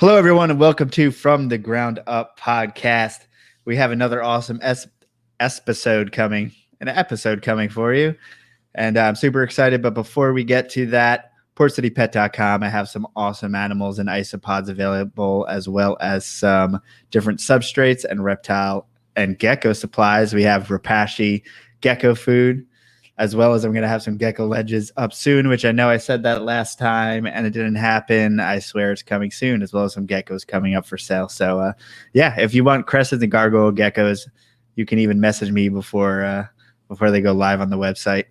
Hello, everyone, and welcome to From the Ground Up podcast. We have another awesome episode coming for you, and I'm super excited. But before we get to that, PortCityPet.com, I have some awesome animals and isopods available, as well as some different substrates and reptile and gecko supplies. We have Rapashi gecko food, as well as I'm going to have some gecko ledges up soon, which I know I said that last time and it didn't happen. I swear it's coming soon, as well as some geckos coming up for sale. So, if you want crested and gargoyle geckos, you can even message me before they go live on the website.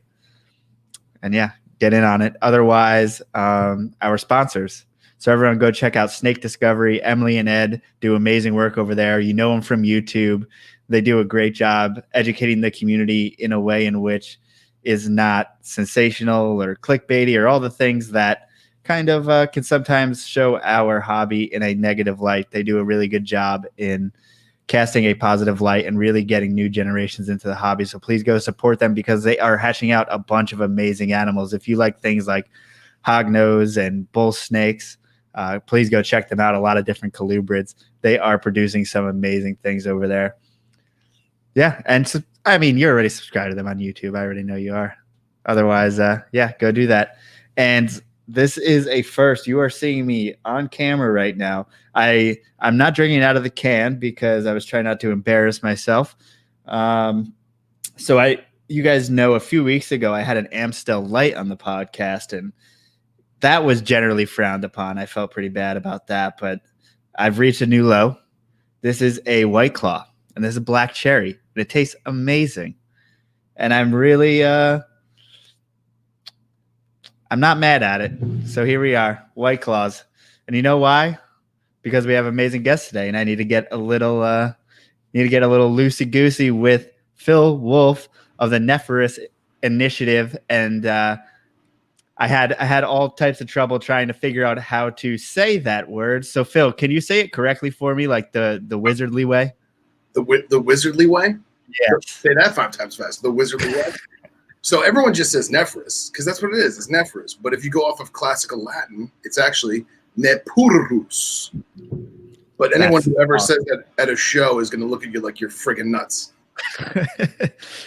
And get in on it. Otherwise, our sponsors. So everyone go check out Snake Discovery. Emily and Ed do amazing work over there. You know them from YouTube. They do a great job educating the community in a way in which is not sensational or clickbaity or all the things that kind of can sometimes show our hobby in a negative light. They do a really good job in casting a positive light and really getting new generations into the hobby. So please go support them because they are hatching out a bunch of amazing animals. If you like things like hognose and bull snakes, please go check them out. A lot of different colubrids. They are producing some amazing things over there. Yeah, and so, I mean, you're already subscribed to them on YouTube. I already know you are. Otherwise, go do that. And this is a first. You are seeing me on camera right now. I'm not drinking out of the can because I was trying not to embarrass myself. You guys know a few weeks ago I had an Amstel Light on the podcast, and that was generally frowned upon. I felt pretty bad about that, but I've reached a new low. This is a White Claw, and this is a black cherry. And it tastes amazing. And I'm really I'm not mad at it. So here we are, White Claws. And you know why? Because we have amazing guests today, and I need to get a little loosey-goosey with Phil Wolf of the Nephrurus initiative. And I had all types of trouble trying to figure out how to say that word. So Phil, can you say it correctly for me, like the wizardly way? The wizardly way? Yeah. Say that 5 times fast. The wizardly way. So everyone just says Nephrurus because that's what it is. It's Nephrurus. But if you go off of classical Latin, it's actually Nepurus. But anyone who ever says that at a show is going to look at you like you're friggin' nuts.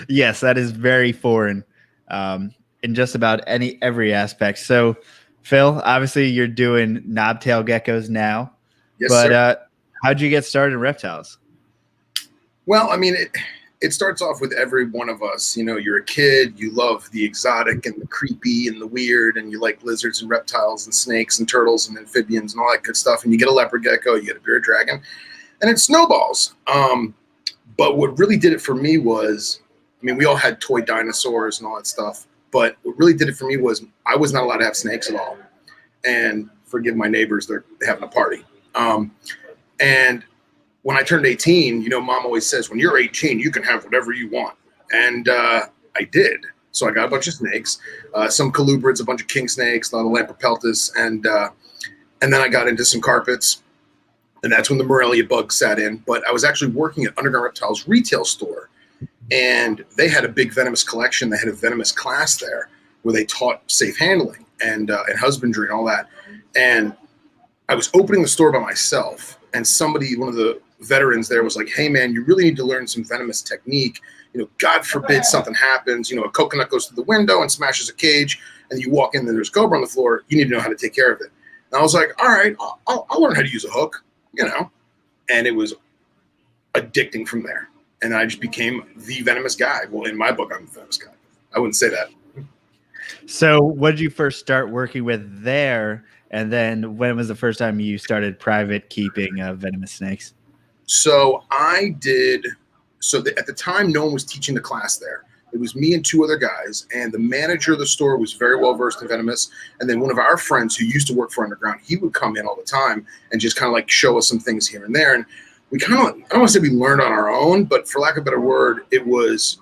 Yes, that is very foreign in just about every aspect. So, Phil, obviously you're doing knobtail geckos now. Yes, but sir. How'd you get started in reptiles? Well, I mean, it starts off with every one of us. You know, you're a kid, you love the exotic and the creepy and the weird, and you like lizards and reptiles and snakes and turtles and amphibians and all that good stuff. And you get a leopard gecko, you get a bearded dragon, and it snowballs. But what really did it for me was, I mean, we all had toy dinosaurs and all that stuff, but what really did it for me was I was not allowed to have snakes at all. And forgive my neighbors, they're having a party. And when I turned 18, you know, mom always says, when you're 18, you can have whatever you want. And I did. So I got a bunch of snakes, some colubrids, a bunch of king snakes, a lot of Lamprepeltis. And then I got into some carpets. And that's when the Morelia bug sat in. But I was actually working at Underground Reptiles retail store. And they had a big venomous collection. They had a venomous class there where they taught safe handling and husbandry and all that. And I was opening the store by myself. And somebody, one of the veterans there was like, hey man, you really need to learn some venomous technique. You know, God forbid something happens, you know, a coconut goes through the window and smashes a cage and you walk in and there's cobra on the floor. You need to know how to take care of it. And I was like, all right, I'll learn how to use a hook, you know, and it was addicting from there. And I just became the venomous guy. Well, in my book, I'm the venomous guy. I wouldn't say that. So what did you first start working with there? And then when was the first time you started private keeping venomous snakes? So at the time, no one was teaching the class there. It was me and 2 other guys, and the manager of the store was very well versed in venomous. And then one of our friends who used to work for Underground, he would come in all the time and just kind of like show us some things here and there. And we kind of, I don't want to say we learned on our own, but for lack of a better word, it was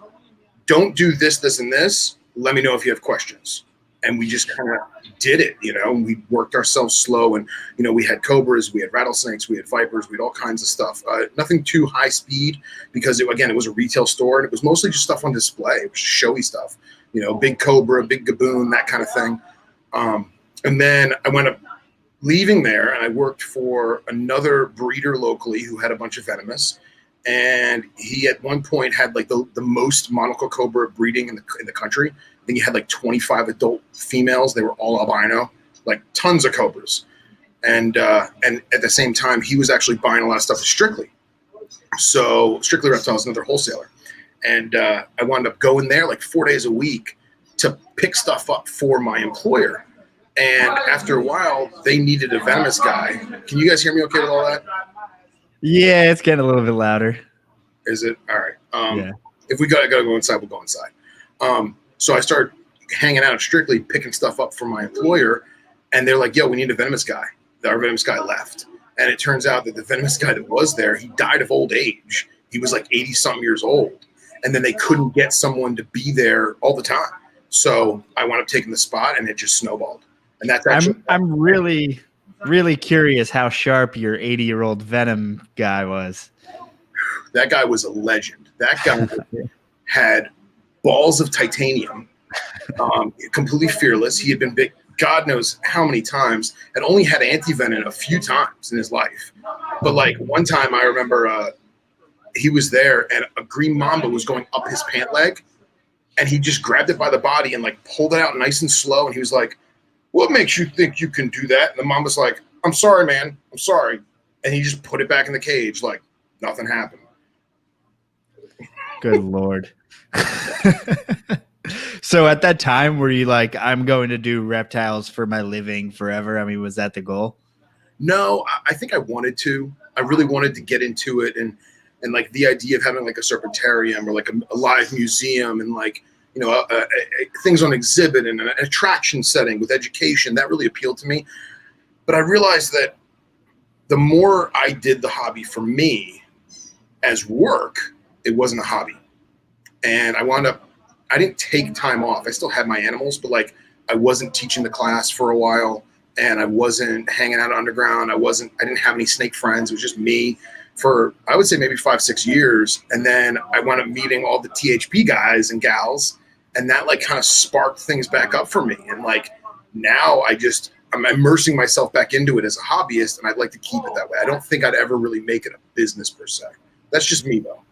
don't do this, this, and this. Let me know if you have questions. And we just kind of did it, you know, and we worked ourselves slow. And, you know, we had cobras, we had rattlesnakes, we had vipers, we had all kinds of stuff. Nothing too high speed because, it was a retail store. And it was mostly just stuff on display. It was showy stuff, you know, big cobra, big gaboon, that kind of thing. And then I went up leaving there, and I worked for another breeder locally who had a bunch of venomous. And he at one point had like the most monocle cobra breeding in the country. I think he had like 25 adult females. They were all albino, like tons of cobras. And at the same time, he was actually buying a lot of stuff with Strictly. So Strictly Reptile is another wholesaler. And I wound up going there like 4 days a week to pick stuff up for my employer. And after a while, they needed a venomous guy. Can you guys hear me okay with all that? Yeah, it's getting a little bit louder. Is it? All right. Yeah. If we gotta go inside, we'll go inside. So I started hanging out at Strictly, picking stuff up for my employer. And they're like, yo, we need a venomous guy. Our venomous guy left. And it turns out that the venomous guy that was there, he died of old age. He was like 80-something years old. And then they couldn't get someone to be there all the time. So I wound up taking the spot, and it just snowballed. And that's actually I'm really, really curious how sharp your 80-year-old venom guy was. That guy was a legend. That guy had balls of titanium, completely fearless. He had been big, God knows how many times, had only had anti-venom a few times in his life. But like one time I remember he was there and a green mamba was going up his pant leg, and he just grabbed it by the body and like pulled it out nice and slow. And he was like, what makes you think you can do that? And the mamba's like, I'm sorry, man. I'm sorry. And he just put it back in the cage like nothing happened. Good Lord. So at that time, were you like, I'm going to do reptiles for my living forever? I mean, was that the goal? No, I think I wanted to. I really wanted to get into it. And like the idea of having like a serpentarium or like a live museum and like, you know, things on exhibit and an attraction setting with education, that really appealed to me. But I realized that the more I did the hobby for me as work, it wasn't a hobby. And I didn't take time off. I still had my animals, but like I wasn't teaching the class for a while, and I wasn't hanging out underground. I didn't have any snake friends. It was just me for, I would say maybe 5-6 years. And then I wound up meeting all the THP guys and gals, and that like kind of sparked things back up for me. And like now I'm immersing myself back into it as a hobbyist, and I'd like to keep it that way. I don't think I'd ever really make it a business per se. That's just me though.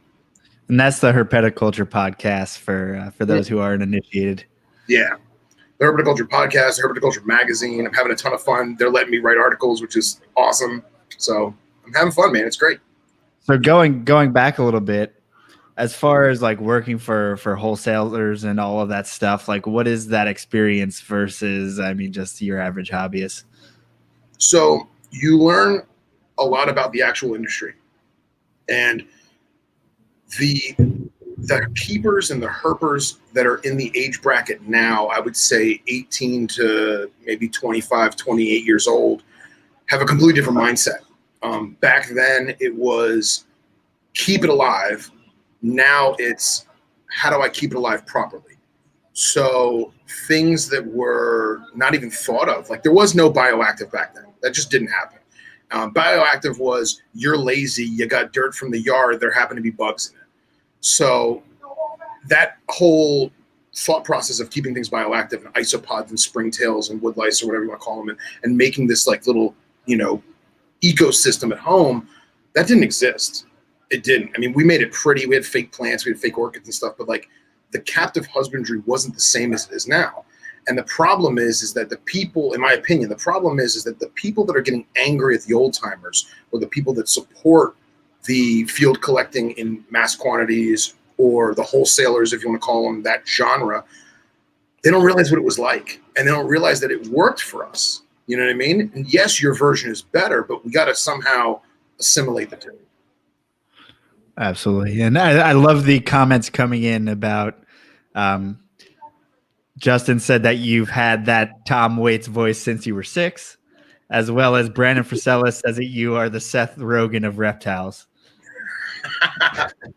And that's the Herpetoculture podcast for those who aren't initiated. Yeah. The Herpetoculture podcast, the Herpetoculture Magazine. I'm having a ton of fun. They're letting me write articles, which is awesome. So I'm having fun, man. It's great. So going back a little bit, as far as like working for wholesalers and all of that stuff, like what is that experience versus, I mean, just your average hobbyist? So you learn a lot about the actual industry, and the keepers and the herpers that are in the age bracket now, I would say 18 to maybe 25, 28 years old, have a completely different mindset. Back then it was keep it alive. Now it's how do I keep it alive properly? So things that were not even thought of, like there was no bioactive back then. That just didn't happen. Bioactive was you're lazy, you got dirt from the yard, there happen to be bugs in it. So that whole thought process of keeping things bioactive and isopods and springtails and woodlice or whatever you want to call them and making this like little, you know, ecosystem at home, that didn't exist. It didn't. I mean, we made it pretty. We had fake plants, we had fake orchids and stuff, but like the captive husbandry wasn't the same as it is now. And the problem is that the people, in my opinion, the problem is that the people that are getting angry at the old timers or the people that support the field collecting in mass quantities or the wholesalers, if you want to call them that genre, they don't realize what it was like. And they don't realize that it worked for us. You know what I mean? And yes, your version is better, but we got to somehow assimilate the two. Absolutely. And I love the comments coming in about Justin said that you've had that Tom Waits voice since you were 6, as well as Brandon Frisella says that you are the Seth Rogen of reptiles.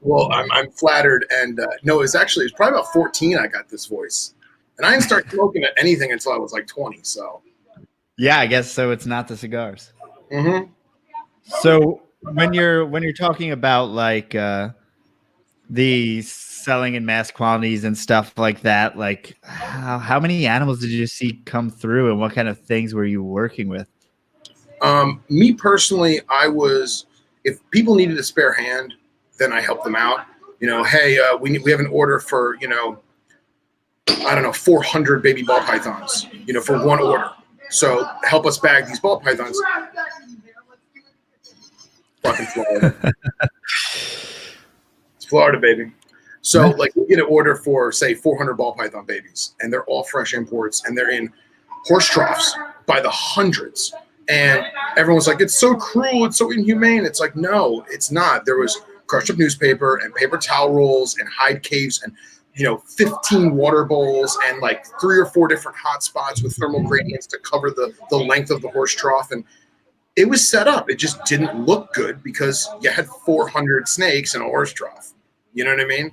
Well, I'm flattered. And no, it's probably about 14 I got this voice. And I didn't start smoking at anything until I was like 20. So yeah, I guess so. It's not the cigars. Mm-hmm. So when you're talking about like the selling in mass quantities and stuff like that, like how many animals did you see come through and what kind of things were you working with? Me personally, if people needed a spare hand, then I helped them out. Hey, we have an order for, I don't know, 400 baby ball pythons, for one order. So help us bag these ball pythons. Fucking Florida. It's Florida, baby. So like we get an order for, say, 400 ball python babies, and they're all fresh imports, and they're in horse troughs by the hundreds. And everyone's like, it's so cruel, it's so inhumane. It's like, no, it's not. There was crushed up newspaper and paper towel rolls and hide caves and 15 water bowls and like 3 or 4 different hot spots with thermal gradients to cover the length of the horse trough. And it was set up. It just didn't look good because you had 400 snakes in a horse trough. You know what I mean?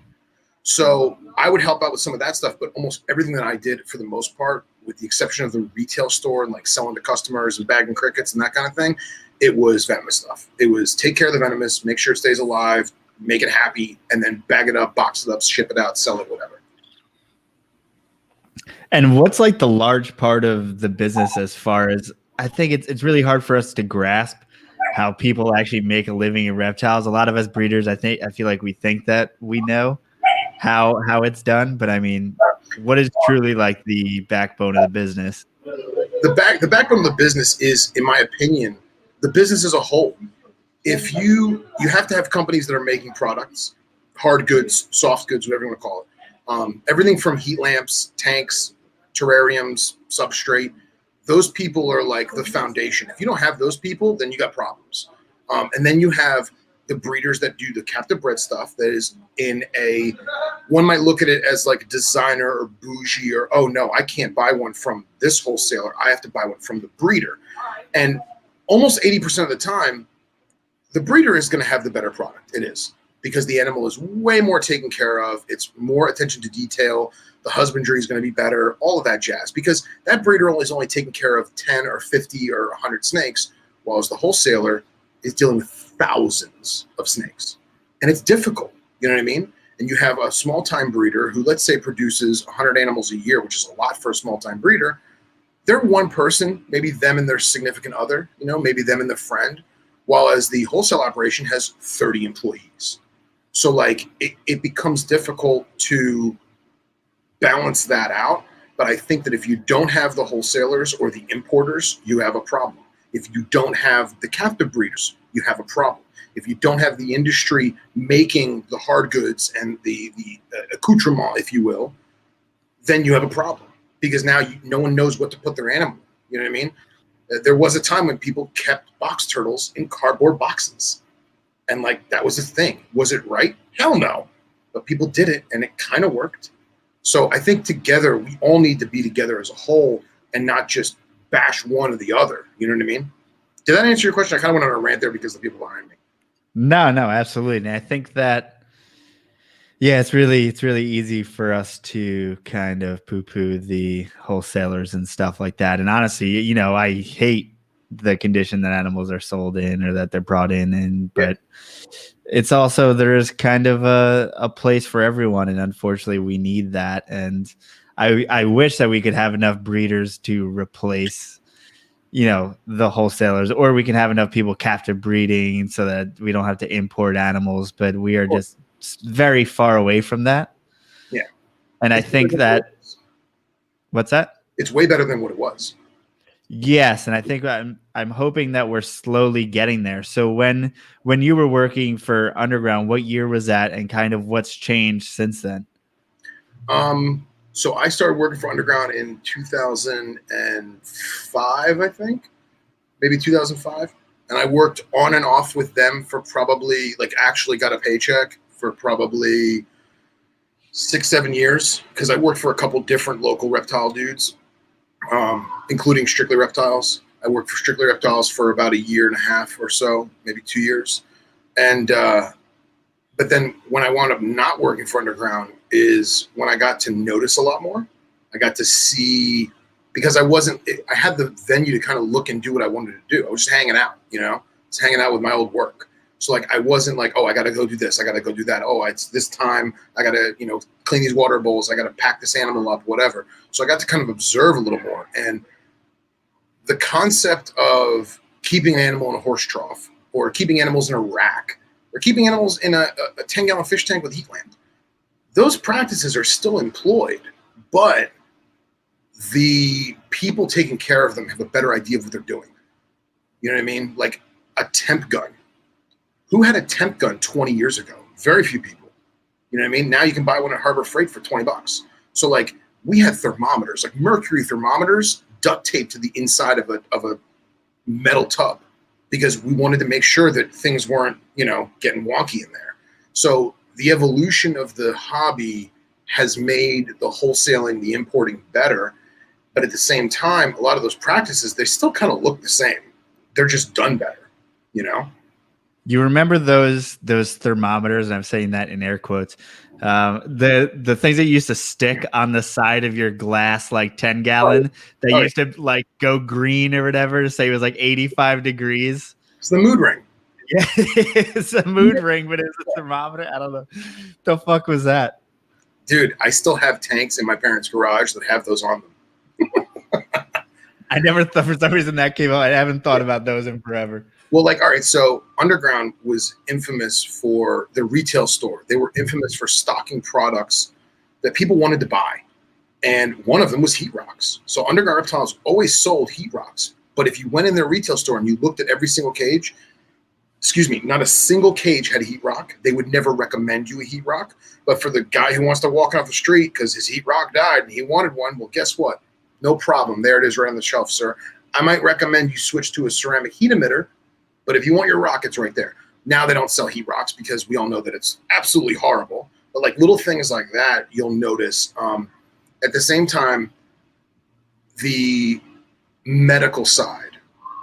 So I would help out with some of that stuff, but almost everything that I did, for the most part, with the exception of the retail store and like selling to customers and bagging crickets and that kind of thing, it was venomous stuff. It was take care of the venomous, make sure it stays alive, make it happy, and then bag it up, box it up, ship it out, sell it, whatever. And what's like the large part of the business as far as, I think it's really hard for us to grasp how people actually make a living in reptiles. A lot of us breeders, I feel like we think that we know how it's done, but I mean, what is truly like the backbone of the business? The backbone of the business is, in my opinion, the business as a whole. If you have to have companies that are making products, hard goods, soft goods, whatever you want to call it. Everything from heat lamps, tanks, terrariums, substrate. Those people are like the foundation. If you don't have those people, then you got problems. And then you have the breeders that do the captive bred stuff that is in one might look at it as like designer or bougie or, oh no, I can't buy one from this wholesaler. I have to buy one from the breeder. And almost 80% of the time, the breeder is going to have the better product. It is, because the animal is way more taken care of. It's more attention to detail. The husbandry is going to be better, all of that jazz, because that breeder is only taking care of 10 or 50 or 100 snakes, whilst the wholesaler is dealing with thousands of snakes. And it's difficult, you know what I mean? And you have a small-time breeder who, let's say, produces 100 animals a year, which is a lot for a small-time breeder. They're one person, maybe them and their significant other, maybe them and their friend, while as the wholesale operation has 30 employees. So like it becomes difficult to balance that out. But I think that if you don't have the wholesalers or the importers, you have a problem. If you don't have the captive breeders, you have a problem. If you don't have the industry making the hard goods and the accoutrement, if you will, then you have a problem, because now no one knows what to put their animal. You know what I mean? There was a time when people kept box turtles in cardboard boxes. And like, that was a thing. Was it right? Hell no. But people did it, and it kind of worked. So I think together, we all need to be together as a whole and not just bash one or the other. You know what I mean? Did that answer your question? I kind of went on a rant there because of the people behind me. No, absolutely. And I think that, yeah, it's really easy for us to kind of poo-poo the wholesalers and stuff like that. And honestly, I hate the condition that animals are sold in or that they're brought in, but it's also, there is kind of a place for everyone. And unfortunately we need that. And I wish that we could have enough breeders to replace, the wholesalers, or we can have enough people captive breeding so that we don't have to import animals, but we are just very far away from that. Yeah. And I think that, what's that? It's way better than what it was. Yes, and I think I'm hoping that we're slowly getting there. So when you were working for Underground, what year was that, and kind of what's changed since then? So I started working for Underground in 2005, I think, maybe 2005, and I worked on and off with them for probably, like, actually got a paycheck for probably 6-7 years, because I worked for a couple different local reptile dudes. Including Strictly Reptiles. I worked for Strictly Reptiles for about 1.5 years or so, maybe 2 years. And but then when I wound up not working for Underground is when I got to notice a lot more. I got to see, because I had the venue to kind of look and do what I wanted to do. I was just hanging out, just hanging out with my old work. So like, I wasn't like, oh, I got to go do this, I got to go do that. Oh, it's this time, I got to, clean these water bowls, I got to pack this animal up, whatever. So I got to kind of observe a little more. And the concept of keeping an animal in a horse trough, or keeping animals in a rack, or keeping animals in a 10-gallon fish tank with heatland. Those practices are still employed, but the people taking care of them have a better idea of what they're doing. You know what I mean? Like a temp gun. Who had a temp gun 20 years ago? Very few people. You know what I mean? Now you can buy one at Harbor Freight for $20. So like we had thermometers, like mercury thermometers, duct taped to the inside of a metal tub, because we wanted to make sure that things weren't, getting wonky in there. So the evolution of the hobby has made the wholesaling, the importing better. But at the same time, a lot of those practices, they still kind of look the same. They're just done better, You remember those thermometers, and I'm saying that in air quotes, the things that you used to stick on the side of your glass, like 10-gallon, that used to like go green or whatever to say it was like 85 degrees. It's the mood ring. Yeah, it's a mood ring, but it's a thermometer. I don't know. The fuck was that? Dude, I still have tanks in my parents' garage that have those on them. I never thought, for some reason that came out. I haven't thought about those in forever. Well, like, all right, so Underground was infamous for the retail store. They were infamous for stocking products that people wanted to buy. And one of them was heat rocks. So Underground Reptiles always sold heat rocks. But if you went in their retail store and you looked at every single cage, not a single cage had a heat rock. They would never recommend you a heat rock. But for the guy who wants to walk off the street because his heat rock died and he wanted one, well, guess what? No problem. There it is right on the shelf, sir. I might recommend you switch to a ceramic heat emitter, but if you want your rock, it's right there. Now they don't sell heat rocks because we all know that it's absolutely horrible. But like little things like that, you'll notice. At the same time, the medical side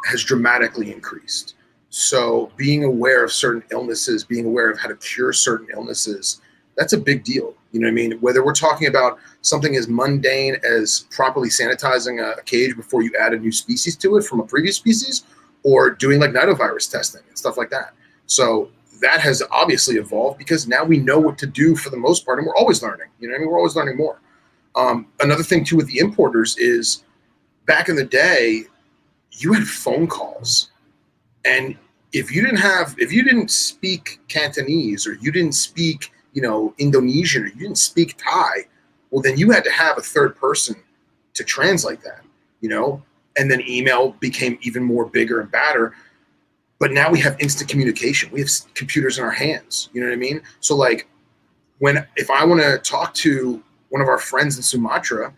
has dramatically increased. So being aware of certain illnesses, being aware of how to cure certain illnesses, that's a big deal. You know what I mean? Whether we're talking about something as mundane as properly sanitizing a cage before you add a new species to it from a previous species, or doing like nidovirus testing and stuff like that. So that has obviously evolved because now we know what to do for the most part, and we're always learning. You know what I mean? We're always learning more. Another thing too with the importers is back in the day, you had phone calls, and if you didn't speak Cantonese, or you didn't speak, Indonesian, or you didn't speak Thai, well, then you had to have a third person to translate that, and then email became even more bigger and badder. But now we have instant communication. We have computers in our hands. You know what I mean? So like if I want to talk to one of our friends in Sumatra,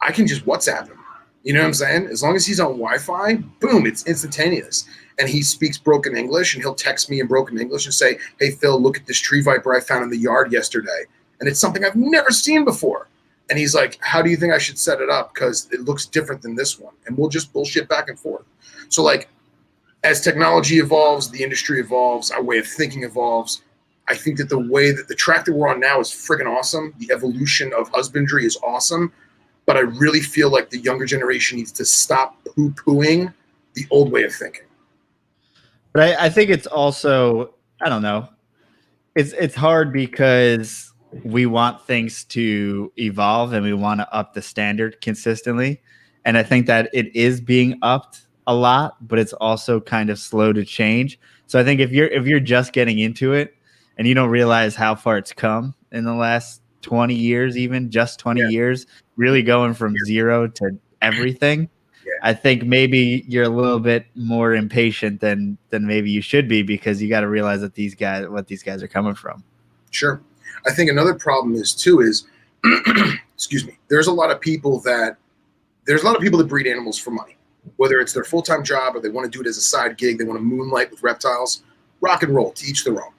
I can just WhatsApp him. You know what I'm saying? As long as he's on Wi-Fi, boom, it's instantaneous. And he speaks broken English, and he'll text me in broken English and say, hey, Phil, look at this tree viper I found in the yard yesterday. And it's something I've never seen before. And he's like, how do you think I should set it up? Because it looks different than this one. And we'll just bullshit back and forth. So like, as technology evolves, the industry evolves, our way of thinking evolves. I think that the way that the track that we're on now is friggin' awesome. The evolution of husbandry is awesome. But I really feel like the younger generation needs to stop poo-pooing the old way of thinking. But I think it's also, I don't know, it's hard because we want things to evolve and we want to up the standard consistently. And I think that it is being upped a lot, but it's also kind of slow to change. So I think if you're just getting into it and you don't realize how far it's come in the last 20 years, even just 20 years, really going from zero to everything, I think maybe you're a little bit more impatient than maybe you should be, because you got to realize that what these guys are coming from. Sure. I think another problem is excuse me, there's a lot of people that breed animals for money, whether it's their full-time job or they want to do it as a side gig, they want to moonlight with reptiles, rock and roll, to each their own.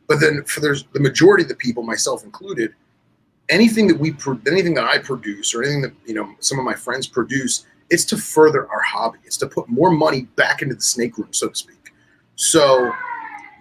But then there's the majority of the people, myself included, anything that I produce, or anything that some of my friends produce, it's to further our hobby. It's to put more money back into the snake room, so to speak. So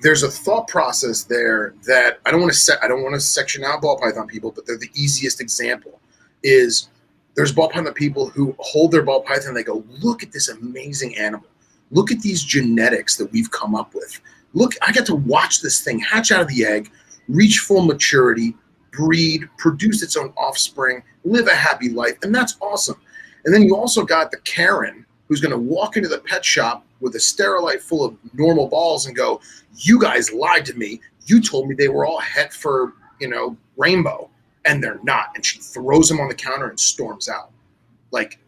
there's a thought process there that I don't want to section out ball python people, but they're the easiest example. Is there's ball python people who hold their ball python and they go, look at this amazing animal. Look at these genetics that we've come up with. Look, I get to watch this thing hatch out of the egg, reach full maturity, breed, produce its own offspring, live a happy life, and that's awesome. And then you also got the Karen who's going to walk into the pet shop with a sterilite full of normal balls and go, you guys lied to me. You told me they were all het for, rainbow, and they're not. And she throws them on the counter and storms out. Like,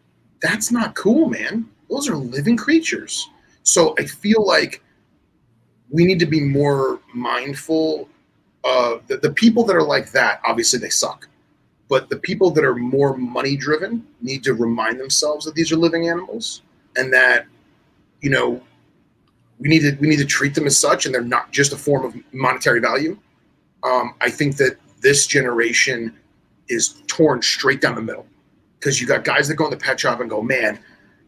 that's not cool, man. Those are living creatures. So I feel like we need to be more mindful of the people that are like that. Obviously, they suck. But the people that are more money driven need to remind themselves that these are living animals, and that, we need to treat them as such, and they're not just a form of monetary value. I think that this generation is torn straight down the middle, because you got guys that go in the pet shop and go, man,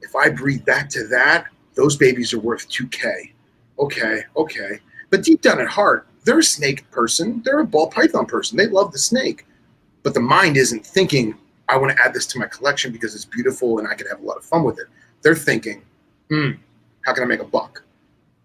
if I breed that to that, those babies are worth $2K. Okay. But deep down at heart, they're a snake person. They're a ball python person. They love the snake. But the mind isn't thinking, I want to add this to my collection because it's beautiful and I can have a lot of fun with it. They're thinking, how can I make a buck?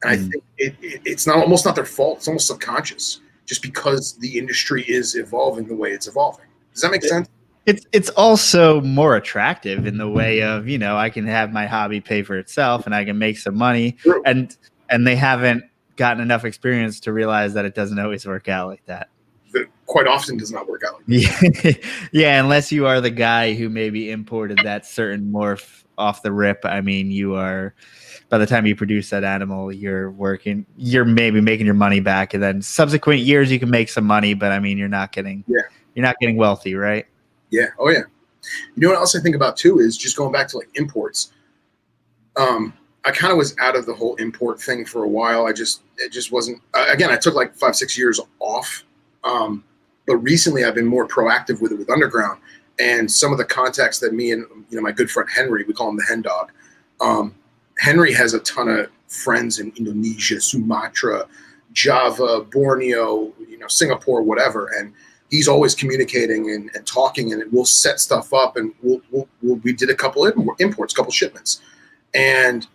And I think it's almost not their fault. It's almost subconscious, just because the industry is evolving the way it's evolving. Does that make sense? It's also more attractive in the way of, I can have my hobby pay for itself and I can make some money. True. And they haven't gotten enough experience to realize that it doesn't always work out like that. That quite often does not work out like that. Yeah, unless you are the guy who maybe imported that certain morph off the rip. I mean, you are, by the time you produce that animal, you're maybe making your money back, and then subsequent years you can make some money, but I mean, you're not getting wealthy, right? Yeah. Oh yeah. You know what else I think about too is just going back to like imports. I kind of was out of the whole import thing for a while. It just wasn't, again, I took like 5-6 years off. But recently I've been more proactive with it with Underground, and some of the contacts that me and my good friend Henry, we call him the Hen Dog. Henry has a ton of friends in Indonesia, Sumatra, Java, Borneo, Singapore, whatever, and he's always communicating and talking, and we'll set stuff up, and we did a couple imports, couple shipments, and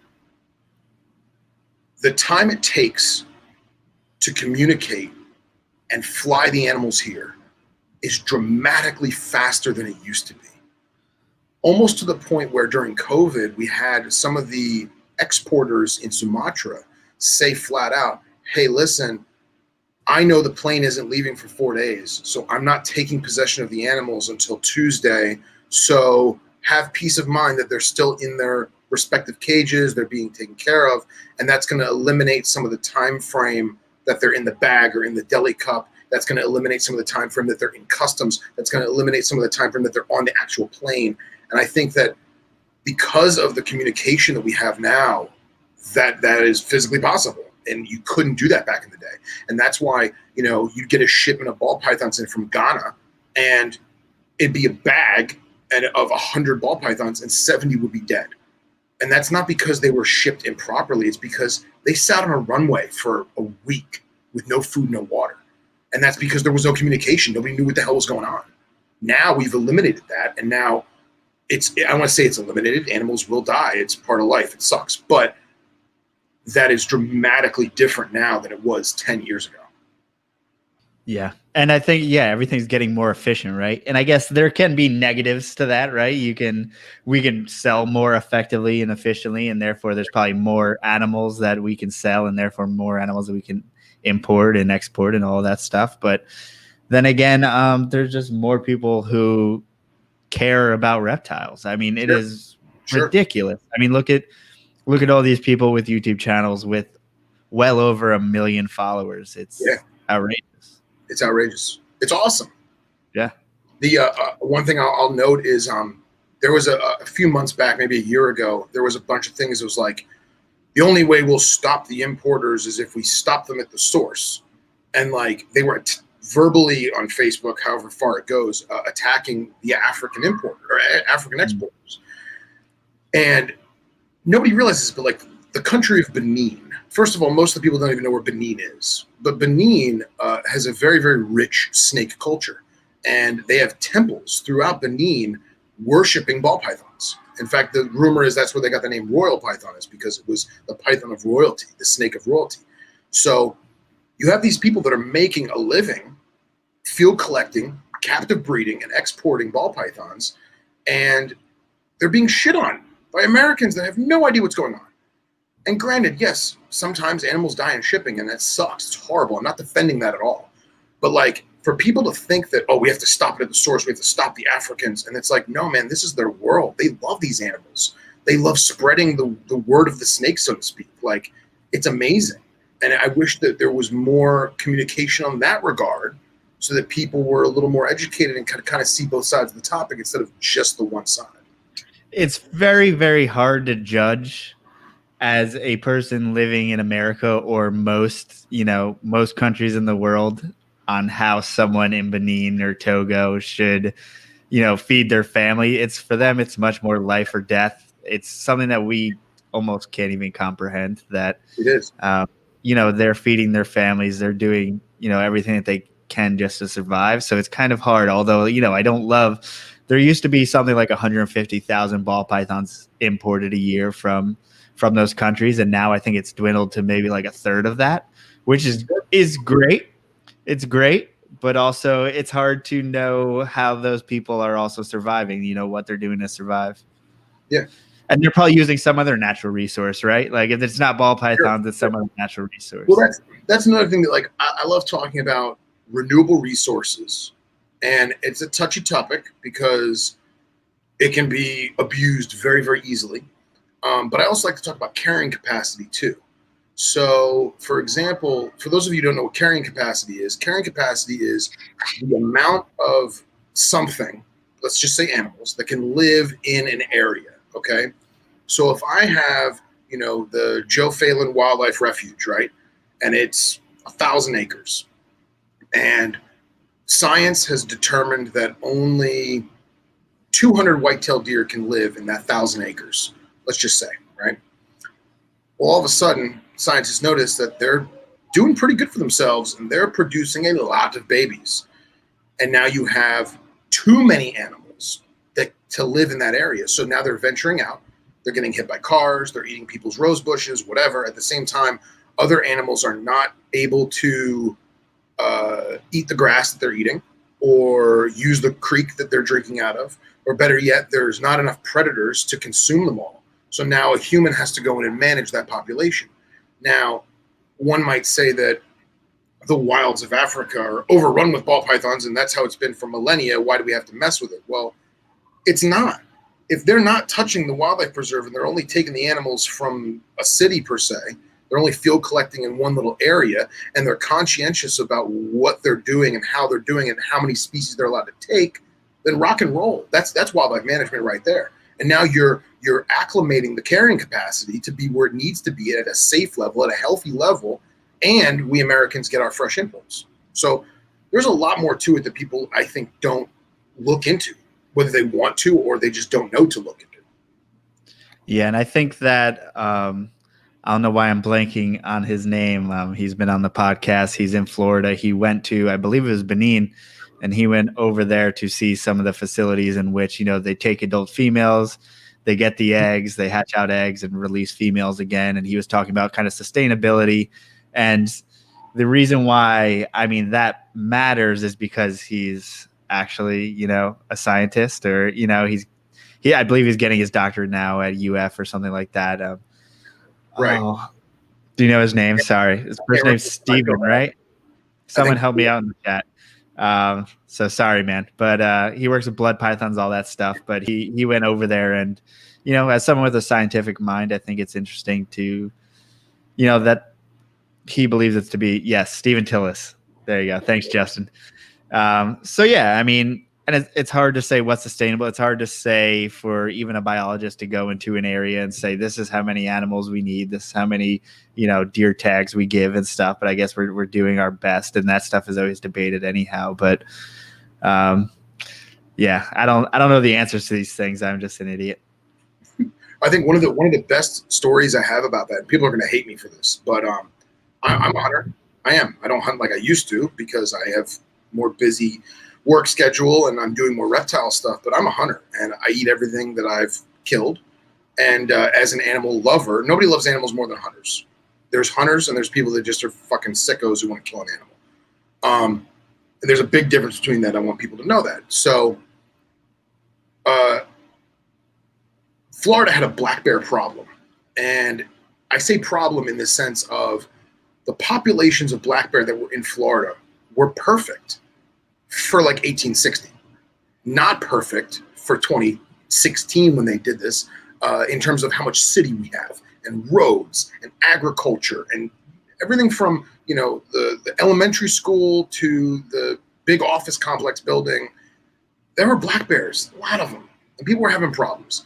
the time it takes to communicate and fly the animals here is dramatically faster than it used to be. Almost to the point where during COVID, we had some of the exporters in Sumatra say flat out, hey, listen, I know the plane isn't leaving for 4 days, so I'm not taking possession of the animals until Tuesday. So have peace of mind that they're still in their respective cages, they're being taken care of, and that's going to eliminate some of the time frame that they're in the bag or in the deli cup. That's going to eliminate some of the time frame that they're in customs. That's going to eliminate some of the time frame that they're on the actual plane. And I think that because of the communication that we have now, that is physically possible. And you couldn't do that back in the day. And that's why, you'd get a shipment of ball pythons in from Ghana, and it'd be a bag of 100 ball pythons, and 70 would be dead. And that's not because they were shipped improperly. It's because they sat on a runway for a week with no food, no water. And that's because there was no communication. Nobody knew what the hell was going on. Now we've eliminated that. And now I want to say it's eliminated. Animals will die. It's part of life. It sucks. But that is dramatically different now than it was 10 years ago. Yeah. And I think, everything's getting more efficient, right? And I guess there can be negatives to that, right? We can sell more effectively and efficiently, and therefore there's probably more animals that we can sell, and therefore more animals that we can import and export and all that stuff. But then again, there's just more people who care about reptiles. I mean, it is ridiculous. I mean, look at all these people with YouTube channels with well over 1 million followers. It's outrageous. It's outrageous. It's awesome. Yeah. The one thing I'll note is there was a few months back, maybe a year ago, there was a bunch of things. It was like, the only way we'll stop the importers is if we stop them at the source. And like they were verbally on Facebook, however far it goes, attacking the African importer or African exporters. And nobody realizes, but like the country of Benin, first of all, most of the people don't even know where Benin is. But Benin has a very, very rich snake culture. And they have temples throughout Benin worshiping ball pythons. In fact, the rumor is that's where they got the name royal python, is because it was the python of royalty, the snake of royalty. So you have these people that are making a living field collecting, captive breeding, and exporting ball pythons, and they're being shit on by Americans that have no idea what's going on. And granted, yes, sometimes animals die in shipping, and that sucks. It's horrible. I'm not defending that at all. But like, for people to think that, oh, we have to stop it at the source, we have to stop the Africans, and it's like, no, man, this is their world. They love these animals. They love spreading the word of the snake, so to speak. Like, it's amazing. And I wish that there was more communication on that regard, so that people were a little more educated and kind of see both sides of the topic instead of just the one side. It's very, very hard to judge as a person living in America or most countries in the world on how someone in Benin or Togo should, feed their family. It's for them, it's much more life or death. It's something that we almost can't even comprehend, that it is. They're feeding their families. They're doing, everything that they can just to survive. So it's kind of hard. Although, I don't love, there used to be something like 150,000 ball pythons imported a year from those countries. And now I think it's dwindled to maybe like a third of that, which is great. It's great, but also it's hard to know how those people are also surviving, what they're doing to survive. Yeah. And they're probably using some other natural resource, right? Like if it's not ball pythons, it's some other natural resource. Well, that's another thing that, like, I love talking about renewable resources, and it's a touchy topic because it can be abused very, very easily. But I also like to talk about carrying capacity too. So, for example, for those of you who don't know what carrying capacity is the amount of something, let's just say animals, that can live in an area. Okay, so if I have, the Joe Phelan Wildlife Refuge, right, and it's 1,000 acres, and science has determined that only 200 white-tailed deer can live in that 1,000 acres, let's just say, right? Well, all of a sudden, scientists notice that they're doing pretty good for themselves, and they're producing a lot of babies. And now you have too many animals to live in that area. So now they're venturing out. They're getting hit by cars. They're eating people's rose bushes, whatever. At the same time, other animals are not able to eat the grass that they're eating or use the creek that they're drinking out of. Or better yet, there's not enough predators to consume them all. So now a human has to go in and manage that population. Now, one might say that the wilds of Africa are overrun with ball pythons, and that's how it's been for millennia. Why do we have to mess with it? Well, it's not. If they're not touching the wildlife preserve and they're only taking the animals from a city per se, they're only field collecting in one little area, and they're conscientious about what they're doing and how they're doing it and how many species they're allowed to take, then rock and roll. That's wildlife management right there. And now you're acclimating the carrying capacity to be where it needs to be at a safe level, at a healthy level, and we Americans get our fresh imports. So there's a lot more to it that people, I think, don't look into, whether they want to or they just don't know to look into. Yeah, and I think that I don't know why I'm blanking on his name. He's been on the podcast. He's in Florida. He went to, I believe it was Benin, and he went over there to see some of the facilities in which, they take adult females, they get the eggs, they hatch out eggs and release females again. And he was talking about kind of sustainability. And the reason why, that matters is because he's actually, a scientist, or, I believe he's getting his doctorate now at UF or something like that. Right. Oh, do you know his name? Sorry. His first name's Steven, right? Someone help me out in the chat. So sorry, man, but he works with blood pythons, all that stuff. But he went over there, and as someone with a scientific mind, I think it's interesting to, that he believes it to be, yes, Stephen Tillis. There you go. Thanks, Justin. So yeah, and it's hard to say what's sustainable. It's hard to say for even a biologist to go into an area and say, this is how many animals we need. This is how many, deer tags we give and stuff. But I guess we're doing our best, and that stuff is always debated anyhow. But yeah, I don't know the answers to these things. I'm just an idiot. I think one of the best stories I have about that, people are going to hate me for this, but I'm a hunter. I am. I don't hunt like I used to because I have more busy work schedule and I'm doing more reptile stuff, but I'm a hunter and I eat everything that I've killed. And as an animal lover, nobody loves animals more than hunters. There's hunters and there's people that just are fucking sickos who want to kill an animal. And there's a big difference between that. I want people to know that. So Florida had a black bear problem. And I say problem in the sense of the populations of black bear that were in Florida were perfect for like 1860. Not perfect for 2016 when they did this, in terms of how much city we have and roads and agriculture and everything from, you know, the elementary school to the big office complex building. There were black bears, a lot of them, and people were having problems.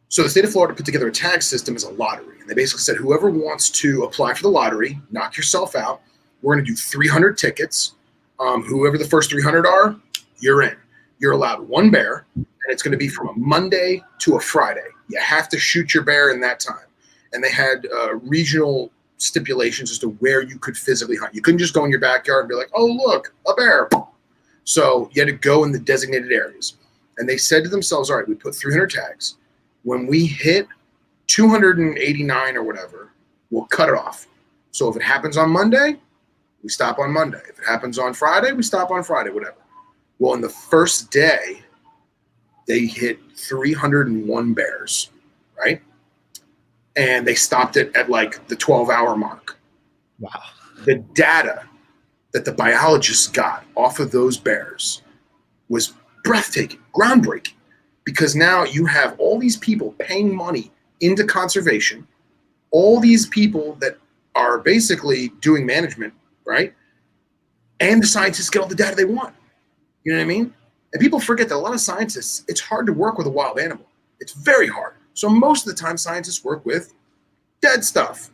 So the state of Florida put together a tag system as a lottery. And they basically said, whoever wants to apply for the lottery, knock yourself out. We're going to do 300 tickets. Whoever the first 300 are, you're in. You're allowed one bear, and it's going to be from a Monday to a Friday. You have to shoot your bear in that time. And they had regional stipulations as to where you could physically hunt. You couldn't just go in your backyard and be like, oh, look, a bear. So you had to go in the designated areas. And they said to themselves, all right, we put 300 tags. When we hit 289 or whatever, we'll cut it off. So if it happens on Monday, we stop on Monday. If it happens on Friday, we stop on Friday, whatever. Well, in the first day, they hit 301 bears, right? And they stopped it at like the 12-hour mark. Wow. The data that the biologists got off of those bears was breathtaking, groundbreaking, because now you have all these people paying money into conservation, all these people that are basically doing management, right? And the scientists get all the data they want. You know what I mean? And people forget that a lot of scientists, it's hard to work with a wild animal. It's very hard. So most of the time scientists work with dead stuff.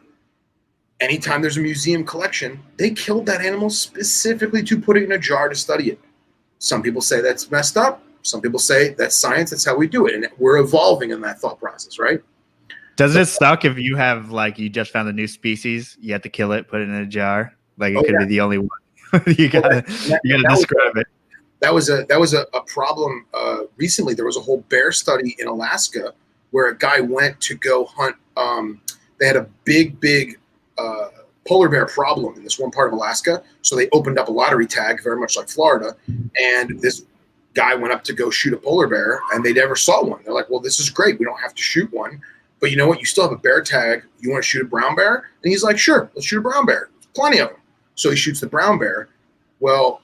Anytime there's a museum collection, they killed that animal specifically to put it in a jar to study it. Some people say that's messed up. Some people say that's science. That's how we do it. And we're evolving in that thought process, right? Does it suck if you have, like, you just found a new species, you have to kill it, put it in a jar? Like, it could be the only one. you gotta describe it. That was a problem recently. There was a whole bear study in Alaska where a guy went to go hunt. They had a big polar bear problem in this one part of Alaska. So they opened up a lottery tag, very much like Florida. And this guy went up to go shoot a polar bear, and they never saw one. They're like, well, this is great. We don't have to shoot one. But you know what? You still have a bear tag. You want to shoot a brown bear? And he's like, sure, let's shoot a brown bear. Plenty of them. So he shoots the brown bear. Well,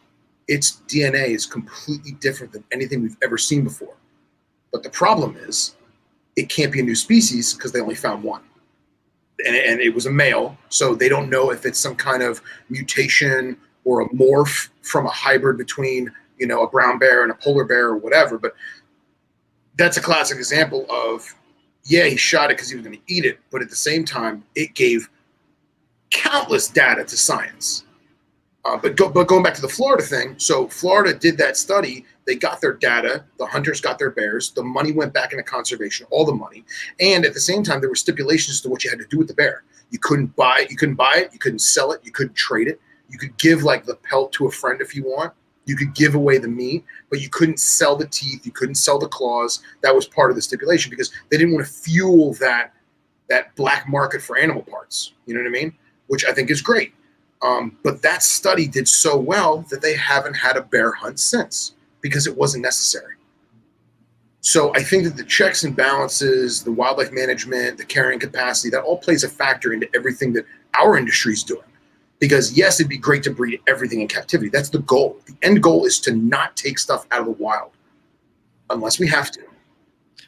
its DNA is completely different than anything we've ever seen before. But the problem is it can't be a new species because they only found one. And it was a male, so they don't know if it's some kind of mutation or a morph from a hybrid between, you know, a brown bear and a polar bear or whatever. But that's a classic example of, yeah, he shot it because he was going to eat it, but at the same time, it gave countless data to science. But going back to the Florida thing, so Florida did that study. They got their data. The hunters got their bears. The money went back into conservation, all the money. And at the same time, there were stipulations to what you had to do with the bear. You couldn't buy it. You couldn't sell it. You couldn't trade it. You could give like the pelt to a friend if you want. You could give away the meat, but you couldn't sell the teeth. You couldn't sell the claws. That was part of the stipulation because they didn't want to fuel that black market for animal parts. You know what I mean? Which I think is great. But that study did so well that they haven't had a bear hunt since because it wasn't necessary. So I think that the checks and balances, the wildlife management, the carrying capacity, that all plays a factor into everything that our industry is doing. Because yes, it'd be great to breed everything in captivity. That's the goal. The end goal is to not take stuff out of the wild unless we have to.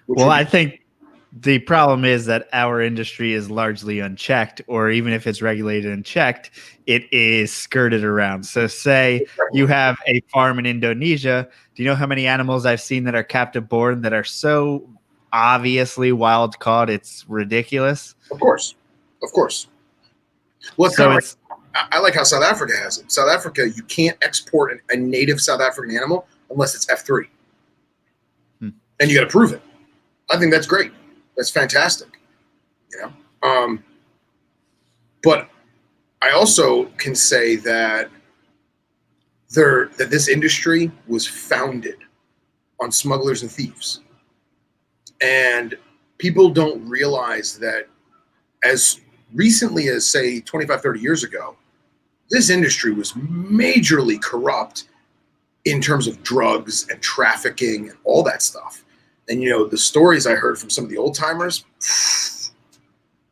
Well, I think the problem is that our industry is largely unchecked, or even if it's regulated and checked, it is skirted around. So say you have a farm in Indonesia. Do you know how many animals I've seen that are captive born that are so obviously wild caught? It's ridiculous. Of course. Well, I like how South Africa has it. South Africa, you can't export a native South African animal unless it's F3. And you got to prove it. I think that's great. That's fantastic, you know. But I also can say that this industry was founded on smugglers and thieves, and people don't realize that as recently as say 25, 30 years ago, this industry was majorly corrupt in terms of drugs and trafficking and all that stuff. And, the stories I heard from some of the old timers,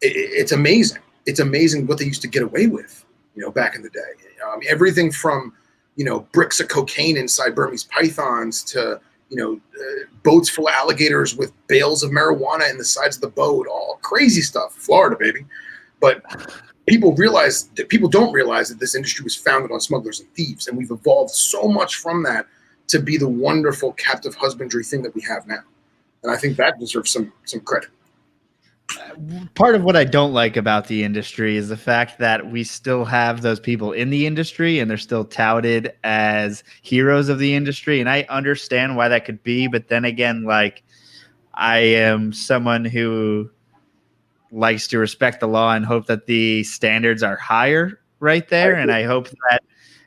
it's amazing. It's amazing what they used to get away with, back in the day. Everything from, bricks of cocaine inside Burmese pythons to, boats full of alligators with bales of marijuana in the sides of the boat, all crazy stuff. Florida, baby. But people don't realize that this industry was founded on smugglers and thieves. And we've evolved so much from that to be the wonderful captive husbandry thing that we have now. And I think that deserves some credit. Part of what I don't like about the industry is the fact that we still have those people in the industry and they're still touted as heroes of the industry. And I understand why that could be. But then again, like, I am someone who likes to respect the law and hope that the standards are higher right there. And I hope that,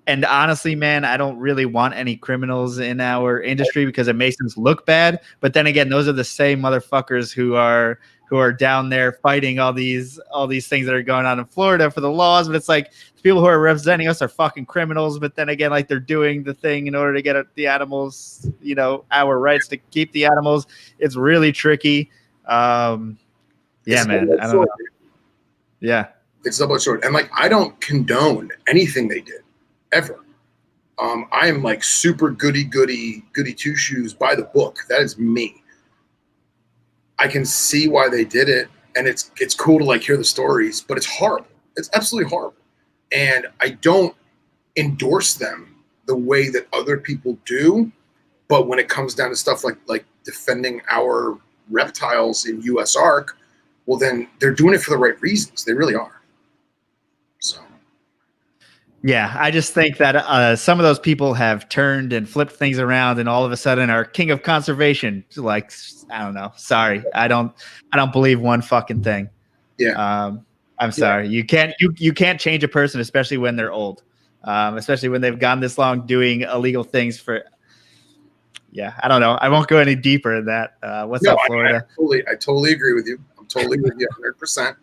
and honestly, man, I don't really want any criminals in our industry because it makes us look bad. But then again, those are the same motherfuckers who are down there fighting all these things that are going on in Florida for the laws. But it's like the people who are representing us are fucking criminals. But then again, like, they're doing the thing in order to get the animals, our rights to keep the animals. It's really tricky. Yeah, man. I don't know. Yeah. It's double-edged sword. And like, I don't condone anything they did ever. I am like super goody two shoes by the book. That is me. I can see why they did it, and it's cool to like hear the stories, but it's horrible. It's absolutely horrible. And I don't endorse them the way that other people do. But when it comes down to stuff like defending our reptiles in US Ark, well, then they're doing it for the right reasons. They really are. So. Yeah, I just think that some of those people have turned and flipped things around, and all of a sudden are king of conservation. Like, I don't know. Sorry, I don't believe one fucking thing. Yeah. I'm sorry. You can't change a person, especially when they're old, especially when they've gone this long doing illegal things for. Yeah, I don't know. I won't go any deeper in that. What's up, Florida? I totally agree with you. I'm totally with you 100%.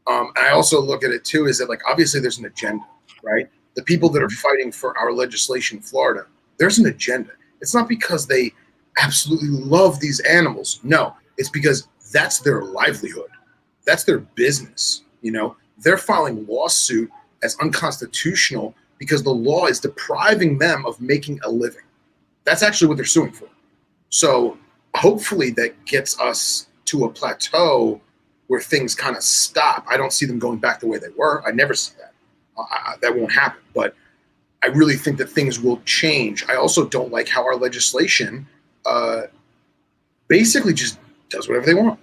I also look at it too, is that like, obviously there's an agenda, right? The people that are fighting for our legislation in Florida, there's an agenda. It's not because they absolutely love these animals. No, it's because that's their livelihood. That's their business. They're filing lawsuit as unconstitutional because the law is depriving them of making a living. That's actually what they're suing for. So hopefully that gets us to a plateau where things kind of stop. I don't see them going back the way they were. I never see that. That won't happen. But I really think that things will change. I also don't like how our legislation basically just does whatever they want.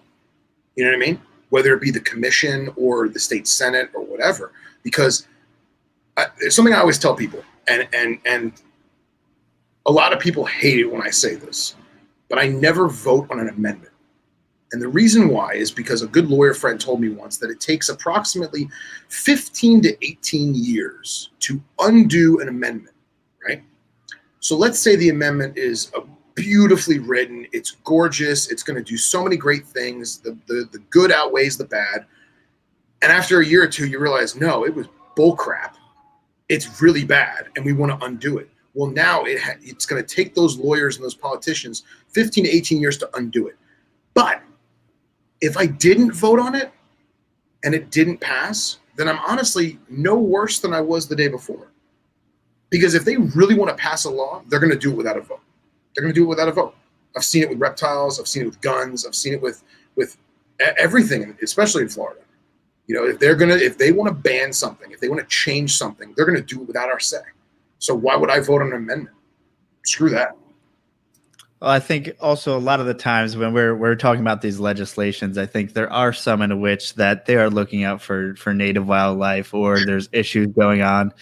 You know what I mean? Whether it be the commission or the state senate or whatever. Because it's something I always tell people, and a lot of people hate it when I say this, but I never vote on an amendment. And the reason why is because a good lawyer friend told me once that it takes approximately 15 to 18 years to undo an amendment, right? So let's say the amendment is beautifully written, it's gorgeous, it's going to do so many great things, the good outweighs the bad. And after a year or two, you realize, no, it was bullcrap. It's really bad, and we want to undo it. Well, now it's going to take those lawyers and those politicians 15 to 18 years to undo it. But if I didn't vote on it and it didn't pass, then I'm honestly no worse than I was the day before. Because if they really want to pass a law, they're going to do it without a vote. They're going to do it without a vote. I've seen it with reptiles. I've seen it with guns. I've seen it with everything, especially in Florida. If they want to ban something, if they want to change something, they're going to do it without our say. So why would I vote on an amendment? Screw that. Well, I think also a lot of the times when we're talking about these legislations, I think there are some in which that they are looking out for native wildlife, or there's issues going on.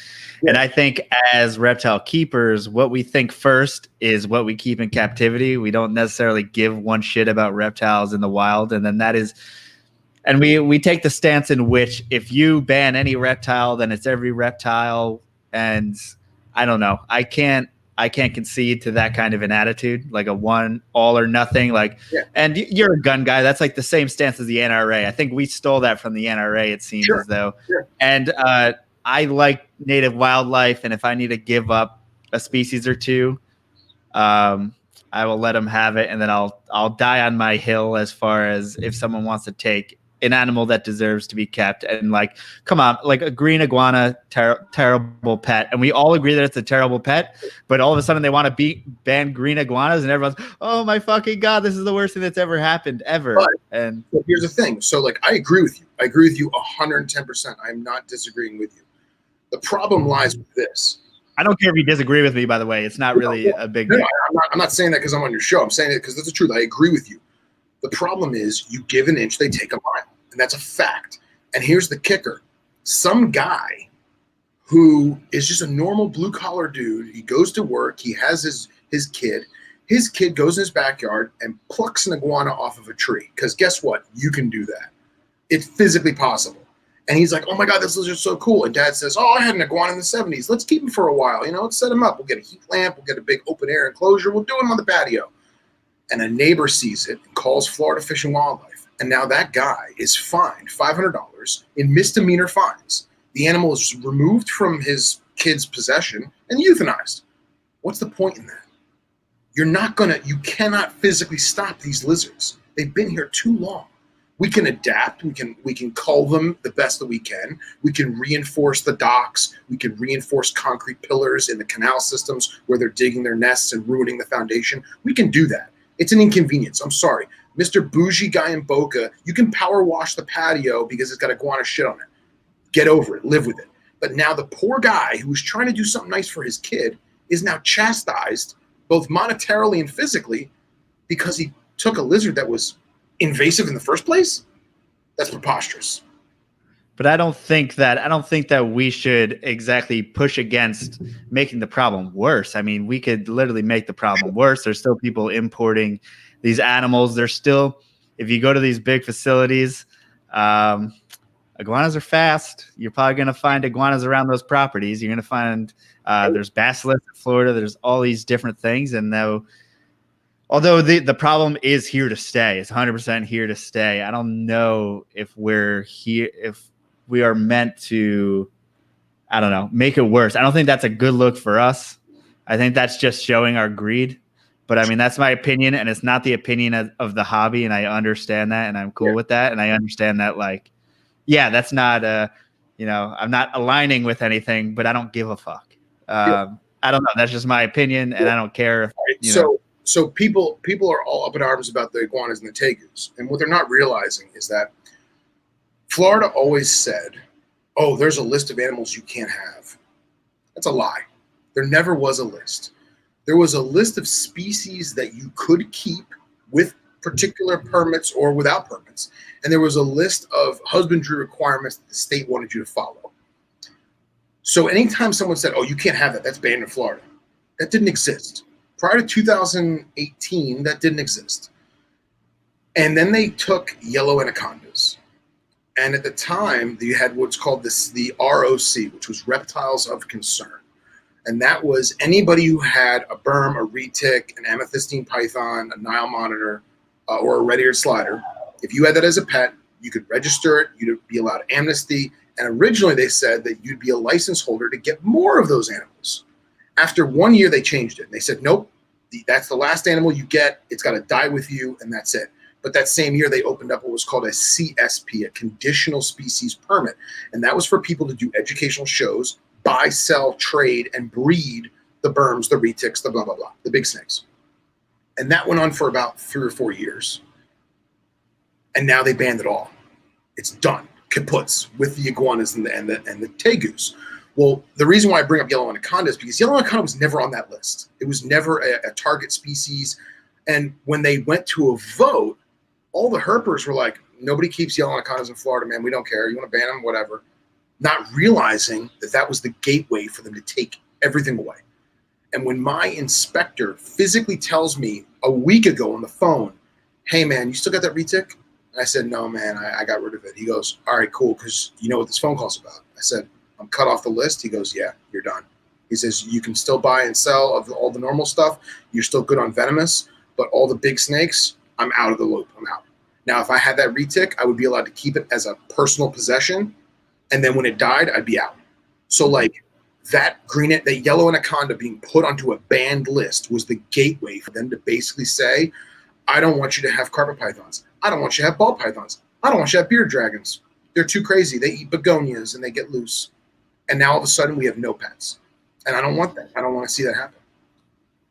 Yeah. And I think as reptile keepers, what we think first is what we keep in captivity. We don't necessarily give one shit about reptiles in the wild. And then and we take the stance in which if you ban any reptile, then it's every reptile. And I don't know. I can't concede to that kind of an attitude, like a one all or nothing. Like, yeah. And you're a gun guy. That's like the same stance as the NRA. I think we stole that from the NRA. It seems as though. Sure. And I like native wildlife, and if I need to give up a species or two, I I will let them have it, and then I'll die on my hill as far as if someone wants to take an animal that deserves to be kept. And like, come on, like a green iguana, terrible pet, and we all agree that it's a terrible pet. But all of a sudden, they want to ban green iguanas, and everyone's, oh my fucking god, this is the worst thing that's ever happened ever. But here's the thing. So like, I agree with you. I agree with you 110%. I'm not disagreeing with you. The problem lies with this. I don't care if you disagree with me, by the way. It's not really a big deal. I'm not saying that because I'm on your show. I'm saying it because that's the truth. I agree with you. The problem is you give an inch, they take a mile. And that's a fact. And here's the kicker. Some guy who is just a normal blue-collar dude, he goes to work, he has his kid. His kid goes in his backyard and plucks an iguana off of a tree. Because guess what? You can do that. It's physically possible. And he's like, oh my God, this lizard's so cool. And dad says, oh, I had an iguana in the 70s. Let's keep him for a while. You know, let's set him up. We'll get a heat lamp. We'll get a big open air enclosure. We'll do him on the patio. And a neighbor sees it and calls Florida Fish and Wildlife. And now that guy is fined $500 in misdemeanor fines. The animal is removed from his kid's possession and euthanized. What's the point in that? You cannot physically stop these lizards. They've been here too long. We can adapt. We can cull them the best that we can. We can reinforce the docks. We can reinforce concrete pillars in the canal systems where they're digging their nests and ruining the foundation. We can do that. It's an inconvenience. I'm sorry. Mr. Bougie guy in Boca, you can power wash the patio because it's got iguana shit on it. Get over it. Live with it. But now the poor guy who was trying to do something nice for his kid is now chastised both monetarily and physically because he took a lizard that was invasive in the first place. That's preposterous. But I don't think that we should exactly push against making the problem worse. I mean, we could literally make the problem worse. There's still people importing these animals. There's still, if you go to these big facilities, iguanas are fast. You're probably going to find iguanas around those properties. You're going to find there's basilisks in Florida. There's all these different things. And although the problem is here to stay, it's 100% here to stay. I don't know if we are meant to, I don't know, make it worse. I don't think that's a good look for us. I think that's just showing our greed. But I mean, that's my opinion, and it's not the opinion of the hobby. And I understand that, and I'm cool with that. And I understand that, like, yeah, that's not I'm not aligning with anything, but I don't give a fuck. I don't know. That's just my opinion, and I don't care if, So people are all up in arms about the iguanas and the tegus. And what they're not realizing is that Florida always said, oh, there's a list of animals you can't have. That's a lie. There never was a list. There was a list of species that you could keep with particular permits or without permits. And there was a list of husbandry requirements that the state wanted you to follow. So anytime someone said, oh, you can't have that, that's banned in Florida, that didn't exist. Prior to 2018, that didn't exist. And then they took yellow anacondas. And at the time, you had what's called the ROC, which was reptiles of concern. And that was anybody who had a berm, a retic, an amethystine python, a Nile monitor, or a red-eared slider. If you had that as a pet, you could register it, you'd be allowed amnesty. And originally they said that you'd be a license holder to get more of those animals. After 1 year, they changed it. And they said, nope, that's the last animal you get. It's got to die with you, and that's it. But that same year, they opened up what was called a CSP, a conditional species permit. And that was for people to do educational shows, buy, sell, trade, and breed the berms, the retics, the blah, blah, blah, the big snakes. And that went on for about 3 or 4 years. And now they banned it all. It's done. Kaputs with the iguanas and the tegus. Well, the reason why I bring up yellow anaconda is because yellow anaconda was never on that list. It was never a target species. And when they went to a vote, all the herpers were like, nobody keeps yellow anacondas in Florida, man. We don't care. You want to ban them, whatever. Not realizing that that was the gateway for them to take everything away. And when my inspector physically tells me a week ago on the phone, hey, man, you still got that retic? And I said, no, man, I got rid of it. He goes, all right, cool, because you know what this phone call's about. I said, I'm cut off the list. He goes, yeah, you're done. He says, you can still buy and sell of all the normal stuff. You're still good on venomous, but all the big snakes, I'm out of the loop. I'm out. Now, if I had that retic, I would be allowed to keep it as a personal possession. And then when it died, I'd be out. So like that yellow anaconda being put onto a banned list was the gateway for them to basically say, I don't want you to have carpet pythons. I don't want you to have ball pythons. I don't want you to have beard dragons. They're too crazy. They eat begonias and they get loose. And now all of a sudden we have no pets. And I don't want that. I don't want to see that happen.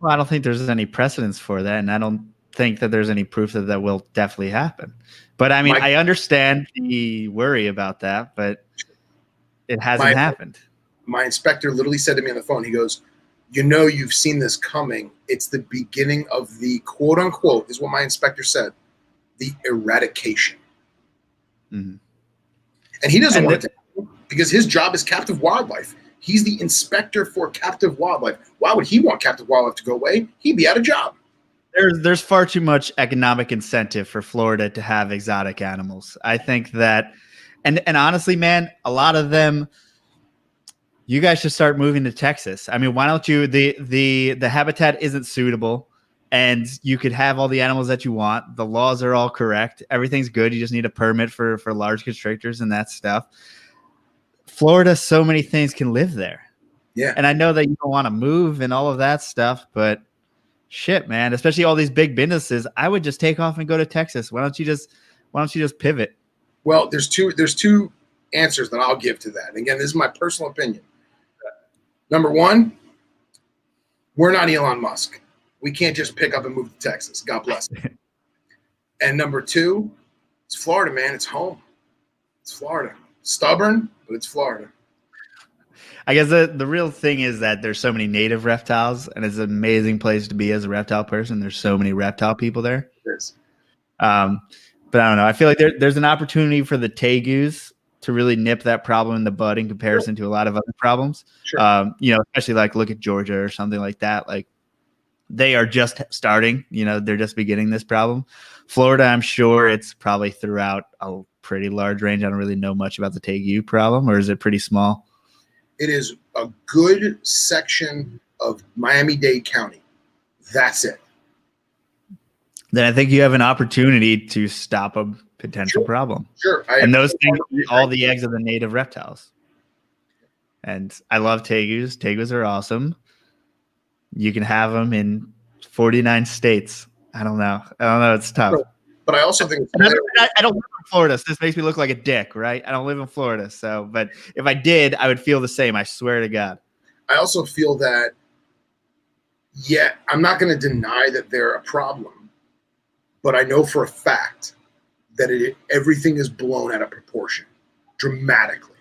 Well, I don't think there's any precedence for that. And I don't think that there's any proof that that will definitely happen. But I mean, I understand the worry about that, but it hasn't happened. My inspector literally said to me on the phone, he goes, you know, you've seen this coming. It's the beginning of the quote unquote, is what my inspector said, the eradication. Mm-hmm. And he doesn't want it to, because his job is captive wildlife. He's the inspector for captive wildlife. Why would he want captive wildlife to go away? He'd be out of job. There's far too much economic incentive for Florida to have exotic animals. I think that, and honestly, man, a lot of them, you guys should start moving to Texas. I mean, why don't you? The habitat isn't suitable, and you could have all the animals that you want. The laws are all correct. Everything's good. You just need a permit for large constrictors and that stuff. Florida, so many things can live there. Yeah. And I know that you don't want to move and all of that stuff, but shit, man, especially all these big businesses, I would just take off and go to Texas. Why don't you just pivot? Well, there's two answers that I'll give to that. And again, this is my personal opinion. Number one, we're not Elon Musk. We can't just pick up and move to Texas. God bless. And number two, it's Florida, man. It's home. It's Florida. Stubborn, but it's Florida. I guess the real thing is that there's so many native reptiles, and it's an amazing place to be as a reptile person. There's so many reptile people there. It is. But I don't know. I feel like there's an opportunity for the tegus to really nip that problem in the bud in comparison to a lot of other problems. Sure. Especially like look at Georgia or something like that. Like they are just starting, they're just beginning this problem. Florida, I'm sure it's probably throughout a pretty large range. I don't really know much about the tegu problem, or is it pretty small? It is a good section of Miami-Dade County. That's it. Then I think you have an opportunity to stop a potential problem. Sure. And those things eat all the eggs of the native reptiles. And I love tegus. Tegus are awesome. You can have them in 49 states. I don't know. It's tough. But I also think I don't live in Florida, so this makes me look like a dick, right? I don't live in Florida. So, but if I did, I would feel the same. I swear to God. I also feel that, I'm not going to deny that they're a problem, but I know for a fact that everything is blown out of proportion dramatically.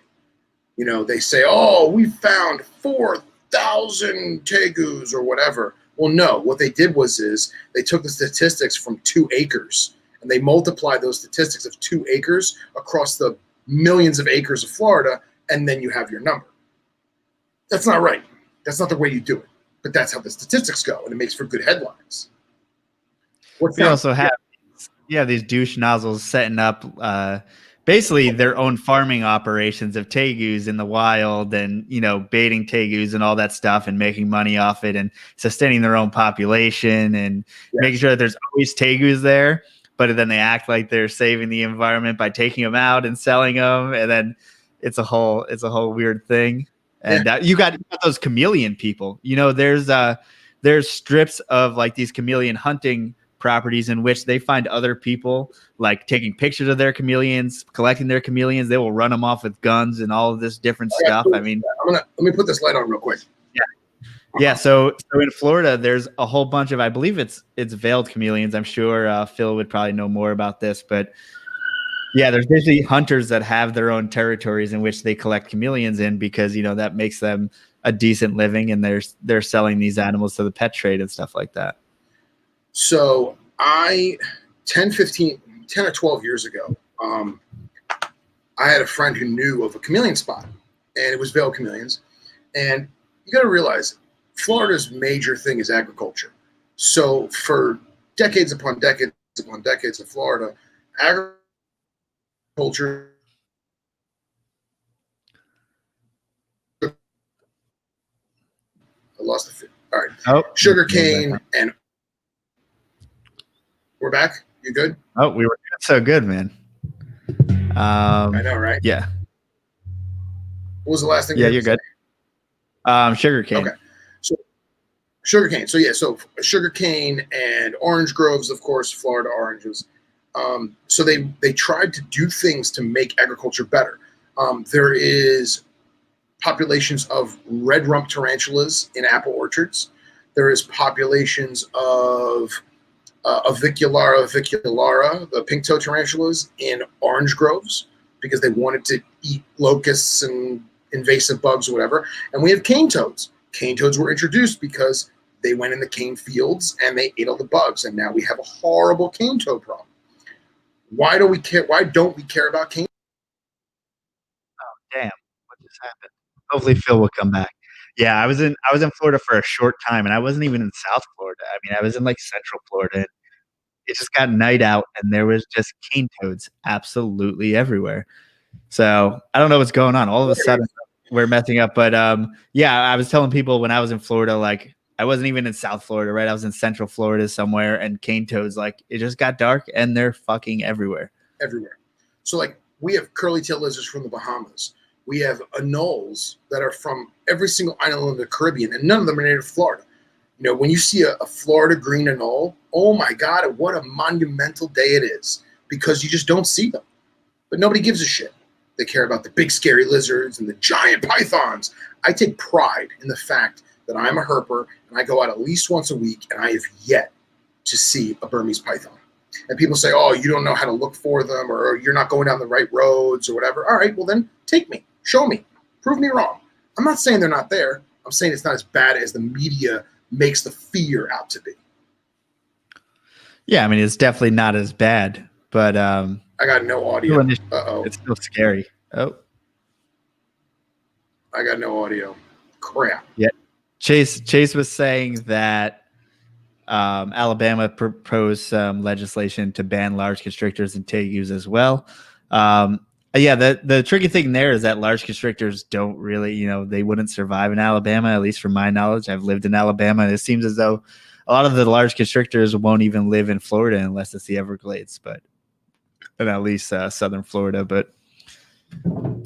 They say, oh, we found 4,000 tegus or whatever. Well, no, what they did is they took the statistics from 2 acres and they multiplied those statistics of 2 acres across the millions of acres of Florida, and then you have your number. That's not right. That's not the way you do it. But that's how the statistics go, and it makes for good headlines. We also have these douche nozzles setting up basically their own farming operations of tegus in the wild, and baiting tegus and all that stuff, and making money off it, and sustaining their own population, and making sure that there's always tegus there. But then they act like they're saving the environment by taking them out and selling them, and then it's a whole weird thing. And you got those chameleon people. There's strips of like these chameleon hunting properties in which they find other people like taking pictures of their chameleons, collecting their chameleons. They will run them off with guns and all of this different stuff. I mean, let me put this light on real quick. Yeah. So in Florida, there's a whole bunch of, I believe it's veiled chameleons. I'm sure Phil would probably know more about this, but there's basically hunters that have their own territories in which they collect chameleons in, because that makes them a decent living, and they're selling these animals to the pet trade and stuff like that. So 10 or 12 years ago, I had a friend who knew of a chameleon spot, and it was veiled chameleons. And you got to realize Florida's major thing is agriculture. So for decades upon decades upon decades of Florida, agriculture I lost the fit. All right. Oh, sugarcane and we're back. You good? Oh, we were so good, man. I know, right? Yeah. What was the last thing? Yeah, you're good. Sugarcane. Okay. So sugarcane. So yeah, so sugarcane and orange groves, of course, Florida oranges. So they tried to do things to make agriculture better. There is populations of red rump tarantulas in apple orchards. There is populations of aviculata, the pink-toed tarantulas in orange groves because they wanted to eat locusts and invasive bugs or whatever. And we have cane toads. Cane toads were introduced because they went in the cane fields and they ate all the bugs. And now we have a horrible cane toad problem. Why don't we care? Why don't we care about cane? Damn, what just happened? Hopefully Phil will come back. Yeah, I was in Florida for a short time, and I wasn't even in South Florida. I mean, I was in like Central Florida. And it just got night out, and there was just cane toads absolutely everywhere. So I don't know what's going on. All of a sudden, we're messing up. But yeah, I was telling people when I was in Florida, like I wasn't even in South Florida, right? I was in Central Florida somewhere, and cane toads, like it just got dark, and they're fucking everywhere. Everywhere. So like we have curly-tailed lizards from the Bahamas. We have anoles that are from every single island in the Caribbean, and none of them are native to Florida. You know, when you see a Florida green anole, oh my God, what a monumental day it is because you just don't see them. But nobody gives a shit. They care about the big scary lizards and the giant pythons. I take pride in the fact that I'm a herper and I go out at least once a week and I have yet to see a Burmese python. And people say, oh, you don't know how to look for them or you're not going down the right roads or whatever. All right, well then take me, show me, prove me wrong. I'm not saying they're not there. I'm saying it's not as bad as the media makes the fear out to be. Yeah, I mean, it's definitely not as bad, but I got no audio. Uh-oh. It's still scary. Oh. I got no audio. Crap. Yeah. Chase was saying that Alabama proposed some legislation to ban large constrictors and tegus as well. Yeah, the tricky thing there is that large constrictors don't really, they wouldn't survive in Alabama, at least from my knowledge. I've lived in Alabama, and it seems as though a lot of the large constrictors won't even live in Florida unless it's the Everglades, and at least southern Florida. But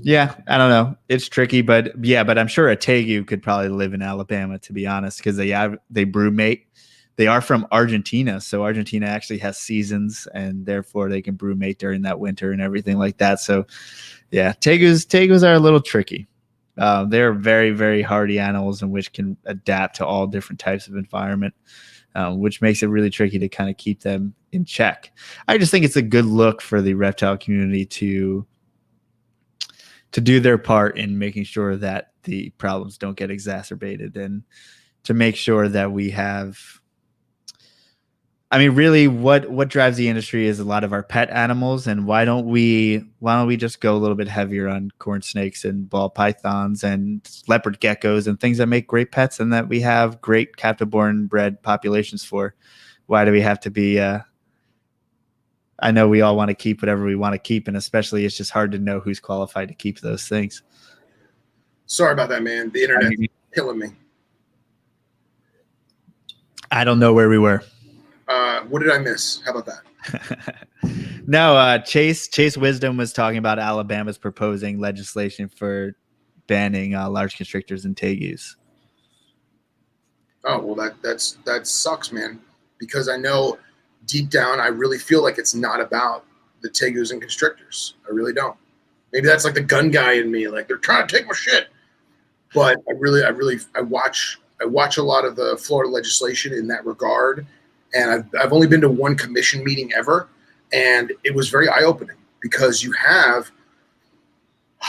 yeah, I don't know. It's tricky, but I'm sure a tegu could probably live in Alabama, to be honest, because they brewmate. They are from Argentina, so Argentina actually has seasons, and therefore they can brewmate during that winter and everything like that. So, yeah, tegus are a little tricky. They're very, very hardy animals, and which can adapt to all different types of environment, which makes it really tricky to kind of keep them in check. I just think it's a good look for the reptile community to do their part in making sure that the problems don't get exacerbated, and to make sure that we have. I mean, really, what drives the industry is a lot of our pet animals, and why don't we just go a little bit heavier on corn snakes and ball pythons and leopard geckos and things that make great pets and that we have great captive-born bred populations for? Why do we have to be? I know we all want to keep whatever we want to keep, and especially it's just hard to know who's qualified to keep those things. Sorry about that, man. The internet's killing me. I don't know where we were. What did I miss? How about that? No, Chase Wisdom was talking about Alabama's proposing legislation for banning large constrictors and tegus. Oh, well, that sucks, man, because I know deep down I really feel like it's not about the tegus and constrictors. I really don't. Maybe that's like the gun guy in me, like they're trying to take my shit. But I watch a lot of the Florida legislation in that regard. And I've only been to one commission meeting ever, and it was very eye-opening because you have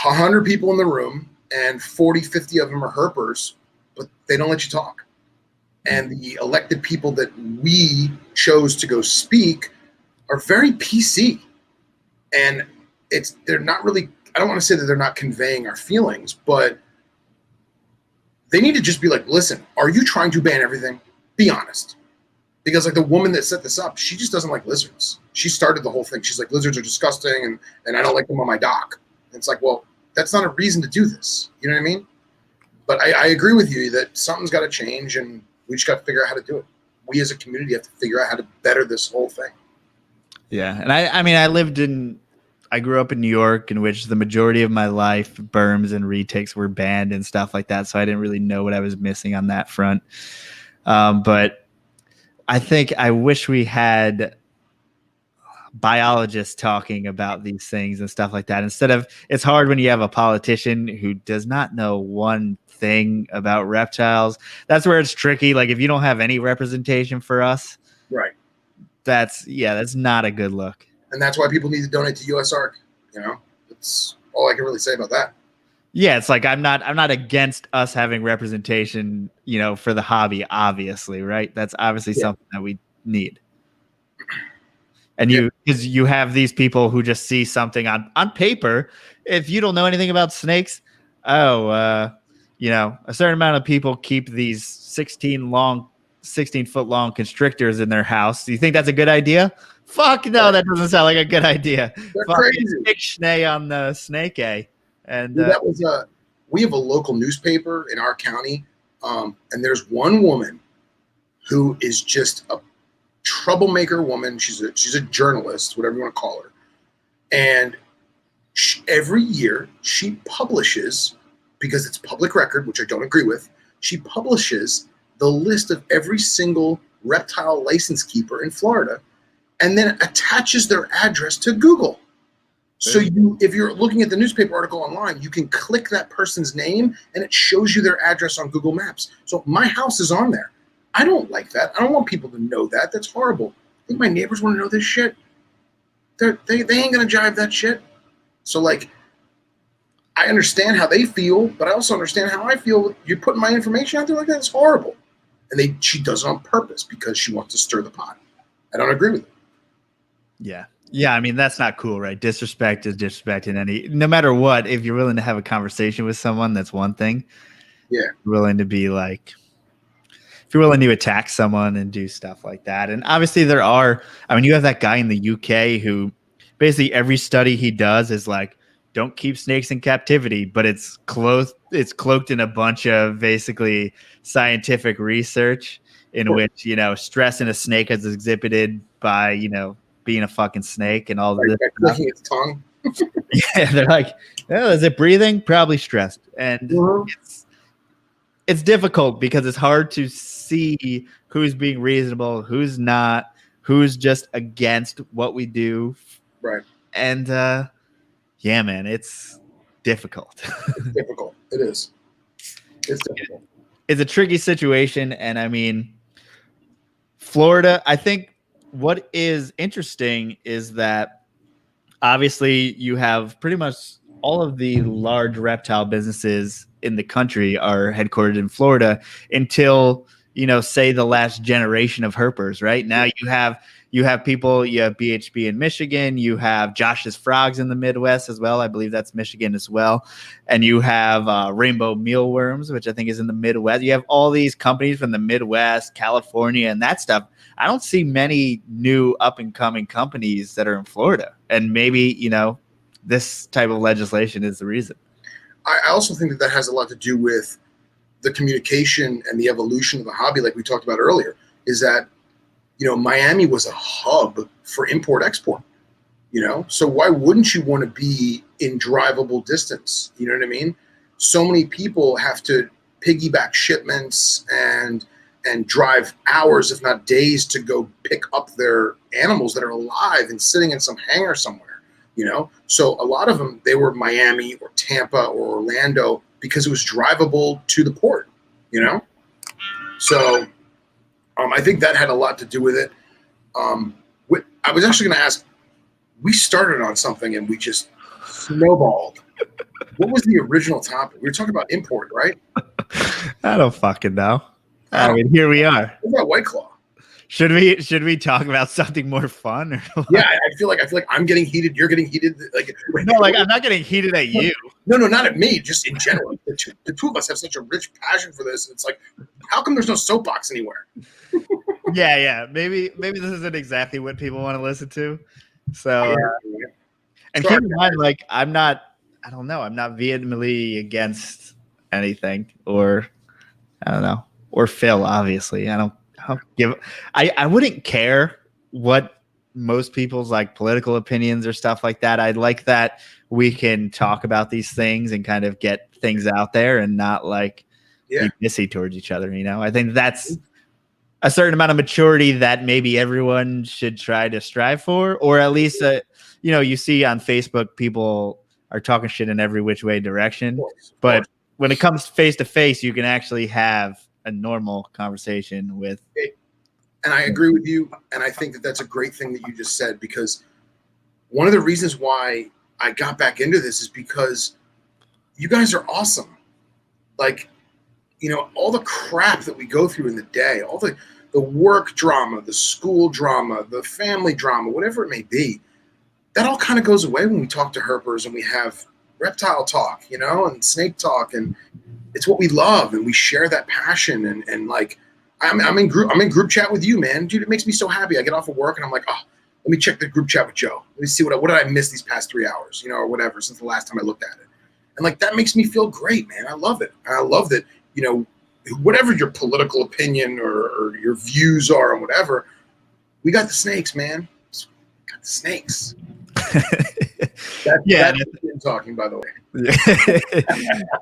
100 people in the room and 40, 50 of them are herpers, but they don't let you talk. And the elected people that we chose to go speak are very PC. And they're not really, I don't want to say that they're not conveying our feelings, but they need to just be like, listen, are you trying to ban everything? Be honest. Because like the woman that set this up, she just doesn't like lizards. She started the whole thing. She's like, lizards are disgusting and I don't like them on my dock. And it's like, well, that's not a reason to do this. You know what I mean? But I agree with you that something's got to change and we just got to figure out how to do it. We as a community have to figure out how to better this whole thing. Yeah. And I mean, I lived in I grew up in New York, in which the majority of my life berms and retakes were banned and stuff like that. So I didn't really know what I was missing on that front. But I think I wish we had biologists talking about these things and stuff like that. Instead of, it's hard when you have a politician who does not know one thing about reptiles. That's where it's tricky. Like if you don't have any representation for us, right? That's not a good look. And that's why people need to donate to USARC. You know, that's all I can really say about that. Yeah, it's like I'm not against us having representation, you know, for the hobby, obviously, right? That's obviously something that we need. And because you have these people who just see something on paper. If you don't know anything about snakes, you know, a certain amount of people keep these 16-foot long constrictors in their house. Do you think that's a good idea? Fuck no, that doesn't sound like a good idea. They're crazy. Stick Schnee on the snake A. And that was we have a local newspaper in our county, and there's one woman who is just a troublemaker woman. She's a journalist, whatever you want to call her, and every year she publishes, because it's public record, which I don't agree with. She publishes the list of every single reptile license keeper in Florida, and then attaches their address to Google. So if you're looking at the newspaper article online, you can click that person's name and it shows you their address on Google Maps. So my house is on there. I don't like that. I don't want people to know that. That's horrible. I think my neighbors want to know this shit. They ain't going to jive that shit. So like, I understand how they feel, but I also understand how I feel. You're putting my information out there like that. It's horrible. And she does it on purpose because she wants to stir the pot. I don't agree with it. Yeah. Yeah, I mean, that's not cool, right? Disrespect is disrespect in no matter what. If you're willing to have a conversation with someone, that's one thing. Yeah. Willing to be like, if you're willing to attack someone and do stuff like that. And obviously you have that guy in the UK who basically every study he does is like, don't keep snakes in captivity, but it's cloaked in a bunch of basically scientific research in which, you know, stress in a snake is exhibited by, you know, being a fucking snake and all this clicking its tongue. Yeah, they're like, oh, is it breathing? Probably stressed. And it's difficult because it's hard to see who's being reasonable, who's not, who's just against what we do. Right. And yeah, man, it's difficult. It's difficult. It is. It's difficult. It's a tricky situation. And I mean, Florida, I think what is interesting is that obviously you have pretty much all of the large reptile businesses in the country are headquartered in Florida until, you know, say the last generation of herpers, right? Now you have people, you have BHB in Michigan, you have Josh's Frogs in the Midwest as well. I believe that's Michigan as well. And you have Rainbow Mealworms, which I think is in the Midwest. You have all these companies from the Midwest, California, and that stuff. I don't see many new up and coming companies that are in Florida. And maybe, you know, this type of legislation is the reason. I also think that has a lot to do with the communication and the evolution of the hobby, like we talked about earlier, is that, you know, Miami was a hub for import-export, you know? So why wouldn't you want to be in drivable distance? You know what I mean? So many people have to piggyback shipments and drive hours, if not days, to go pick up their animals that are alive and sitting in some hangar somewhere, you know? So a lot of them, they were Miami or Tampa or Orlando because it was drivable to the port, you know? So I think that had a lot to do with it. I was actually going to ask, we started on something and we just snowballed. What was the original topic? We were talking about import, right? I don't fucking know. I mean, here we are. What about White Claw? Should we talk about something more fun? Or yeah, I feel like I'm getting heated. You're getting heated. No, I'm not getting heated at you. No, not at me. Just in general. The two of us have such a rich passion for this. It's like, how come there's no soapbox anywhere? Yeah. Maybe this isn't exactly what people want to listen to. So, yeah. And keep in mind, like, I'm not vehemently against anything, or I don't know, or Phil. Obviously, I wouldn't care what most people's like political opinions or stuff like that. I like that we can talk about these things and kind of get things out there and not like be pissy towards each other. You know, I think that's a certain amount of maturity that maybe everyone should try to strive for, or at least, you know, you see on Facebook, people are talking shit in every which way direction. Of course. When it comes face to face, you can actually have a normal conversation with. And I agree with you. And I think that that's a great thing that you just said, because one of the reasons why I got back into this is because you guys are awesome. Like, you know, all the crap that we go through in the day, all the work drama, the school drama, the family drama, whatever it may be, that all kind of goes away when we talk to herpers and we have reptile talk, you know, and snake talk, and it's what we love, and we share that passion. And like, I'm in group chat with you, man, dude. It makes me so happy. I get off of work and I'm like, oh, let me check the group chat with Joe. Let me see what did I miss these past 3 hours, you know, or whatever, since the last time I looked at it. And like, that makes me feel great, man. I love it. And I love that, you know, whatever your political opinion or your views are and whatever, we got the snakes, man. We got the snakes. That's talking, by the way.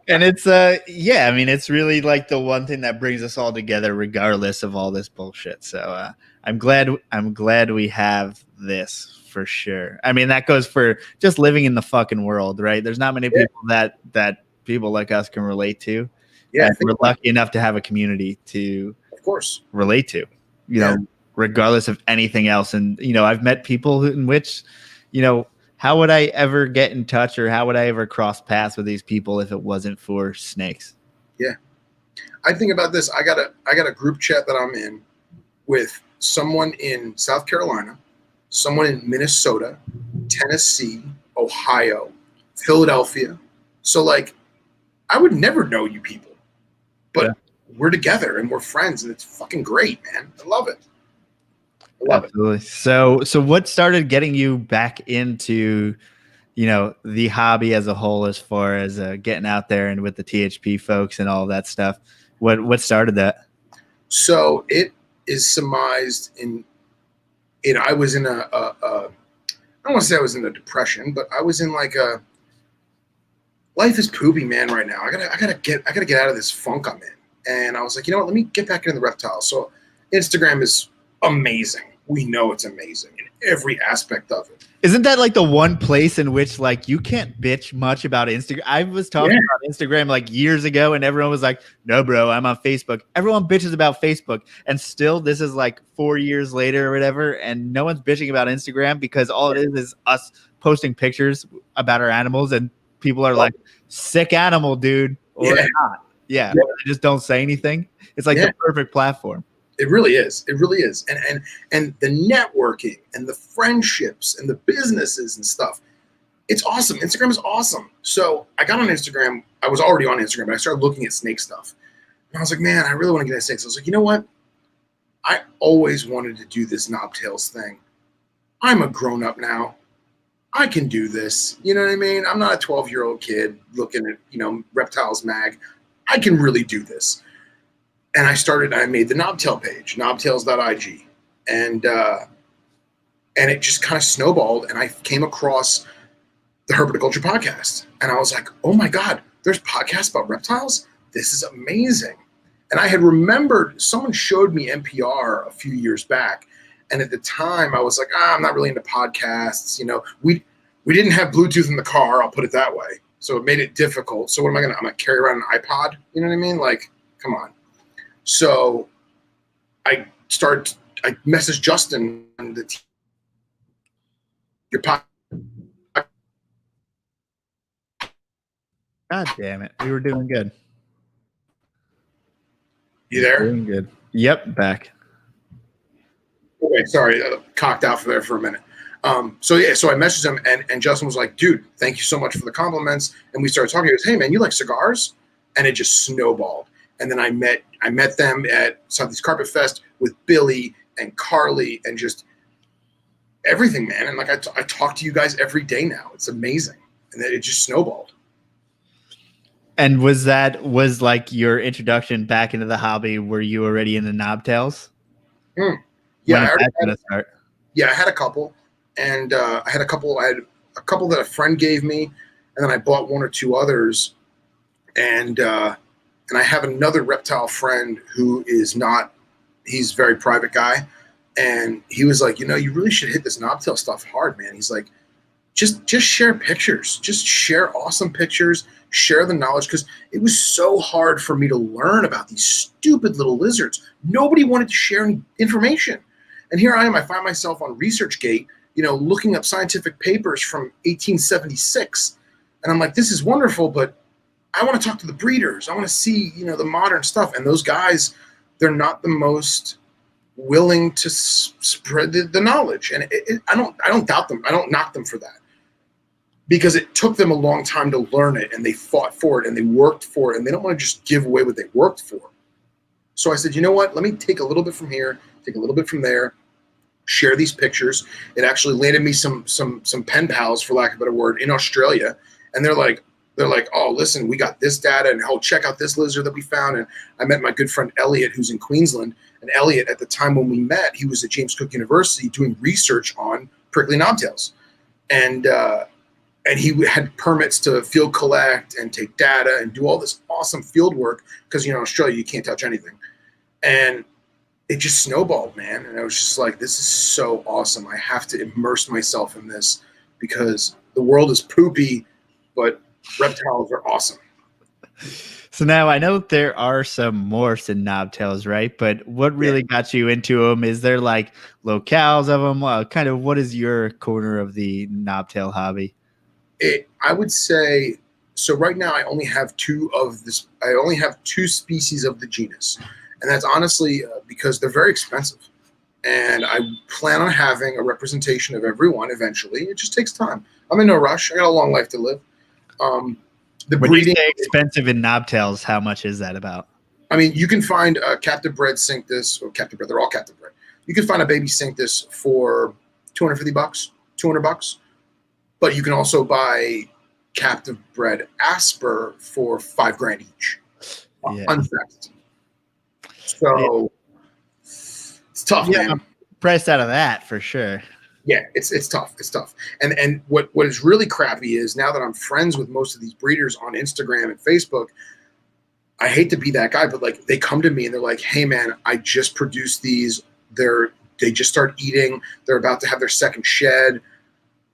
And it's yeah, I mean, it's really like the one thing that brings us all together regardless of all this bullshit. So I'm glad we have this for sure. I mean, that goes for just living in the fucking world, right? There's not many people that people like us can relate to. Yeah, we're lucky enough to have a community to, of course, relate to, you know, regardless of anything else. And, you know, I've met people in which, you know, how would I ever get in touch, or how would I ever cross paths with these people if it wasn't for snakes? Yeah. I think about this. I got a group chat that I'm in with someone in South Carolina, someone in Minnesota, Tennessee, Ohio, Philadelphia. So like, I would never know you people, but we're together and we're friends, and it's fucking great, man. I love it. Absolutely. So what started getting you back into, you know, the hobby as a whole, as far as getting out there and with the THP folks and all that stuff? What started that? So it is surmised in I was in I don't want to say I was in a depression, but I was in like a, life is poopy, man, right now. I gotta get out of this funk I'm in. And I was like, you know what, let me get back into the reptiles. So Instagram is amazing. We know it's amazing in every aspect of it. Isn't that like the one place in which like you can't bitch much about Instagram? I was talking about Instagram like years ago, and everyone was like, no, bro, I'm on Facebook. Everyone bitches about Facebook. And still, this is like 4 years later or whatever, and no one's bitching about Instagram, because all it is us posting pictures about our animals, and people are like, sick animal, dude, or not. Yeah. They just don't say anything. It's like the perfect platform. It really is. It really is. And the networking and the friendships and the businesses and stuff, it's awesome. Instagram is awesome. So I got on Instagram. I was already on Instagram, but I started looking at snake stuff. And I was like, man, I really want to get into snakes. I was like, you know what? I always wanted to do this knobtails thing. I'm a grown up now. I can do this. You know what I mean? I'm not a 12-year-old kid looking at, you know, Reptiles Mag. I can really do this. And I made the knobtail page, knobtails.ig. And it just kind of snowballed. And I came across the Herpetoculture podcast. And I was like, oh my God, there's podcasts about reptiles? This is amazing. And I had remembered, someone showed me NPR a few years back. And at the time I was like, I'm not really into podcasts. You know, we didn't have Bluetooth in the car, I'll put it that way. So it made it difficult. So what I'm gonna carry around an iPod? You know what I mean? Like, come on. So I messaged Justin and your pod. God damn it. We were doing good. You there? Doing good. Yep, back. Okay, sorry, cocked out there for a minute. So I messaged him, and Justin was like, dude, thank you so much for the compliments. And we started talking. He goes, hey man, you like cigars? And it just snowballed. And then I met them at Southeast Carpet Fest with Billy and Carly and just everything, man. And like I talk to you guys every day now. It's amazing. And then it just snowballed. And was like your introduction back into the hobby? Were you already in the knobtails? Yeah, I already had, start? Yeah, I had a couple, and I had a couple that a friend gave me, and then I bought one or two others, and I have another reptile friend who is not. He's a very private guy, and he was like, you really should hit this knobtail stuff hard, man. He's like, just share pictures, just share awesome pictures, share the knowledge, because it was so hard for me to learn about these stupid little lizards. Nobody wanted to share any information. And here I am, I find myself on ResearchGate, looking up scientific papers from 1876. And I'm like, this is wonderful, but I want to talk to the breeders. I want to see, the modern stuff. And those guys, they're not the most willing to spread the knowledge. And I don't doubt them. I don't knock them for that, because it took them a long time to learn it, and they fought for it, and they worked for it, and they don't want to just give away what they worked for. So I said, you know what? Let me take a little bit from here, take a little bit from there, share these pictures. It actually landed me some pen pals, for lack of a better word, in Australia. And they're like, oh, listen, we got this data, and check out this lizard that we found. And I met my good friend Elliot, who's in Queensland. And Elliot, at the time when we met, he was at James Cook University doing research on prickly knobtails. And he had permits to field collect and take data and do all this awesome field work, because, in Australia, you can't touch anything. And it just snowballed, man. And I was just like, this is so awesome. I have to immerse myself in this, because the world is poopy, but reptiles are awesome. So now I know there are some morphs in knobtails, right? But what really got you into them? Is there like locales of them? Kind of what is your corner of the knobtail hobby? I would say, so right now I only have two species of the genus. And that's honestly because they're very expensive. And I plan on having a representation of everyone eventually. It just takes time. I'm in no rush. I got a long life to live. When breeding, you say expensive in knobtails, how much is that about? I mean, you can find a captive bred Cinctus, or captive bred, they're all captive bred. You can find a baby Cinctus for $250, $200. But you can also buy captive bred Asper for $5,000 each, unsexed. So it's tough, man. Priced out of that for sure. Yeah, it's tough. It's tough. And what is really crappy is, now that I'm friends with most of these breeders on Instagram and Facebook, I hate to be that guy, but like, they come to me and they're like, hey man, I just produced these. They just start eating. They're about to have their second shed.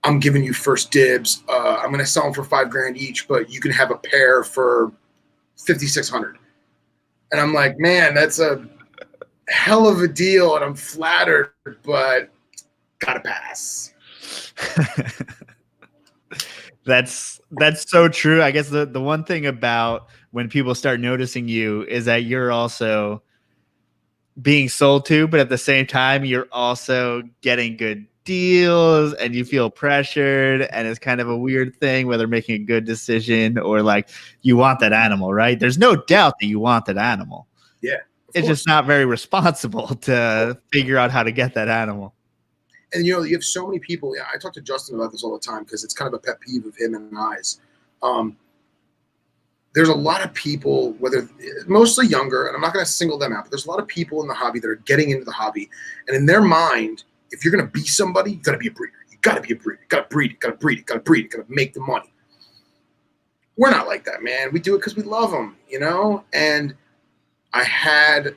I'm giving you first dibs. I'm going to sell them for $5,000 each, but you can have a pair for $5,600. And I'm like, man, that's a hell of a deal. And I'm flattered, but gotta pass. That's so true. I guess the one thing about when people start noticing you is that you're also being sold to, but at the same time, you're also getting good deals and you feel pressured, and it's kind of a weird thing whether making a good decision or like you want that animal, right? There's no doubt that you want that animal. Yeah. It's just not very responsible to figure out how to get that animal. And you have so many people. Yeah, I talk to Justin about this all the time, because it's kind of a pet peeve of him and I's. There's a lot of people, mostly younger, and I'm not going to single them out, but there's a lot of people in the hobby that are getting into the hobby, and in their mind, if you're going to be somebody, you got to be a breeder. You got to be a breeder. You got to breed it. Got to breed it. Got to breed it. Got to make the money. We're not like that, man. We do it because we love them, And I had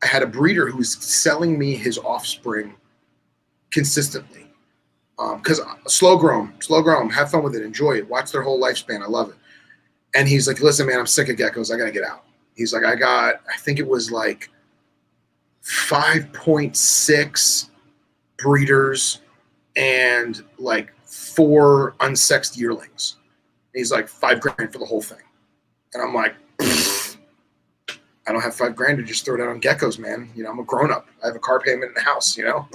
a breeder who was selling me his offspring consistently, because slow grown, have fun with it, enjoy it, watch their whole lifespan. I love it. And he's like, listen, man, I'm sick of geckos. I got to get out. He's like, I think it was like 5.6 breeders and like 4 unsexed yearlings. And he's like, $5,000 for the whole thing. And I'm like, I don't have $5,000 to just throw it out on geckos, man. I'm a grown up. I have a car payment in the house, So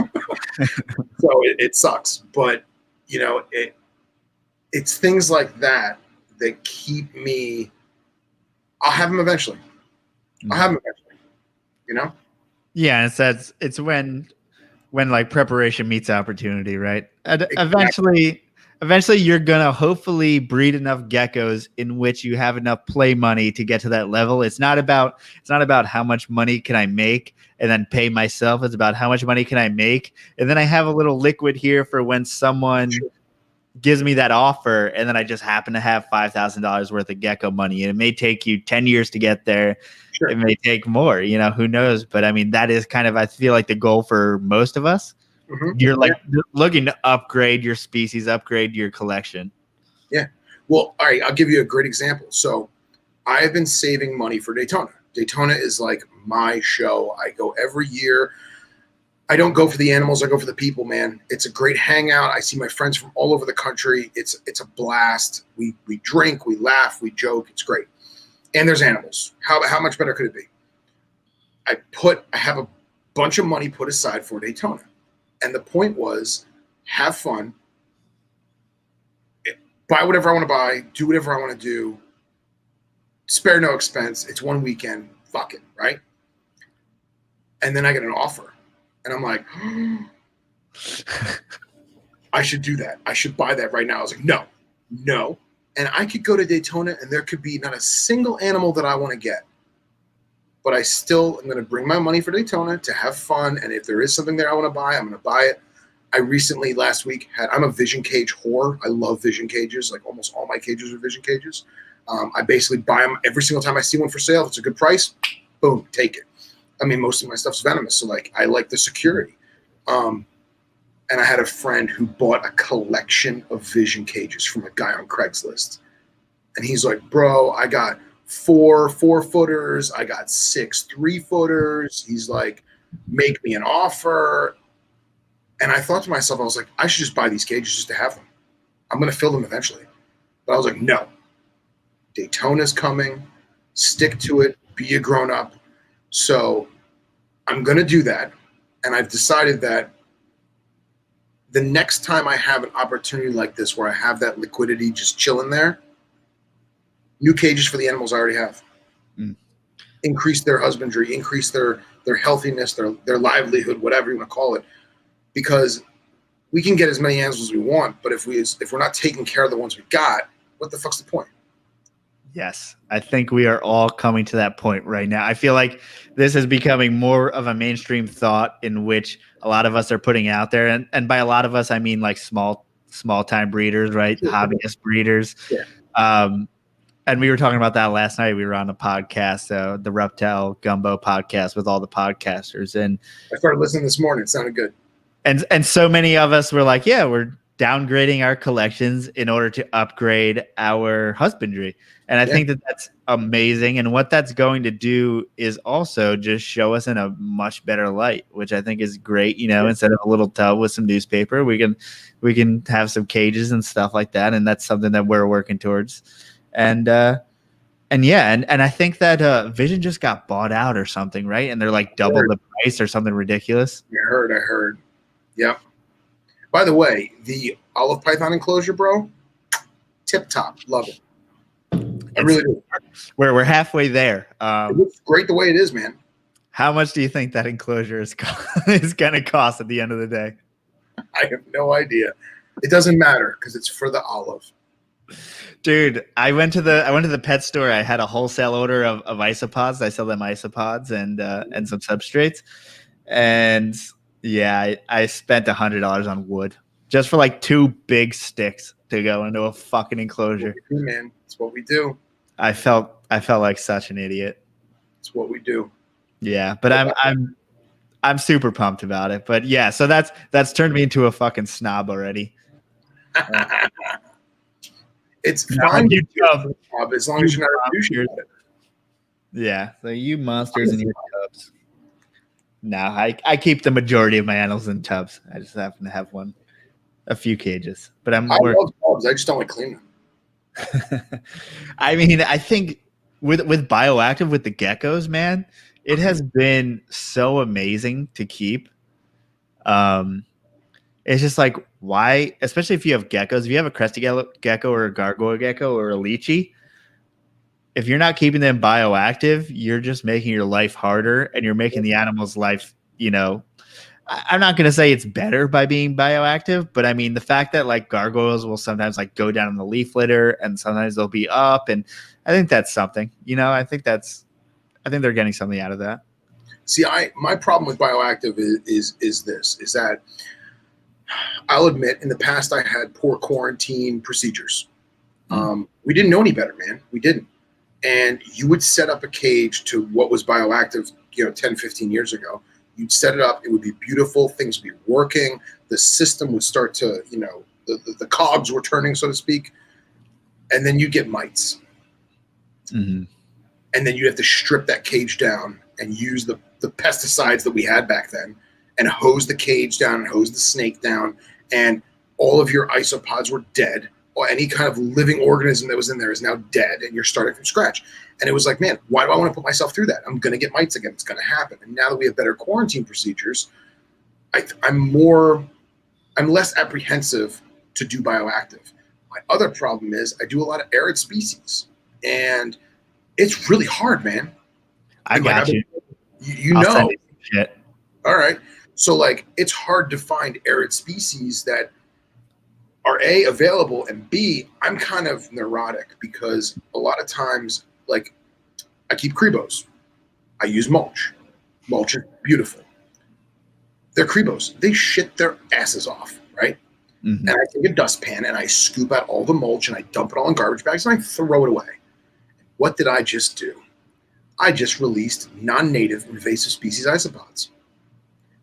it sucks. But, it's things like that keep me. I'll have them eventually. Yeah, it's when like preparation meets opportunity, right? Exactly. eventually you're gonna hopefully breed enough geckos in which you have enough play money to get to that level. It's not about how much money can I make and then pay myself. It's about how much money can I make, and then I have a little liquid here for when someone gives me that offer, and then I just happen to have $5,000 worth of gecko money, and it may take you 10 years to get there. Sure. It may take more, who knows? But I mean, that is kind of, I feel like, the goal for most of us. Mm-hmm. You're like looking to upgrade your species, upgrade your collection. Yeah. Well, all right, I'll give you a great example. So I have been saving money for Daytona. Daytona is like my show. I go every year. I don't go for the animals. I go for the people, man. It's a great hangout. I see my friends from all over the country. It's a blast. We drink, we laugh, we joke. It's great. And there's animals. How much better could it be? I have a bunch of money put aside for Daytona. And the point was, have fun, buy whatever I want to buy, do whatever I want to do, spare no expense. It's one weekend. Fuck it, right? And then I get an offer. And I'm like, I should do that. I should buy that right now. I was like, no. And I could go to Daytona and there could be not a single animal that I want to get. But I still am going to bring my money for Daytona to have fun. And if there is something there I want to buy, I'm going to buy it. I recently, last week, I'm a vision cage whore. I love vision cages. Like almost all my cages are vision cages. I basically buy them every single time I see one for sale. If it's a good price, boom, take it. I mean, most of my stuff's venomous. So like, I like the security. And I had a friend who bought a collection of vision cages from a guy on Craigslist. And he's like, bro, I got 4 4-footers. I got 6 3-footers. He's like, make me an offer. And I thought to myself, I was like, I should just buy these cages just to have them. I'm going to fill them eventually. But I was like, no. Daytona's coming. Stick to it. Be a grown-up. So I'm going to do that. And I've decided that the next time I have an opportunity like this where I have that liquidity just chilling there, new cages for the animals I already have. Increase their husbandry, increase their healthiness, their livelihood, whatever you want to call it. Because we can get as many animals as we want, but if we're not taking care of the ones we got, what the fuck's the point? Yes, I think we are all coming to that point right now. I feel like this is becoming more of a mainstream thought in which a lot of us are putting out there. And by a lot of us, I mean like small time breeders, right? Sure. Hobbyist breeders. Yeah. And we were talking about that last night. We were on a podcast, the Reptile Gumbo podcast with all the podcasters. And I started listening this morning. It sounded good. And so many of us were like, yeah, we're downgrading our collections in order to upgrade our husbandry. And I think that that's amazing. And what that's going to do is also just show us in a much better light, which I think is great. Instead of a little tub with some newspaper, we can have some cages and stuff like that. And that's something that we're working towards. And I think that Vision just got bought out or something, right? And they're like double the price or something ridiculous. I heard. Yep. By the way, the olive python enclosure, bro, tip top, love it. I really do. We're halfway there. It looks great the way it is, man. How much do you think that enclosure is going to cost at the end of the day? I have no idea. It doesn't matter because it's for the olive. Dude, I went to the pet store. I had a wholesale order of isopods. I sell them isopods and some substrates. And yeah, I spent $100 on wood just for like 2 big sticks to go into a fucking enclosure. Man, it's what we do. I felt like such an idiot. It's what we do. Yeah, but I'm super pumped about it. But yeah, so that's turned me into a fucking snob already. It's fine as long as you're not a douche about it. Yeah, so you monsters in your tubs. No, I keep the majority of my animals in tubs. I just happen to have a few cages. But I love tubs. I just don't like cleaning them. I mean, I think with Bioactive, with the geckos, man, it has been so amazing to keep. It's just like, why, especially if you have geckos, if you have a crested gecko or a gargoyle gecko or a lychee, if you're not keeping them bioactive, you're just making your life harder and you're making the animal's life, I'm not going to say it's better by being bioactive, but I mean, the fact that like gargoyles will sometimes like go down in the leaf litter and sometimes they'll be up. And I think that's something, I think they're getting something out of that. See, my problem with bioactive is that I'll admit in the past I had poor quarantine procedures. We didn't know any better, man. We didn't. And you would set up a cage to what was bioactive, 10, 15 years ago. You'd set it up. It would be beautiful. Things would be working. The system would start to, the cogs were turning, so to speak. And then you get mites. Mm-hmm. And then you have to strip that cage down and use the pesticides that we had back then and hose the cage down and hose the snake down. And all of your isopods were dead. Or any kind of living organism that was in there is now dead, and you're starting from scratch. And it was like, man, why do I want to put myself through that? I'm going to get mites again. It's going to happen. And now that we have better quarantine procedures, I'm less apprehensive to do bioactive. My other problem is I do a lot of arid species, and it's really hard, man. I got you. You know. Shit. All right. So like, it's hard to find arid species that are A, available, and B, I'm kind of neurotic because a lot of times, like, I keep Crebos. I use mulch. Mulch is beautiful. They're Crebos. They shit their asses off, right? Mm-hmm. And I take a dustpan and I scoop out all the mulch and I dump it all in garbage bags and I throw it away. What did I just do? I just released non-native invasive species isopods.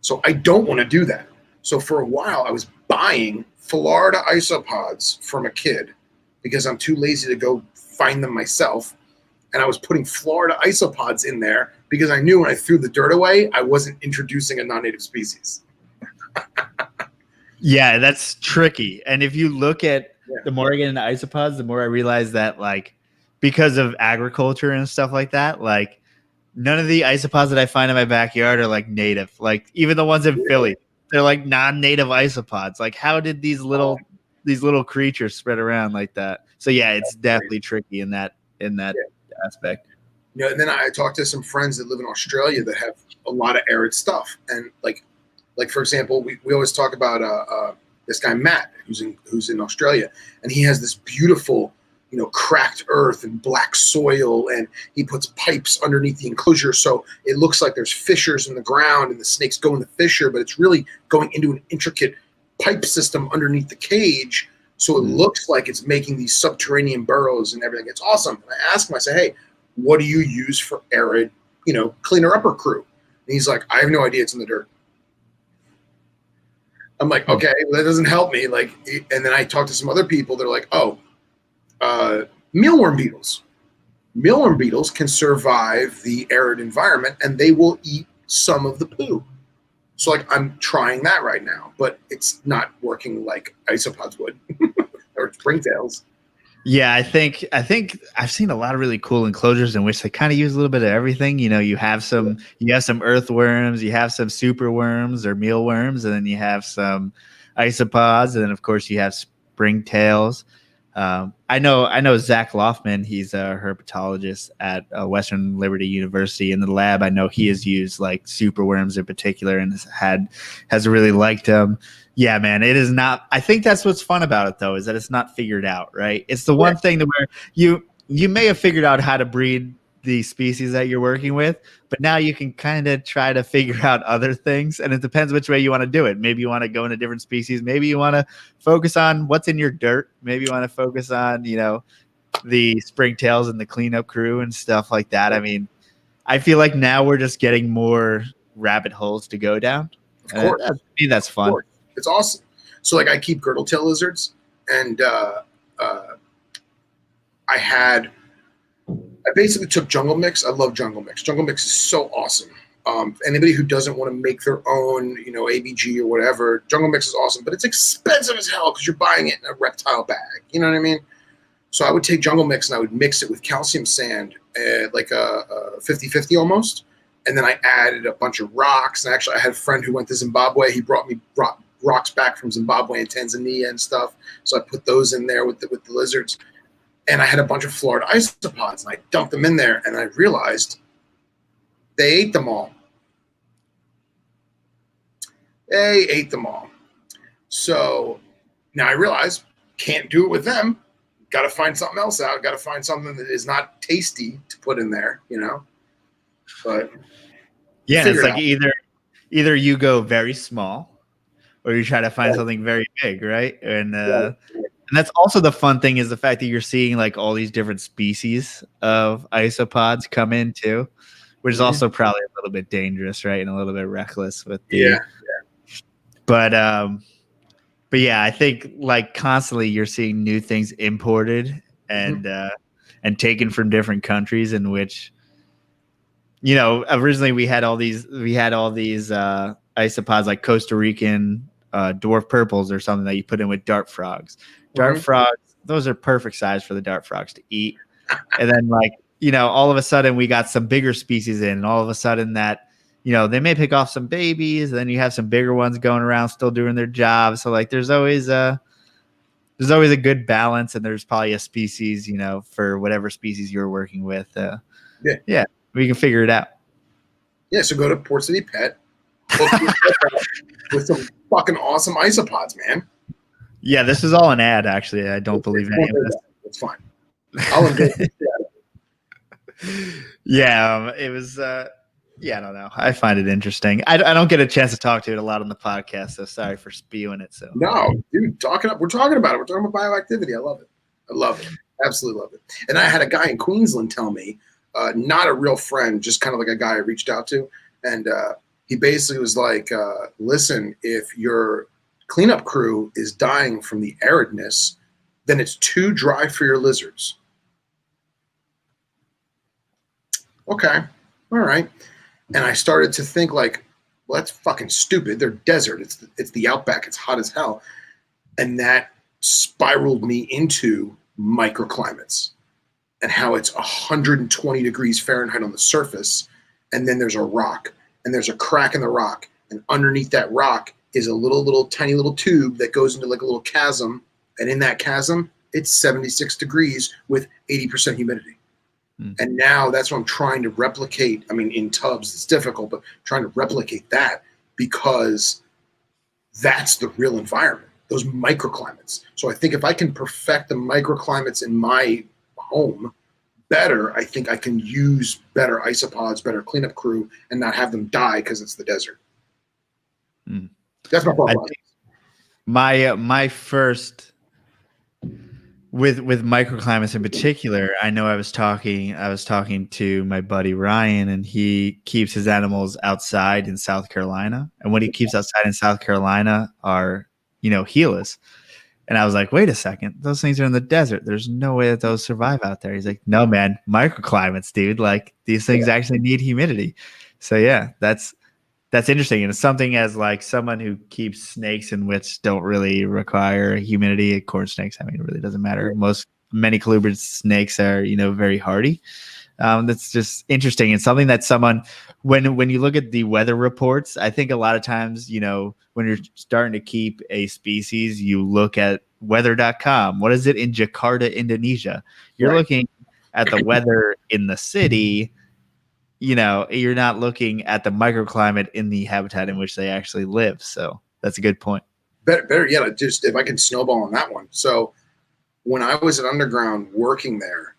So I don't want to do that. So for a while, I was buying Florida isopods from a kid because I'm too lazy to go find them myself. And I was putting Florida isopods in there because I knew when I threw the dirt away, I wasn't introducing a non-native species. Yeah, that's tricky. And if you look at the more I get into isopods, the more I realize that, like, because of agriculture and stuff like that, like, none of the isopods that I find in my backyard are like native. Like, even the ones in Philly, they're like non-native isopods. Like, how did these little creatures spread around like that? So yeah, it's definitely tricky in that aspect. And then I talked to some friends that live in Australia that have a lot of arid stuff. And like for example, we always talk about this guy Matt who's in Australia, and he has this beautiful, cracked earth and black soil, and he puts pipes underneath the enclosure so it looks like there's fissures in the ground and the snakes go in the fissure, but it's really going into an intricate pipe system underneath the cage, so it looks like it's making these subterranean burrows and everything. It's awesome. And I ask him, I say, hey, what do you use for arid, cleaner upper crew? And he's like, I have no idea. It's in the dirt. I'm like, okay, well, that doesn't help me. Like, and then I talked to some other people. They're like, mealworm beetles. Mealworm beetles can survive the arid environment, and they will eat some of the poo. So, like, I'm trying that right now, but it's not working like isopods would or springtails. Yeah, I think I've seen a lot of really cool enclosures in which they kind of use a little bit of everything. You have some earthworms, you have some superworms or mealworms, and then you have some isopods, and then of course you have springtails. I know Zach Loftman. He's a herpetologist at Western Liberty University. In the lab, I know he has used like superworms in particular and has really liked them. Yeah, man, it is not. I think that's what's fun about it, though, is that it's not figured out, right? It's the one thing that where you may have figured out how to breed the species that you're working with, but now you can kind of try to figure out other things, and it depends which way you want to do it. Maybe you want to go into different species. Maybe you want to focus on what's in your dirt. Maybe you want to focus on, the springtails and the cleanup crew and stuff like that. I mean, I feel like now we're just getting more rabbit holes to go down. Of course. That's fun. It's awesome. So like I keep girdle-tail lizards, and I basically took Jungle Mix. I love Jungle Mix. Jungle Mix is so awesome. Anybody who doesn't want to make their own, ABG or whatever, Jungle Mix is awesome, but it's expensive as hell because you're buying it in a reptile bag. You know what I mean? So I would take Jungle Mix and I would mix it with calcium sand, like a 50-50 almost. And then I added a bunch of rocks. And actually I had a friend who went to Zimbabwe. He brought me rocks back from Zimbabwe and Tanzania and stuff. So I put those in there with the lizards. And I had a bunch of Florida isopods, and I dumped them in there, and I realized they ate them all. They ate them all. So now I realize can't do it with them. Got to find something else out. Got to find something that is not tasty to put in there, you know. But yeah, it's like either you go very small, or you try to find something very big, right? And that's also the fun thing is the fact that you're seeing like all these different species of isopods come in too, which is also probably a little bit dangerous, right? And a little bit reckless with the But yeah, I think like constantly you're seeing new things imported and taken from different countries in which, you know, originally we had all these isopods like Costa Rican dwarf purples or something that you put in with dart frogs. Dart frogs, those are perfect size for the dart frogs to eat. And then like, you know, all of a sudden we got some bigger species in, and all of a sudden that, you know, they may pick off some babies, and then you have some bigger ones going around still doing their job. So like there's always a good balance, and there's probably a species, you know, for whatever species you're working with. Yeah, we can figure it out. Yeah, so go to Port City Pet with some fucking awesome isopods, man. Yeah, this is all an ad, actually. I don't believe any of this. It's fine. I'll invest it. Yeah, it was. Yeah, I don't know. I find it interesting. I don't get a chance to talk to it a lot on the podcast, so sorry for spewing it. So no, dude, we're talking about it. We're talking about bioactivity. I love it. I love it. Absolutely love it. And I had a guy in Queensland tell me, not a real friend, just kind of like a guy I reached out to, and he basically was like, "Listen, if your cleanup crew is dying from the aridness, then it's too dry for your lizards." Okay, all right. And I started to think like, well, that's fucking stupid. They're desert. It's the outback. It's hot as hell. And that spiraled me into microclimates and how it's 120 degrees Fahrenheit on the surface. And then there's a rock, and there's a crack in the rock. And underneath that rock is a little tiny little tube that goes into like a little chasm. And in that chasm, it's 76 degrees with 80% humidity. And now that's what I'm trying to replicate. I mean, in tubs, it's difficult, but trying to replicate that because that's the real environment, those microclimates. So I think if I can perfect the microclimates in my home better, I think I can use better isopods, better cleanup crew, and not have them die because it's the desert. That's my problem. My first... With microclimates in particular, I know I was talking to my buddy Ryan, and he keeps his animals outside in South Carolina. And what he keeps outside in South Carolina are, you know, Gilas. And I was like, wait a second, those things are in the desert. There's no way that those survive out there. He's like, no, man, microclimates, dude. Like these things actually need humidity. So yeah, that's interesting. And it's something as like someone who keeps snakes in which don't really require humidity. Corn snakes, I mean, it really doesn't matter. Many colubrid snakes are, you know, very hardy. That's just interesting. And something that someone, when you look at the weather reports, I think a lot of times, you know, when you're starting to keep a species, you look at weather.com. What is it in Jakarta, Indonesia? You're looking at the weather in the city. You know, you're not looking at the microclimate in the habitat in which they actually live. So that's a good point. Better yet, just if I can snowball on that one. So when I was at Underground working there,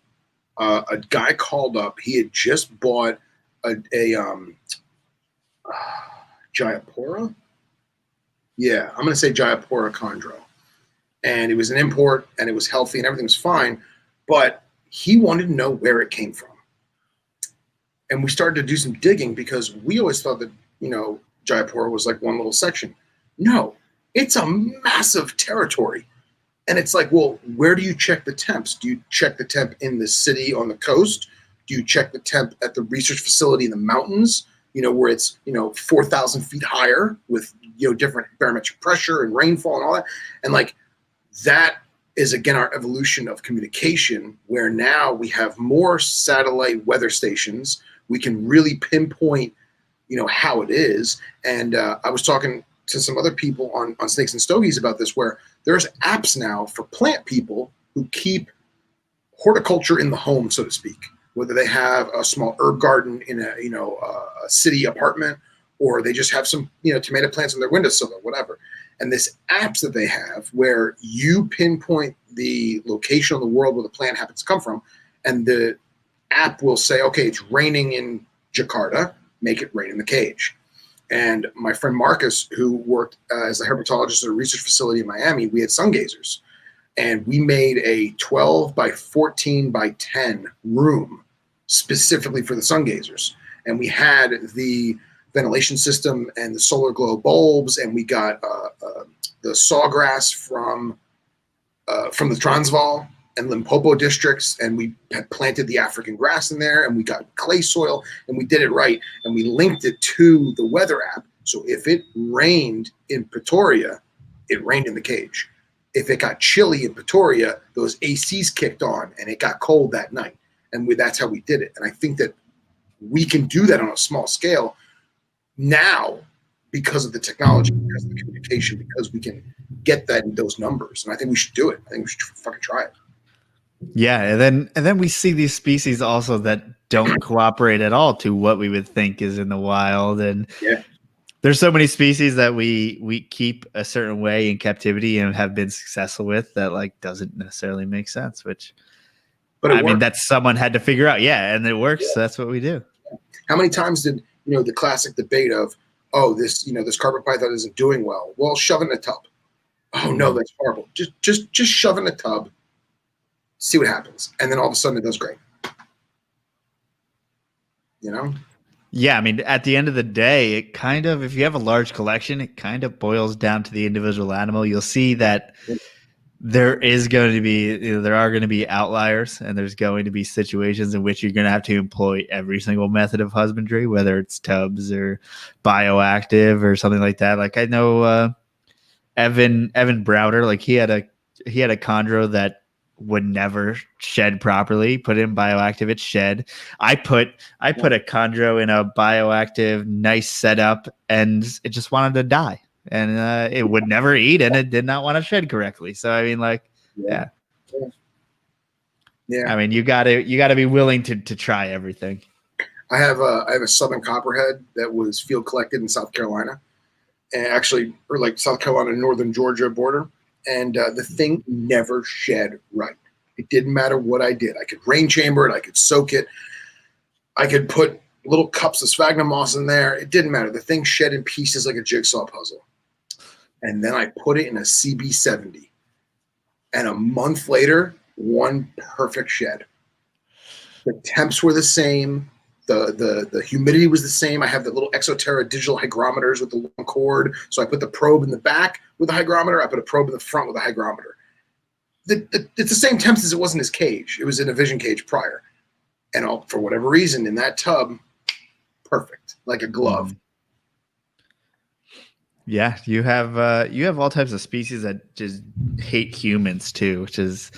a guy called up. He had just bought a Jayapura. Yeah, I'm going to say Jayapura chondro. And it was an import, and it was healthy, and everything was fine. But he wanted to know where it came from. And we started to do some digging because we always thought that, you know, Jayapura was like one little section. No, it's a massive territory. And it's like, well, where do you check the temps? Do you check the temp in the city on the coast? Do you check the temp at the research facility in the mountains, you know, where it's, you know, 4,000 feet higher with, you know, different barometric pressure and rainfall and all that? And like that is, again, our evolution of communication, where now we have more satellite weather stations. We can really pinpoint, you know, how it is. And I was talking to some other people on Snakes and Stogies about this, where there's apps now for plant people who keep horticulture in the home, so to speak, whether they have a small herb garden in a, you know, a city apartment, or they just have some, tomato plants on their windowsill or whatever. And this apps that they have where you pinpoint the location of the world where the plant happens to come from, and the app will say, okay, it's raining in Jakarta, make it rain in the cage. And my friend Marcus, who worked as a herpetologist at a research facility in Miami, we had sun gazers. And we made a 12 by 14 by 10 room specifically for the sun gazers. And we had the ventilation system and the solar glow bulbs, and we got the sawgrass from the Transvaal and Limpopo districts, and we had planted the African grass in there, and we got clay soil, and we did it right, and we linked it to the weather app. So if it rained in Pretoria, it rained in the cage. If it got chilly in Pretoria, those ACs kicked on, and it got cold that night. And that's how we did it. And I think that we can do that on a small scale now because of the technology, because of the communication, because we can get that in those numbers. And I think we should do it. I think we should fucking try it. Yeah, and then we see these species also that don't cooperate at all to what we would think is in the wild. And there's so many species that we keep a certain way in captivity and have been successful with that like doesn't necessarily make sense, which I mean that's someone had to figure out. Yeah, and it works. So that's what we do. How many times did the classic debate of, oh, this carpet python isn't doing well. Well, shove it in a tub. Oh no, that's horrible. Just shove it in a tub. See what happens. And then all of a sudden it does great. Yeah, I mean, at the end of the day, it kind of, if you have a large collection, it kind of boils down to the individual animal. You'll see that there are going to be outliers, and there's going to be situations in which you're going to have to employ every single method of husbandry, whether it's tubs or bioactive or something like that. Like I know Evan Browder, like he had a chondro that would never shed properly. Put it in bioactive, it shed. I put a chondro in a bioactive nice setup, and it just wanted to die, and it would never eat, and it did not want to shed correctly. So I mean, like, yeah. I mean, you gotta be willing to try everything. I have a southern copperhead that was field collected in South Carolina, and actually, or like South Carolina, northern Georgia border. And the thing never shed right. It didn't matter what I did. I could rain chamber it. I could soak it. I could put little cups of sphagnum moss in there. It didn't matter. The thing shed in pieces like a jigsaw puzzle. And then I put it in a CB70. And a month later, one perfect shed. The temps were the same. The humidity was the same. I have the little Exoterra digital hygrometers with the long cord. So I put the probe in the back with a hygrometer. I put a probe in the front with a hygrometer. It's the same temps as it was in his cage. It was in a vision cage prior. And for whatever reason, in that tub, perfect, like a glove. Yeah, you have all types of species that just hate humans too, which is,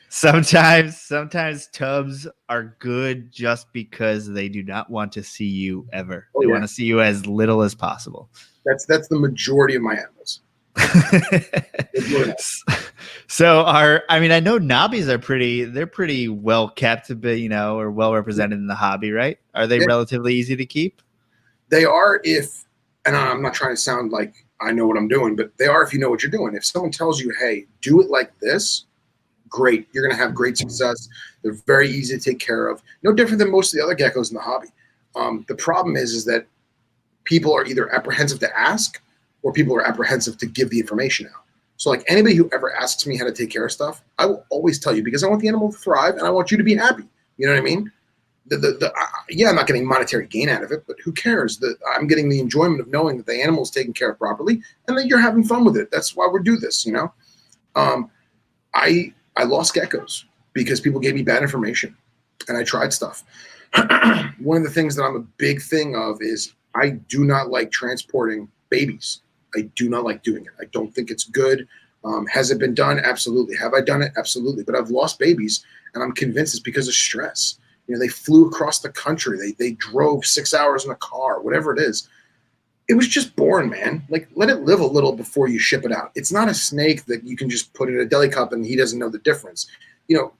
Sometimes tubs are good just because they do not want to see you ever. They want to see you as little as possible. That's the majority of my animals. So I know nobbies are pretty well kept, or well represented in the hobby, right? Are they relatively easy to keep? They are and I'm not trying to sound like I know what I'm doing, but they are if you know what you're doing. If someone tells you, hey, do it like this, great. You're going to have great success. They're very easy to take care of. No different than most of the other geckos in the hobby. The problem is that people are either apprehensive to ask or people are apprehensive to give the information out. So like anybody who ever asks me how to take care of stuff, I will always tell you because I want the animal to thrive and I want you to be happy. You know what I mean? I'm not getting monetary gain out of it, but who cares? I'm getting the enjoyment of knowing that the animal is taken care of properly and that you're having fun with it. That's why we do this, I lost geckos because people gave me bad information and I tried stuff. One of the things that I'm a big thing of is I do not like transporting babies. I do not like doing it. I don't think it's good. Has it been done? Absolutely. Have I done it? Absolutely. But I've lost babies and I'm convinced it's because of stress. They flew across the country. They drove 6 hours in a car, whatever it is. It was just born, man. Like, let it live a little before you ship it out. It's not a snake that you can just put in a deli cup and he doesn't know the difference.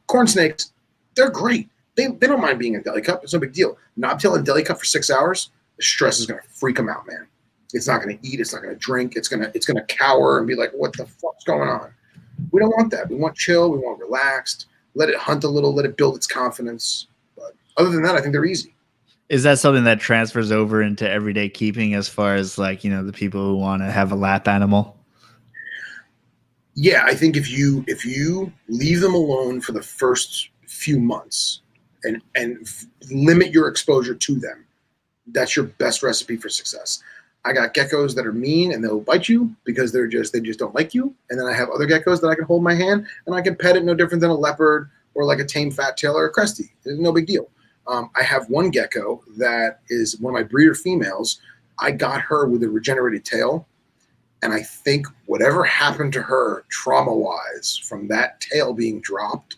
Corn snakes, they're great. They don't mind being in a deli cup. It's no big deal. Knobtail in a deli cup for 6 hours, the stress is going to freak them out, man. It's not going to eat. It's not going to drink. It's going to cower and be like, what the fuck's going on? We don't want that. We want chill. We want relaxed. Let it hunt a little. Let it build its confidence. But other than that, I think they're easy. Is that something that transfers over into everyday keeping as far as like, the people who want to have a lap animal? Yeah, I think if you leave them alone for the first few months and limit your exposure to them, that's your best recipe for success. I got geckos that are mean and they'll bite you because they just don't like you. And then I have other geckos that I can hold my hand and I can pet it no different than a leopard or like a tame fat tail or a cresty. It's no big deal. I have one gecko that is one of my breeder females. I got her with a regenerated tail. And I think whatever happened to her trauma-wise from that tail being dropped,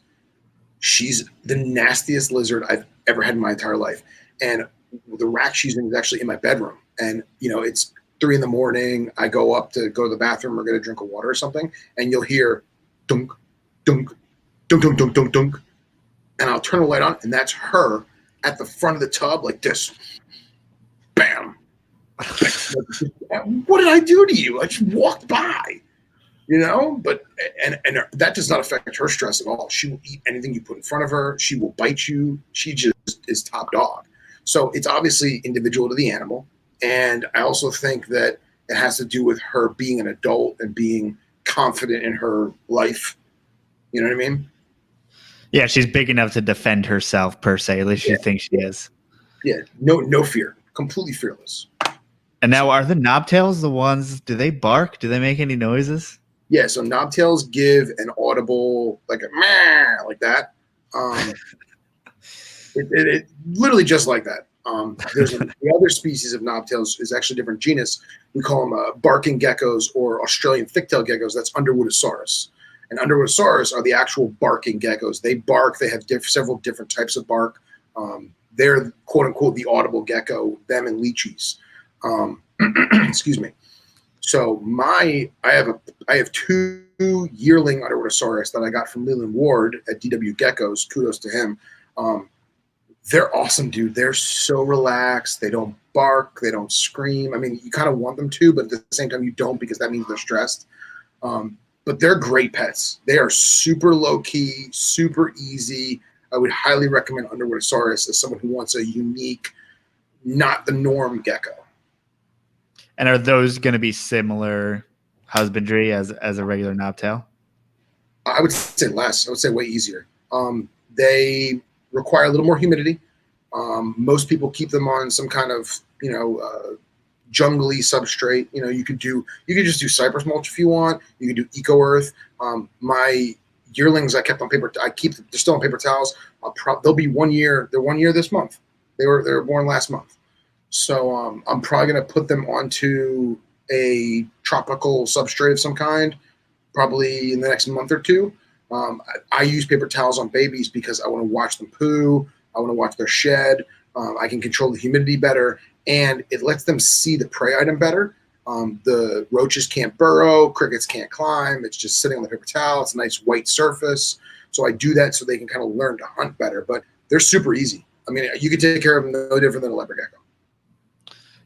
she's the nastiest lizard I've ever had in my entire life. And the rack she's in is actually in my bedroom. And, it's 3 a.m. I go up to go to the bathroom or get a drink of water or something. And you'll hear dunk, dunk, dunk, dunk, dunk, dunk, dunk. And I'll turn the light on and that's her at the front of the tub like this. Bam. What did I do to you? I just walked by, but and that does not affect her stress at all. She will eat anything you put in front of her. She will bite you. She just is top dog. So it's obviously individual to the animal. And I also think that it has to do with her being an adult and being confident in her life. You know what I mean? Yeah, she's big enough to defend herself per se. At least she thinks she is. Yeah, no fear. Completely fearless. And now, are the knobtails the ones? Do they bark? Do they make any noises? Yeah, so knobtails give an audible, like a meh, like that. It literally just like that. There's the other species of knobtails is actually a different genus. We call them barking geckos or Australian thick-tailed geckos. That's Underwoodosaurus. And Underwoodosaurus are the actual barking geckos. They bark. They have several different types of bark. They're quote-unquote the audible gecko, them and lychees. Excuse me. So I have 2 yearling Underwoodosaurus that I got from Leland Ward at DW Geckos. Kudos to him. They're awesome, dude. They're so relaxed. They don't bark. They don't scream. I mean, you kind of want them to, but at the same time you don't because that means they're stressed. But they're great pets. They are super low key, super easy. I would highly recommend Underwoodosaurus as someone who wants a unique, not the norm gecko. And are those going to be similar husbandry as a regular knobtail? I would say less. I would say way easier. They require a little more humidity. Most people keep them on some kind of, jungly substrate. You could just do cypress mulch if you want. You could do eco earth. My yearlings I kept on paper. They're still on paper towels. They'll be 1 year. They're 1 year this month. They were born last month. So I'm probably going to put them onto a tropical substrate of some kind, probably in the next month or two. I use paper towels on babies because I want to watch them poo. I want to watch their shed. I can control the humidity better, and it lets them see the prey item better. The roaches can't burrow, crickets can't climb. It's just sitting on the paper towel. It's a nice white surface. So I do that so they can kind of learn to hunt better. But they're super easy. I mean, you can take care of them no different than a leopard gecko.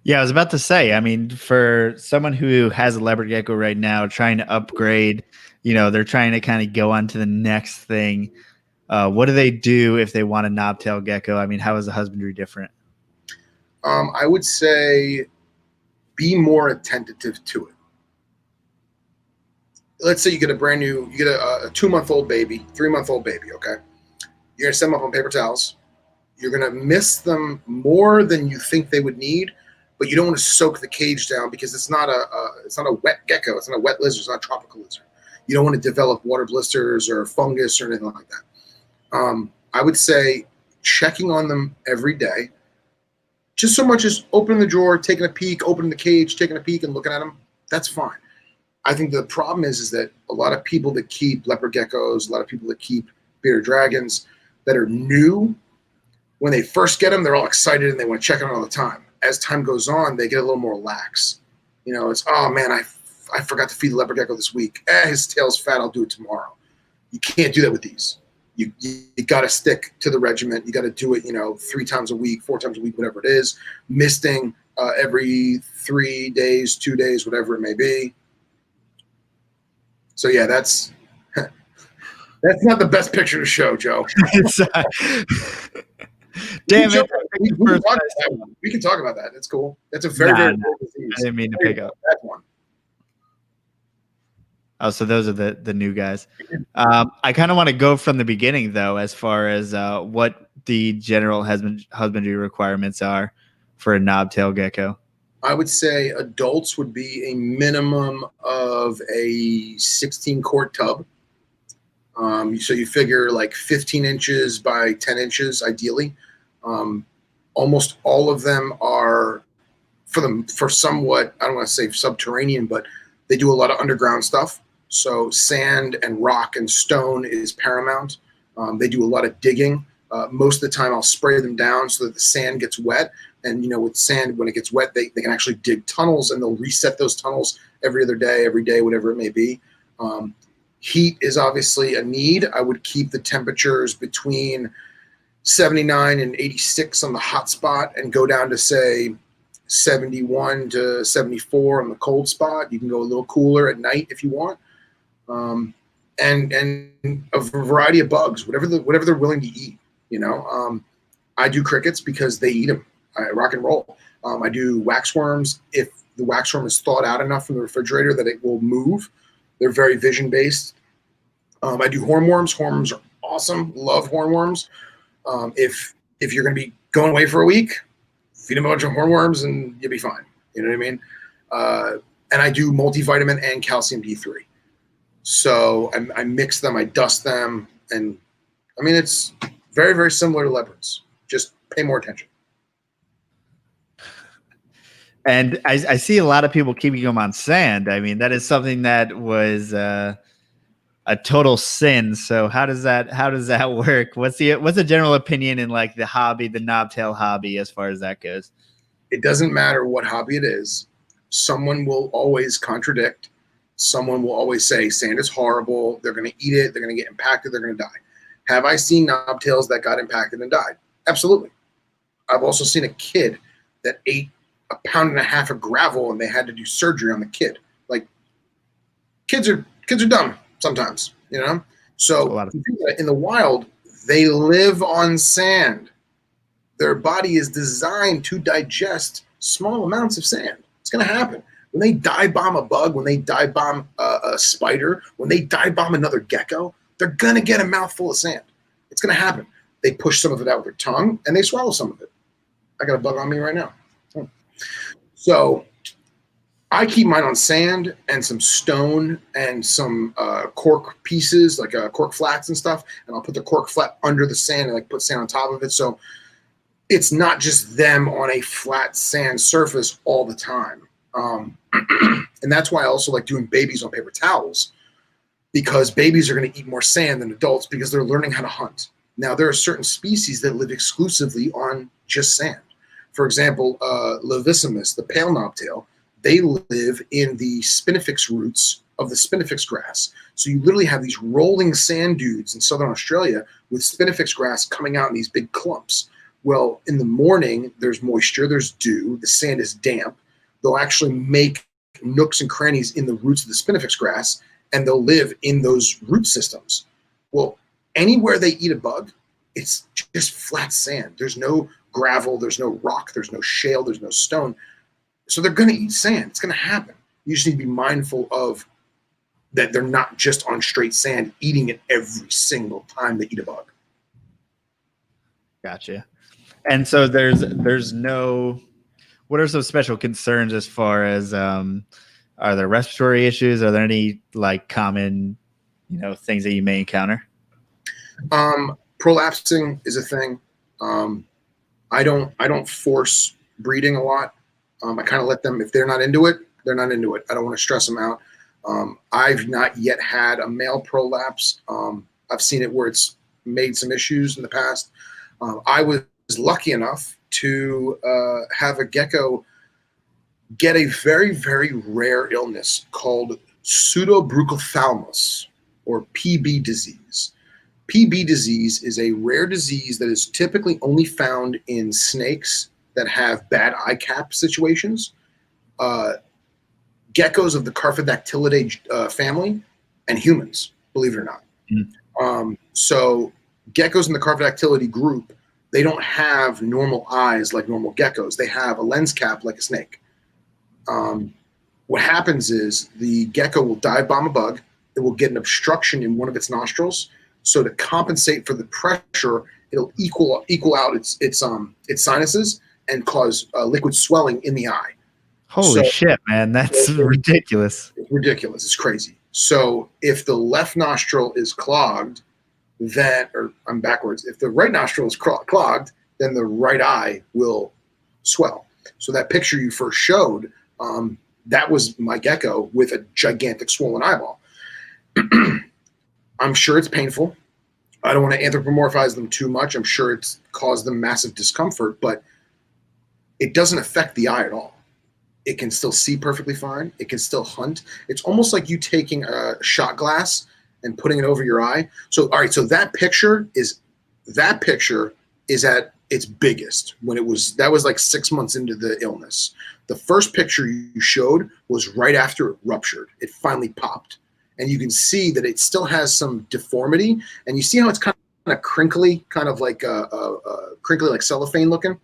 Yeah, I was about to say, I mean, for someone who has a leopard gecko right now trying to upgrade, they're trying to kind of go on to the next thing. What do they do if they want a knobtail gecko? I mean, how is the husbandry different? I would say be more attentive to it. Let's say you get a 2-month-old baby, 3-month-old baby, okay? You're going to set them up on paper towels. You're going to miss them more than you think they would need, but you don't want to soak the cage down because it's not a wet gecko. It's not a wet lizard. It's not a tropical lizard. You don't want to develop water blisters or fungus or anything like that. I would say checking on them every day, just so much as opening the drawer, taking a peek, opening the cage, taking a peek and looking at them. That's fine. I think the problem is that a lot of people that keep leopard geckos, a lot of people that keep bearded dragons that are new, when they first get them, they're all excited and they want to check on it all the time. As time goes on, they get a little more lax. It's, oh man, I forgot to feed the leopard gecko this week. His tail's fat, I'll do it tomorrow. You can't do that with these. You got to stick to the regiment. You got to do it, 3 times a week, 4 times a week, whatever it is. Misting every 3 days, 2 days, whatever it may be. So yeah, that's not the best picture to show, Joe. Damn it! We can talk about that. It's cool. That's a very rare disease. I didn't mean to pick up that one. Oh, so those are the new guys. I kind of want to go from the beginning, though, as far as what the general husbandry requirements are for a knobtail gecko. I would say adults would be a minimum of a 16-quart tub. So you figure like 15 inches by 10 inches, ideally. Almost all of them are for somewhat, I don't want to say subterranean, but they do a lot of underground stuff. So sand and rock and stone is paramount. They do a lot of digging. Most of the time I'll spray them down so that the sand gets wet. And, with sand, when it gets wet, they can actually dig tunnels, and they'll reset those tunnels every day, whatever it may be. Heat is obviously a need. I would keep the temperatures between 79 and 86 on the hot spot and go down to, say, 71 to 74 on the cold spot. You can go a little cooler at night if you want. And a variety of bugs, whatever they're willing to eat. I do crickets because they eat them. I rock and roll. I do waxworms if the waxworm is thawed out enough from the refrigerator that it will move. They're very vision based. I do hornworms. Hornworms are awesome. Love hornworms. If you're going to be going away for a week, feed them a bunch of hornworms and you'll be fine. You know what I mean? And I do multivitamin and calcium D3. So I mix them, I dust them, and I mean, it's very, very similar to leopards. Just pay more attention. And I see a lot of people keeping them on sand. I mean, that is something that was a total sin. So how does that work? What's the general opinion in like the hobby, the knobtail hobby, as far as that goes? It doesn't matter what hobby it is. Someone will always contradict. Someone will always say sand is horrible. They're going to eat it. They're going to get impacted. They're going to die. Have I seen knobtails that got impacted and died? Absolutely. I've also seen a kid that ate 1.5 pounds of gravel and they had to do surgery on the kid. Like, kids are dumb sometimes, So in the wild, they live on sand. Their body is designed to digest small amounts of sand. It's going to happen. When they dive bomb a bug, when they dive bomb a spider, when they dive bomb another gecko, they're going to get a mouthful of sand. It's going to happen. They push some of it out with their tongue and they swallow some of it. I got a bug on me right now. So I keep mine on sand and some stone and some cork pieces, like cork flats and stuff. And I'll put the cork flat under the sand and put sand on top of it. So it's not just them on a flat sand surface all the time. And that's why I also like doing babies on paper towels, because babies are going to eat more sand than adults because they're learning how to hunt. Now, there are certain species that live exclusively on just sand. For example, Levissimus, the pale knobtail, they live in the spinifex roots of the spinifex grass. So you literally have these rolling sand dunes in southern Australia with spinifex grass coming out in these big clumps. Well, in the morning, there's moisture, there's dew, the sand is damp. They'll actually make nooks and crannies in the roots of the spinifex grass, and they'll live in those root systems. Well, anywhere they eat a bug, it's just flat sand. There's no gravel, there's no rock, there's no shale, there's no stone. So they're going to eat sand. It's going to happen. You just need to be mindful of that they're not just on straight sand eating it every single time they eat a bug. Gotcha. And so there's no, what are some special concerns as far as, are there respiratory issues? Are there any like common, things that you may encounter? Prolapsing is a thing. I don't force breeding a lot. I kind of let them, if they're not into it, they're not into it. I don't want to stress them out. I've not yet had a male prolapse. I've seen it where it's made some issues in the past. I was lucky enough to have a gecko get a very, very rare illness called pseudobruchophthalmos, or PB disease. PB disease is a rare disease that is typically only found in snakes that have bad eye cap situations, geckos of the Carphodactylidae family, and humans, believe it or not. So geckos in the Carphodactylidae group, they don't have normal eyes like normal geckos. They have a lens cap like a snake. What happens is the gecko will dive bomb a bug. It will get an obstruction in one of its nostrils. So to compensate for the pressure, it'll equal out its sinuses and cause liquid swelling in the eye. Holy shit, man. That's ridiculous. It's ridiculous. It's crazy. So if the left nostril is clogged, if the right nostril is clogged, then the right eye will swell. So that picture you first showed, that was my gecko with a gigantic swollen eyeball. I'm sure it's painful. I don't want to anthropomorphize them too much. I'm sure it's caused them massive discomfort, but it doesn't affect the eye at all. It can still see perfectly fine. It can still hunt. It's almost like you taking a shot glass and putting it over your eye. So, all right. So that picture is at its biggest that was like 6 months into the illness. The first picture you showed was right after it ruptured. It finally popped. And you can see that it still has some deformity. And you see how it's kind of crinkly, kind of like crinkly, like cellophane looking.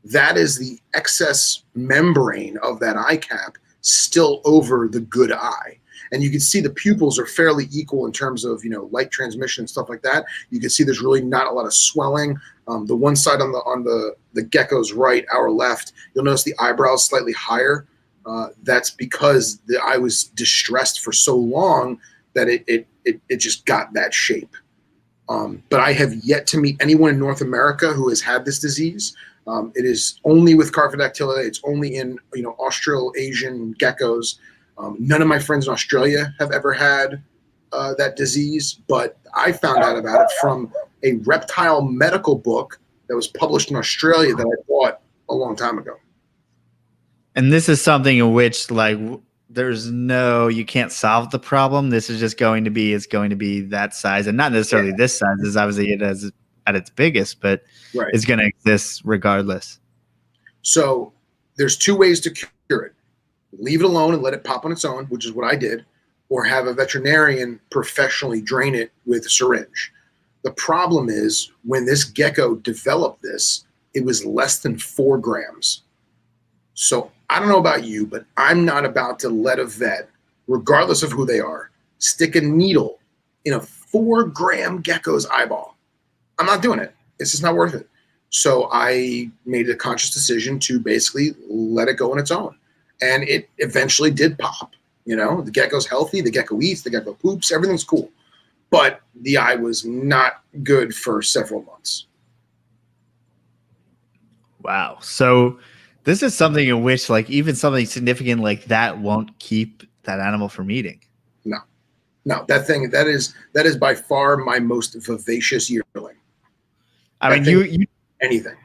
That is the excess membrane of that eye cap still over the good eye. And you can see the pupils are fairly equal in terms of, light transmission and stuff like that. You can see there's really not a lot of swelling. The one side on the gecko's right, our left, you'll notice the eyebrows slightly higher. That's because the eye was distressed for so long that it just got that shape. But I have yet to meet anyone in North America who has had this disease. It is only with Carphodactylidae. It's only in Australasian geckos. None of my friends in Australia have ever had that disease, but I found out about it from a reptile medical book that was published in Australia that I bought a long time ago. And this is something in which, like, you can't solve the problem. This is just going to be that size, and not necessarily this size, is obviously it is at its biggest, but it's going to exist regardless. So there's two ways to cure it. Leave it alone and let it pop on its own, which is what I did, or have a veterinarian professionally drain it with a syringe. The problem is when this gecko developed this, it was less than 4 grams. So I don't know about you, but I'm not about to let a vet, regardless of who they are, stick a needle in a 4-gram gecko's eyeball. I'm not doing it. It's just not worth it. So I made a conscious decision to basically let it go on its own. And it eventually did pop. The gecko's healthy, the gecko eats, the gecko poops, everything's cool. But the eye was not good for several months. Wow. So this is something in which, like, even something significant like that won't keep that animal from eating. No, that is by far my most vivacious yearling. I mean, anything.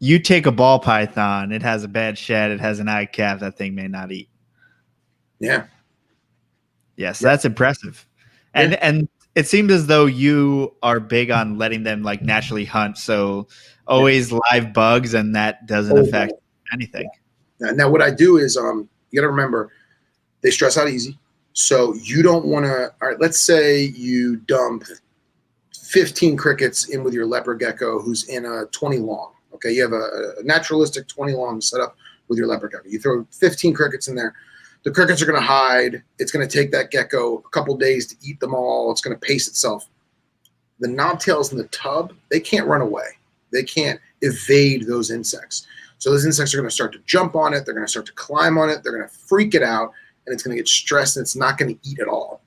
You take a ball python, it has a bad shed, it has an eye cap, that thing may not eat. Yeah. Yes, that's impressive. And it seems as though you are big on letting them, like, naturally hunt. So always live bugs, and that doesn't affect anything. Now what I do is, you got to remember, they stress out easy. So you don't want to, all right, let's say you dump 15 crickets in with your leopard gecko who's in a 20 long. Okay, you have a naturalistic 20 long setup with your leopard gecko. You throw 15 crickets in there. The crickets are going to hide. It's going to take that gecko a couple days to eat them all. It's going to pace itself. The knobtails in the tub, they can't run away. They can't evade those insects. So those insects are going to start to jump on it. They're going to start to climb on it. They're going to freak it out, and it's going to get stressed, and it's not going to eat at all.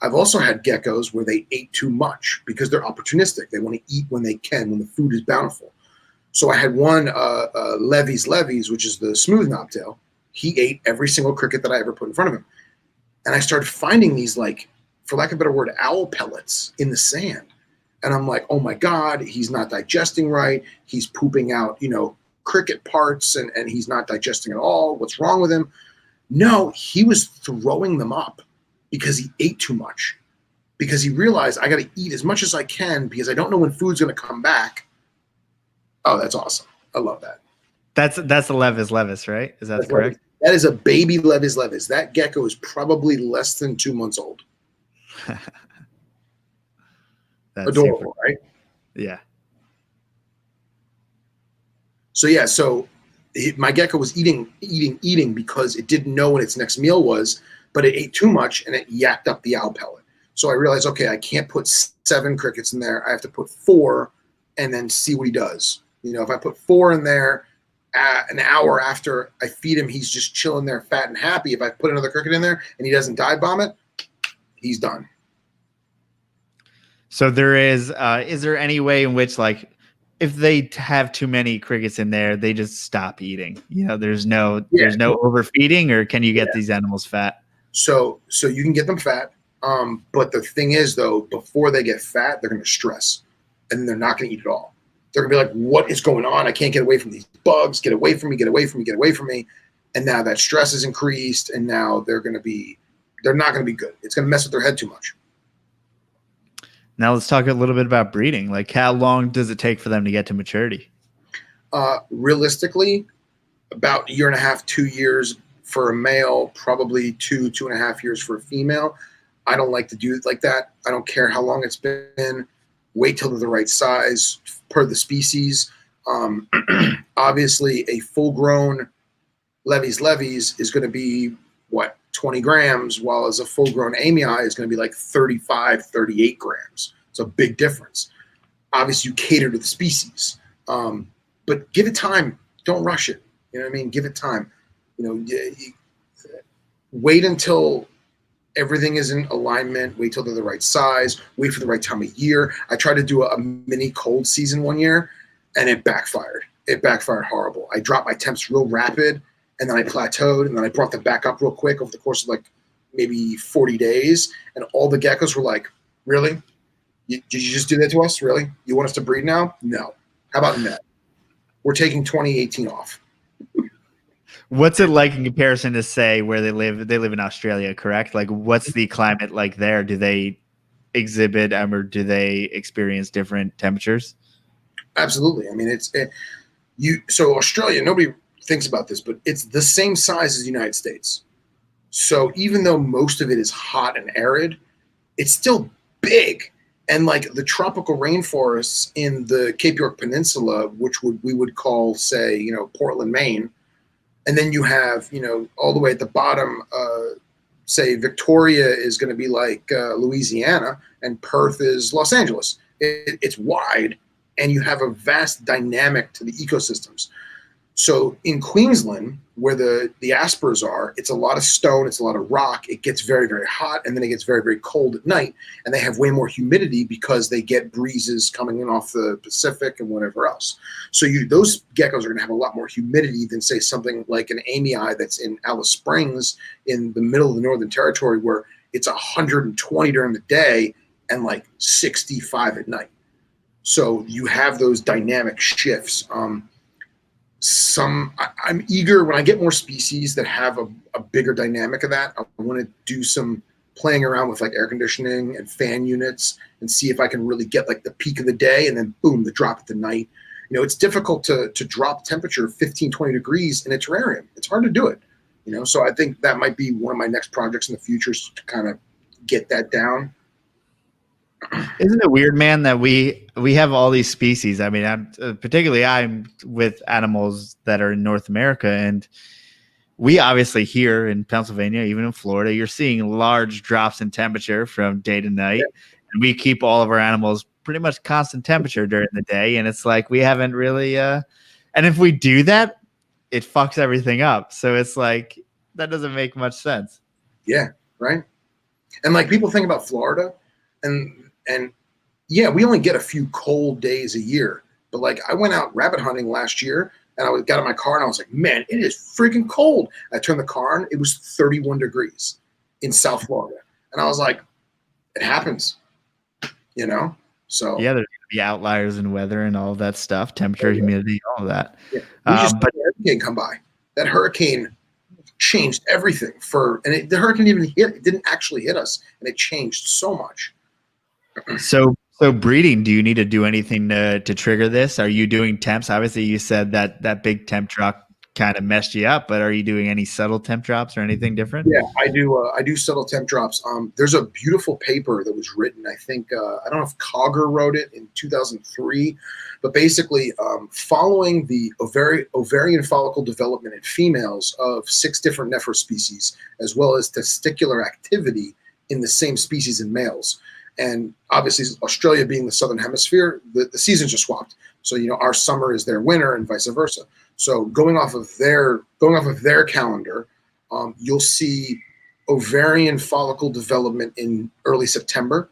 I've also had geckos where they ate too much because they're opportunistic. They want to eat when they can, when the food is bountiful. So I had one Levy's, which is the smooth knobtail. He ate every single cricket that I ever put in front of him. And I started finding these, like, for lack of a better word, owl pellets in the sand. And I'm like, oh my God, he's not digesting right. He's pooping out, cricket parts, and he's not digesting at all. What's wrong with him? No, he was throwing them up because he ate too much. because he realized I got to eat as much as I can because I don't know when food's going to come back. Oh, that's awesome. I love that. That's the Levis levis, right? Is that That's correct? That is a baby Levis levis. That gecko is probably less than 2 months old. That's adorable, super. right? Yeah. So yeah, my gecko was eating because it didn't know what its next meal was, but it ate too much and it yacked up the owl pellet. So I realized, okay, I can't put 7 crickets in there. I have to put 4 and then see what he does. You know, if I put 4 in there, an hour after I feed him, he's just chilling there, fat and happy. If I put another cricket in there and he doesn't dive bomb it, he's done. So is there any way in which, like, if they have too many crickets in there, they just stop eating? You know, there's no overfeeding, or can you get these animals fat? So you can get them fat. But the thing is, though, before they get fat, they're going to stress, and they're not going to eat at all. They're going to be like, what is going on? I can't get away from these bugs. Get away from me, get away from me, get away from me. And now that stress is increased, and now they're not going to be good. It's going to mess with their head too much. Now let's talk a little bit about breeding. Like, how long does it take for them to get to maturity? Realistically, about 1.5 to 2 years for a male, probably 2.5 years for a female. I don't like to do it like that. I don't care how long it's been. Wait till they're the right size per the species. Obviously, a full-grown Levis is going to be, 20 grams, while as a full-grown AMI is going to be like 35, 38 grams. It's a big difference. Obviously, you cater to the species, but give it time. Don't rush it. You know what I mean? Give it time. You know, wait until everything is in alignment. Wait till they're the right size. Wait for the right time of year. I tried to do a mini cold season one year, and it backfired. It backfired horrible. I dropped my temps real rapid, and then I plateaued, and then I brought them back up real quick over the course of like maybe 40 days. And all the geckos were like, really? Did you just do that to us? Really? You want us to breed now? No. How about no? We're taking 2018 off. What's it like in comparison to, say, where they live? They live in Australia, correct? Like, what's the climate like there? Do they exhibit or do they experience different temperatures? Absolutely. I mean, so Australia, nobody thinks about this, but it's the same size as the United States. So even though most of it is hot and arid, it's still big. And like the tropical rainforests in the Cape York Peninsula, which we would call, say, you know, Portland, Maine. And then you have, you know, all the way at the bottom, say Victoria is going to be like Louisiana, and Perth is Los Angeles. It's wide, and you have a vast dynamic to the ecosystems. So in Queensland, where the Aspers are, it's a lot of stone, it's a lot of rock. It gets very, very hot, and then it gets very, very cold at night. And they have way more humidity because they get breezes coming in off the Pacific and whatever else. So those geckos are going to have a lot more humidity than, say, something like an AMI that's in Alice Springs in the middle of the Northern Territory, where it's 120 during the day and like 65 at night. So you have those dynamic shifts. I'm eager when I get more species that have a bigger dynamic of that. I want to do some playing around with like air conditioning and fan units and see if I can really get like the peak of the day and then boom, the drop at the night. You know, it's difficult to drop temperature 15, 20 degrees in a terrarium. It's hard to do it, you know? So I think that might be one of my next projects in the future, is to kind of get that down. Isn't it weird, man, that we have all these species? I mean, I'm with animals that are in North America, and we obviously here in Pennsylvania, even in Florida, you're seeing large drops in temperature from day to night. Yeah. And we keep all of our animals pretty much constant temperature during the day. And it's like we haven't really and if we do that, it fucks everything up. So it's like that doesn't make much sense. Yeah, right. And like people think about Florida, and yeah, we only get a few cold days a year. But like I went out rabbit hunting last year, and I got in my car and I was like, man, it is freaking cold. I turned the car on. It was 31 degrees in South Florida. And I was like, it happens, you know? So yeah, there's going to be outliers in weather and all of that stuff, temperature, humidity, all of that. Yeah. We just had a hurricane come by. That hurricane changed everything the hurricane didn't actually hit us, and it changed so much. So breeding, do you need to do anything to trigger this? Are you doing temps? Obviously, you said that big temp drop kind of messed you up, but are you doing any subtle temp drops or anything different? Yeah, I do. I do subtle temp drops. There's a beautiful paper that was written. I think I don't know if Cogger wrote it in 2003, but basically, following the ovarian follicle development in females of 6 different Nephrurus species, as well as testicular activity in the same species in males. And obviously, Australia being the southern hemisphere, the seasons are swapped. So our summer is their winter, and vice versa. So going off of their calendar. You'll see ovarian follicle development in early September,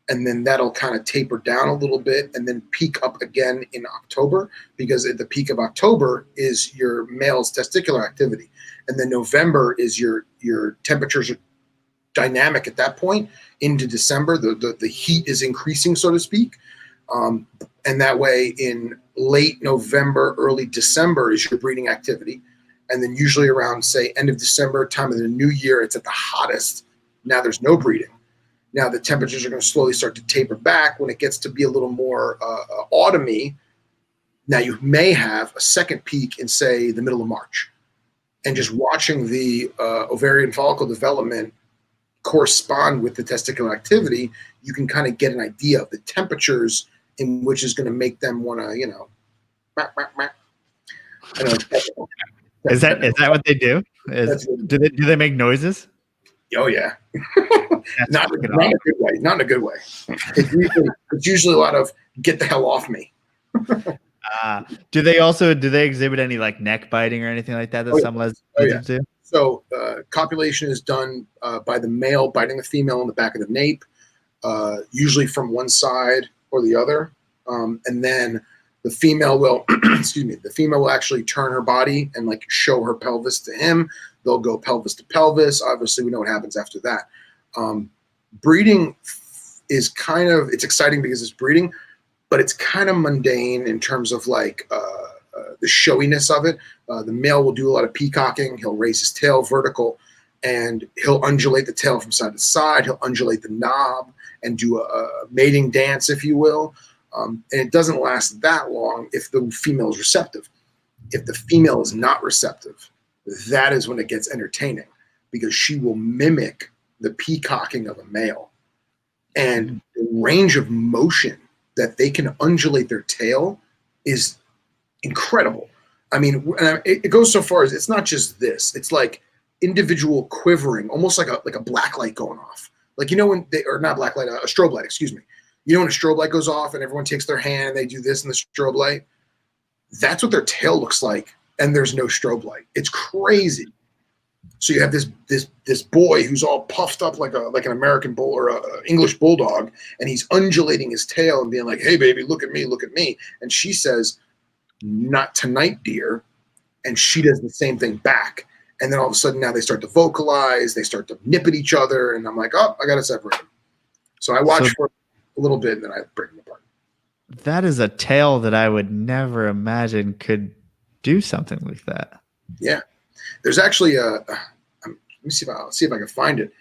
and then that'll kind of taper down a little bit and then peak up again in October, because at the peak of October is your male's testicular activity. And then November is your temperatures are dynamic at that point into December. The heat is increasing, so to speak. And that way in late November, early December is your breeding activity. And then usually around, say, end of December, time of the new year, it's at the hottest. Now there's no breeding. Now the temperatures are going to slowly start to taper back. When it gets to be a little more autumny, now you may have a second peak in, say, the middle of March. And just watching the ovarian follicle development correspond with the testicular activity, you can kind of get an idea of the temperatures in which is going to make them want to, Is that what they do? Do they make noises? Oh yeah, not in a good way. Not in a good way. It's usually a lot of "get the hell off me." Do they exhibit any like neck biting or anything like that some lizards do? So copulation is done by the male biting the female in the back of the nape, usually from one side or the other, and then the female will, the female will actually turn her body and like show her pelvis to him. They'll go pelvis to pelvis. Obviously, we know what happens after that. Breeding is it's exciting because it's breeding, but it's kind of mundane in terms of like the showiness of it. The male will do a lot of peacocking. He'll raise his tail vertical, and he'll undulate the tail from side to side. He'll undulate the knob and do a mating dance, if you will. And it doesn't last that long if the female is receptive. If the female is not receptive, that is when it gets entertaining, because she will mimic the peacocking of a male. And the range of motion that they can undulate their tail is incredible. I mean, it goes so far as it's not just this. It's like individual quivering, almost like a black light going off. Like, when or not black light, a strobe light, excuse me. When a strobe light goes off and everyone takes their hand and they do this in the strobe light, that's what their tail looks like, and there's no strobe light. It's crazy. So you have this boy who's all puffed up like an American bull or a English bulldog, and he's undulating his tail and being like, "Hey baby, look at me, look at me." And she says, "Not tonight, dear." And she does the same thing back. And then all of a sudden now they start to vocalize, they start to nip at each other, and I'm like, "Oh, I gotta separate them." So I watch for a little bit, and then I break them apart. That is a tail that I would never imagine could do something like that. Yeah, there's actually let me see if I can find it.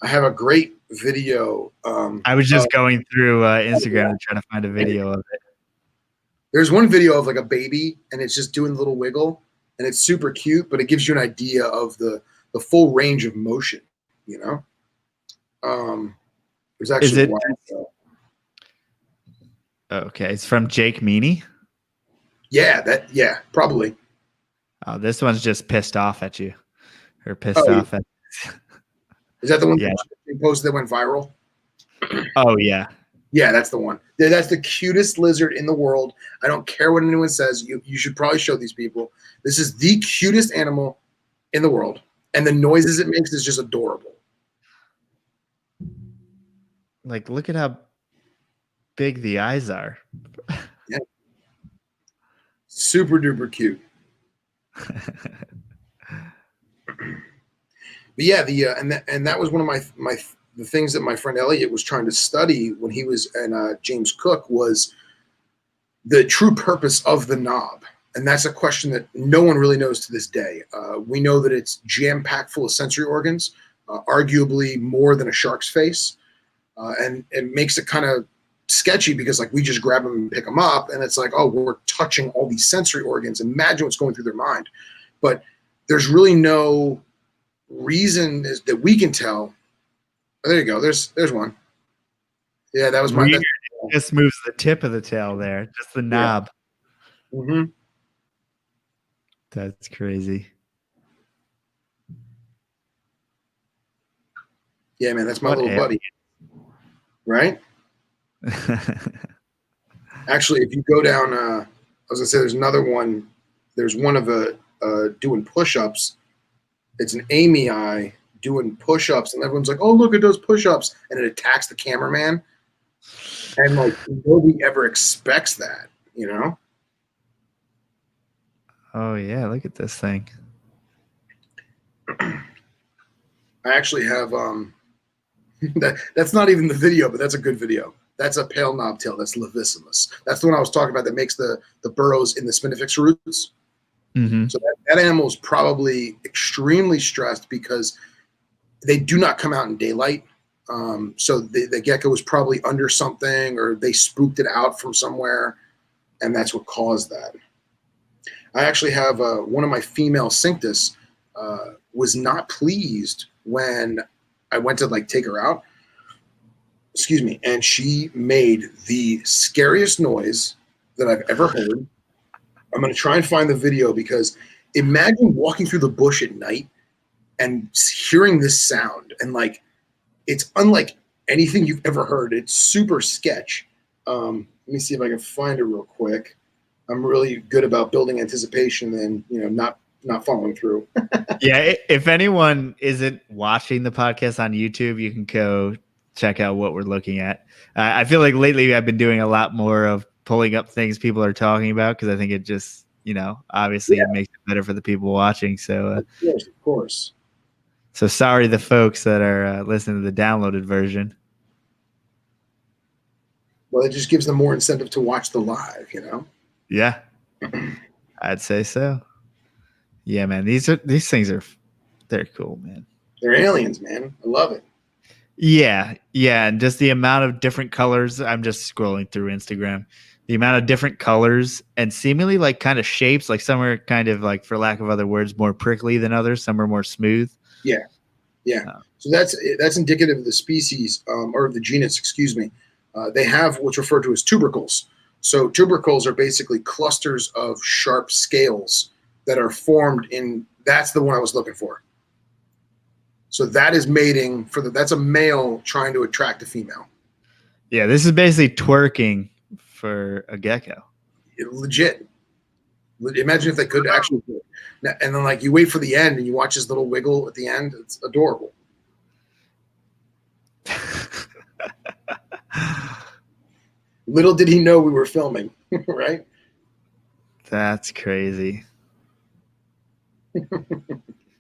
I have a great video. I was just going through Instagram to try to find a video of it. There's one video of like a baby, and it's just doing the little wiggle, and it's super cute, but it gives you an idea of the full range of motion. There's actually one. Okay, it's from Jake Meany. Yeah, probably. Oh, this one's just pissed off at you, or pissed off at. Is that the one that posted that went viral? Oh yeah. Yeah, that's the one. That's the cutest lizard in the world. I don't care what anyone says. You should probably show these people. This is the cutest animal in the world, and the noises it makes is just adorable. Like, look at how big the eyes are. Yeah. Super duper cute. But yeah, and that was one of the things that my friend Elliot was trying to study when he was in James Cook, was the true purpose of the knob. And that's a question that no one really knows to this day. We know that it's jam-packed full of sensory organs, arguably more than a shark's face. and it makes it kind of sketchy because like we just grab them and pick them up, and it's like, oh, we're touching all these sensory organs. Imagine what's going through their mind. But there's really no reason that we can tell. Oh, there you go. There's one. Yeah, that was Weird. Just moves the tip of the tail there, just the knob. Yeah. Mm-hmm. That's crazy. Yeah, man, that's my little buddy. Right? Actually, if you go down, I was gonna say there's another one. There's one of doing push-ups. It's an AMPHIBIan doing push-ups, and everyone's like, "Oh, look, it does push-ups," and it attacks the cameraman. And like nobody ever expects that, you know? Oh yeah, look at this thing. I actually have that's not even the video, but that's a good video. That's a pale knobtail. That's Levissimus. That's the one I was talking about that makes the burrows in the spinifex roots. Mm-hmm. So that animal is probably extremely stressed because they do not come out in daylight. So the gecko was probably under something, or they spooked it out from somewhere, and that's what caused that. I actually have one of my female cinctus was not pleased when I went to like take her out. Excuse me, and she made the scariest noise that I've ever heard. I'm going to try and find the video because imagine walking through the bush at night and hearing this sound, and like it's unlike anything you've ever heard. It's super sketch. Let me see if I can find it real quick. I'm really good about building anticipation and not following through. Yeah, if anyone isn't watching the podcast on YouTube, you can go check out what we're looking at. I feel like lately I've been doing a lot more of pulling up things people are talking about because I think it just, obviously it makes it better for the people watching. So, of course. So sorry, the folks that are listening to the downloaded version. Well, it just gives them more incentive to watch the live, Yeah, I'd say so. Yeah, man, these things they're cool, man. They're aliens, man. I love it. Yeah, and just the amount of different colors. I'm just scrolling through Instagram. The amount of different colors and seemingly like kind of shapes. Like some are kind of like, for lack of other words, more prickly than others. Some are more smooth. Yeah. So that's indicative of the species or the genus. Excuse me. They have what's referred to as tubercles. So tubercles are basically clusters of sharp scales that are formed in. That's the one I was looking for. So that is mating that's a male trying to attract a female. Yeah, this is basically twerking for a gecko. Legit. Imagine if they could actually do it. And then like you wait for the end and you watch his little wiggle at the end. It's adorable. Little did he know we were filming, right? That's crazy.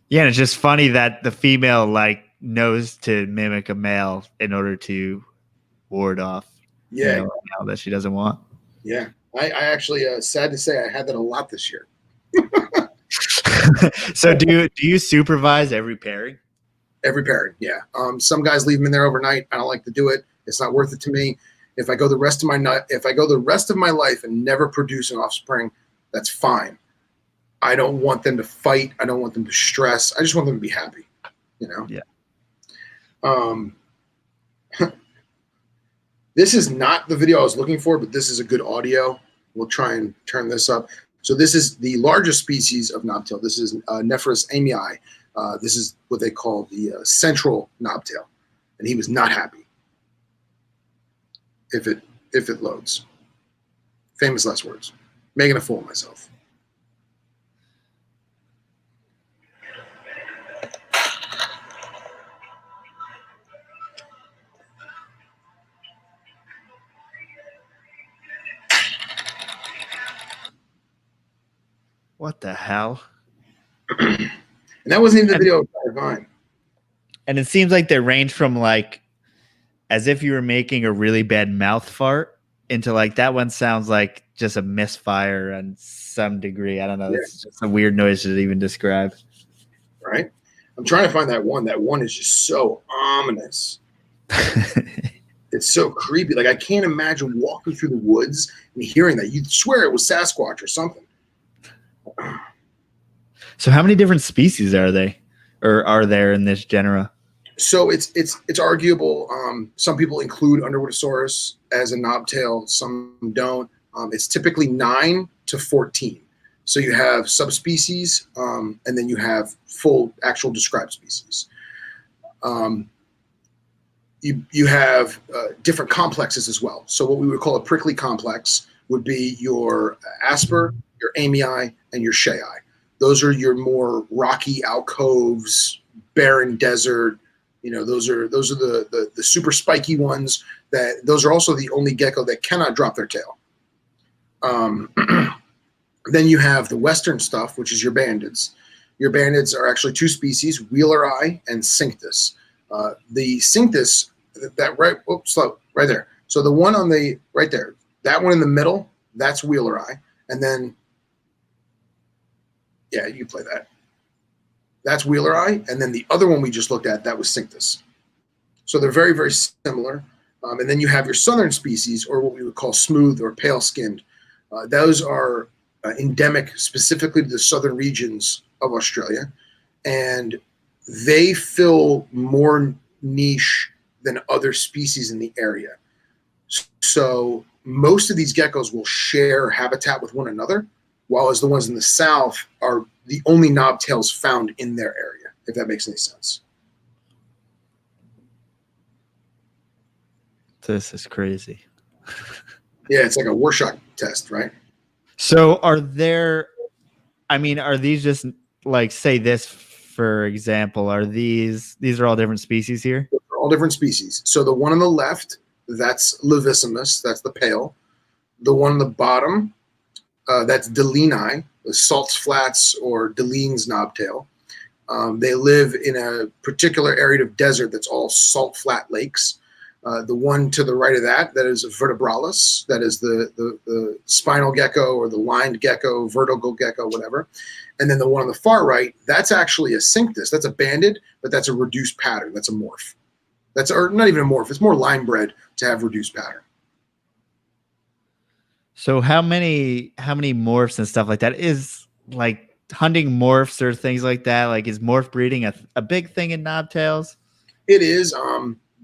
Yeah, and it's just funny that the female like knows to mimic a male in order to ward off a male that she doesn't want. Yeah, I actually sad to say I had that a lot this year. So do you supervise every pairing? Every pairing, yeah. Some guys leave them in there overnight. I don't like to do it. It's not worth it to me. If I go the rest of my life and never produce an offspring, that's fine. I don't want them to fight. I don't want them to stress. I just want them to be happy, Yeah. This is not the video I was looking for, but this is a good audio. We'll try and turn this up. So this is the largest species of knobtail. This is Nephrurus AMPHIBIan. This is what they call the central knobtail, and he was not happy. If it loads. Famous last words. Making a fool of myself. What the hell? And that wasn't even the video of mine. And it seems like they range from like as if you were making a really bad mouth fart into like that one sounds like just a misfire on some degree. I don't know. It's just a weird noise to even describe. Right? I'm trying to find that one. That one is just so ominous. It's so creepy. Like I can't imagine walking through the woods and hearing that. You'd swear it was Sasquatch or something. So how many different species are there in this genera? So it's arguable. Some people include Underwoodosaurus as a knobtail, some don't. It's typically 9 to 14. So you have subspecies, and then you have full actual described species. You have different complexes as well. So what we would call a prickly complex would be your Asper, your Amii, and your Shei. Those are your more rocky alcoves, barren desert. Those are the super spiky ones. Those are also the only gecko that cannot drop their tail. Then you have the western stuff, which is your bandids. Your bandids are actually 2 species, Wheeler Eye and Cinctus. The Cinctus, right there. So the one on the right there, that one in the middle, that's Wheeler Eye. And then, yeah, you play that. That's Wheeler Eye. And then the other one we just looked at, that was Cinctus. So they're very, very similar. And then you have your southern species, or what we would call smooth or pale-skinned. Those are endemic specifically to the southern regions of Australia, and they fill more niche than other species in the area. So most of these geckos will share habitat with one another, while as the ones in the south are the only knobtails found in their area, if that makes any sense. This is crazy. Yeah, it's like a Rorschach test, right? So are these just like, say this, for example, these are all different species here? They're all different species. So the one on the left, that's Levissimus, that's the pale. The one on the bottom, that's Delini, the Salt's Flats or Deline's knobtail. They live in a particular area of desert that's all salt flat lakes. The one to the right of that is a vertebralis. That is the spinal gecko or the lined gecko, vertical gecko, whatever. And then the one on the far right, that's actually a Cinctus. That's a banded, but that's a reduced pattern. That's a morph. Or not even a morph. It's more line bred to have reduced pattern. So how many morphs and stuff like that is like hunting morphs or things like that? Like, is morph breeding a big thing in knobtails? It is.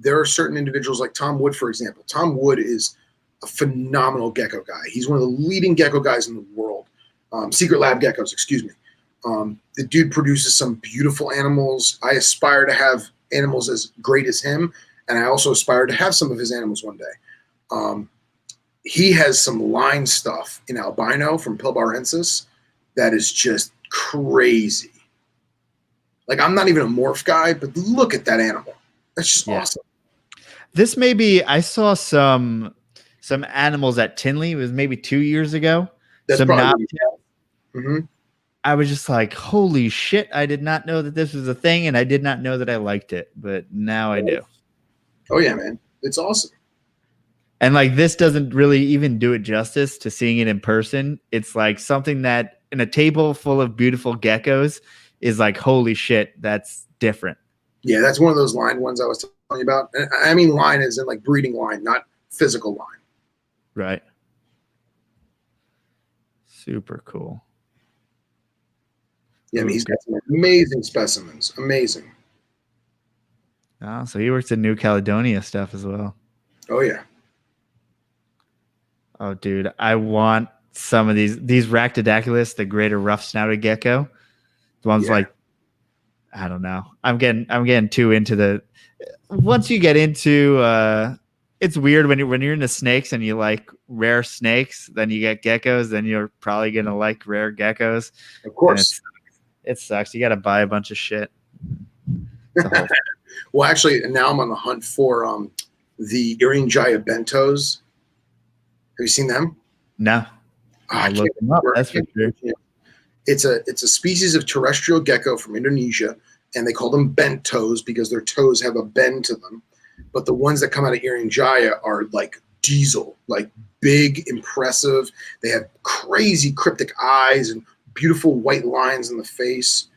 There are certain individuals like Tom Wood, for example. Tom Wood is a phenomenal gecko guy. He's one of the leading gecko guys in the world. Secret Lab geckos, excuse me. The dude produces some beautiful animals. I aspire to have animals as great as him, and I also aspire to have some of his animals one day. He has some line stuff in albino from Pilbarensis that is just crazy. Like, I'm not even a morph guy, but look at that animal. That's just awesome. This may be, I saw some animals at Tinley. It was maybe 2 years ago. That's probably I was just like, holy shit, I did not know that this was a thing, and I did not know that I liked it, but now I do. Oh yeah, man. It's awesome. And like, this doesn't really even do it justice to seeing it in person. It's like something that in a table full of beautiful geckos is like, holy shit, that's different. Yeah, that's one of those line ones I was telling you about. And I mean line is in like breeding line, not physical line. Right. Super cool. Yeah, I mean, he's got some amazing specimens. Amazing. Oh, so he works in New Caledonia stuff as well. Oh, yeah. Oh, dude, I want some of these Ractodactylus, the greater rough-snouted gecko. The ones like, I don't know. I'm getting too into the. Once you get into, it's weird when you're into snakes and you like rare snakes, then you get geckos, then you're probably gonna like rare geckos. Of course, it sucks. You got to buy a bunch of shit. Well, actually, now I'm on the hunt for the Eringia bentos. Have you seen them? No. I'll look them up. That's for sure. It's a species of terrestrial gecko from Indonesia, and they call them bent toes because their toes have a bend to them. But the ones that come out of Eringia are like diesel, like big, impressive. They have crazy cryptic eyes and beautiful white lines in the face.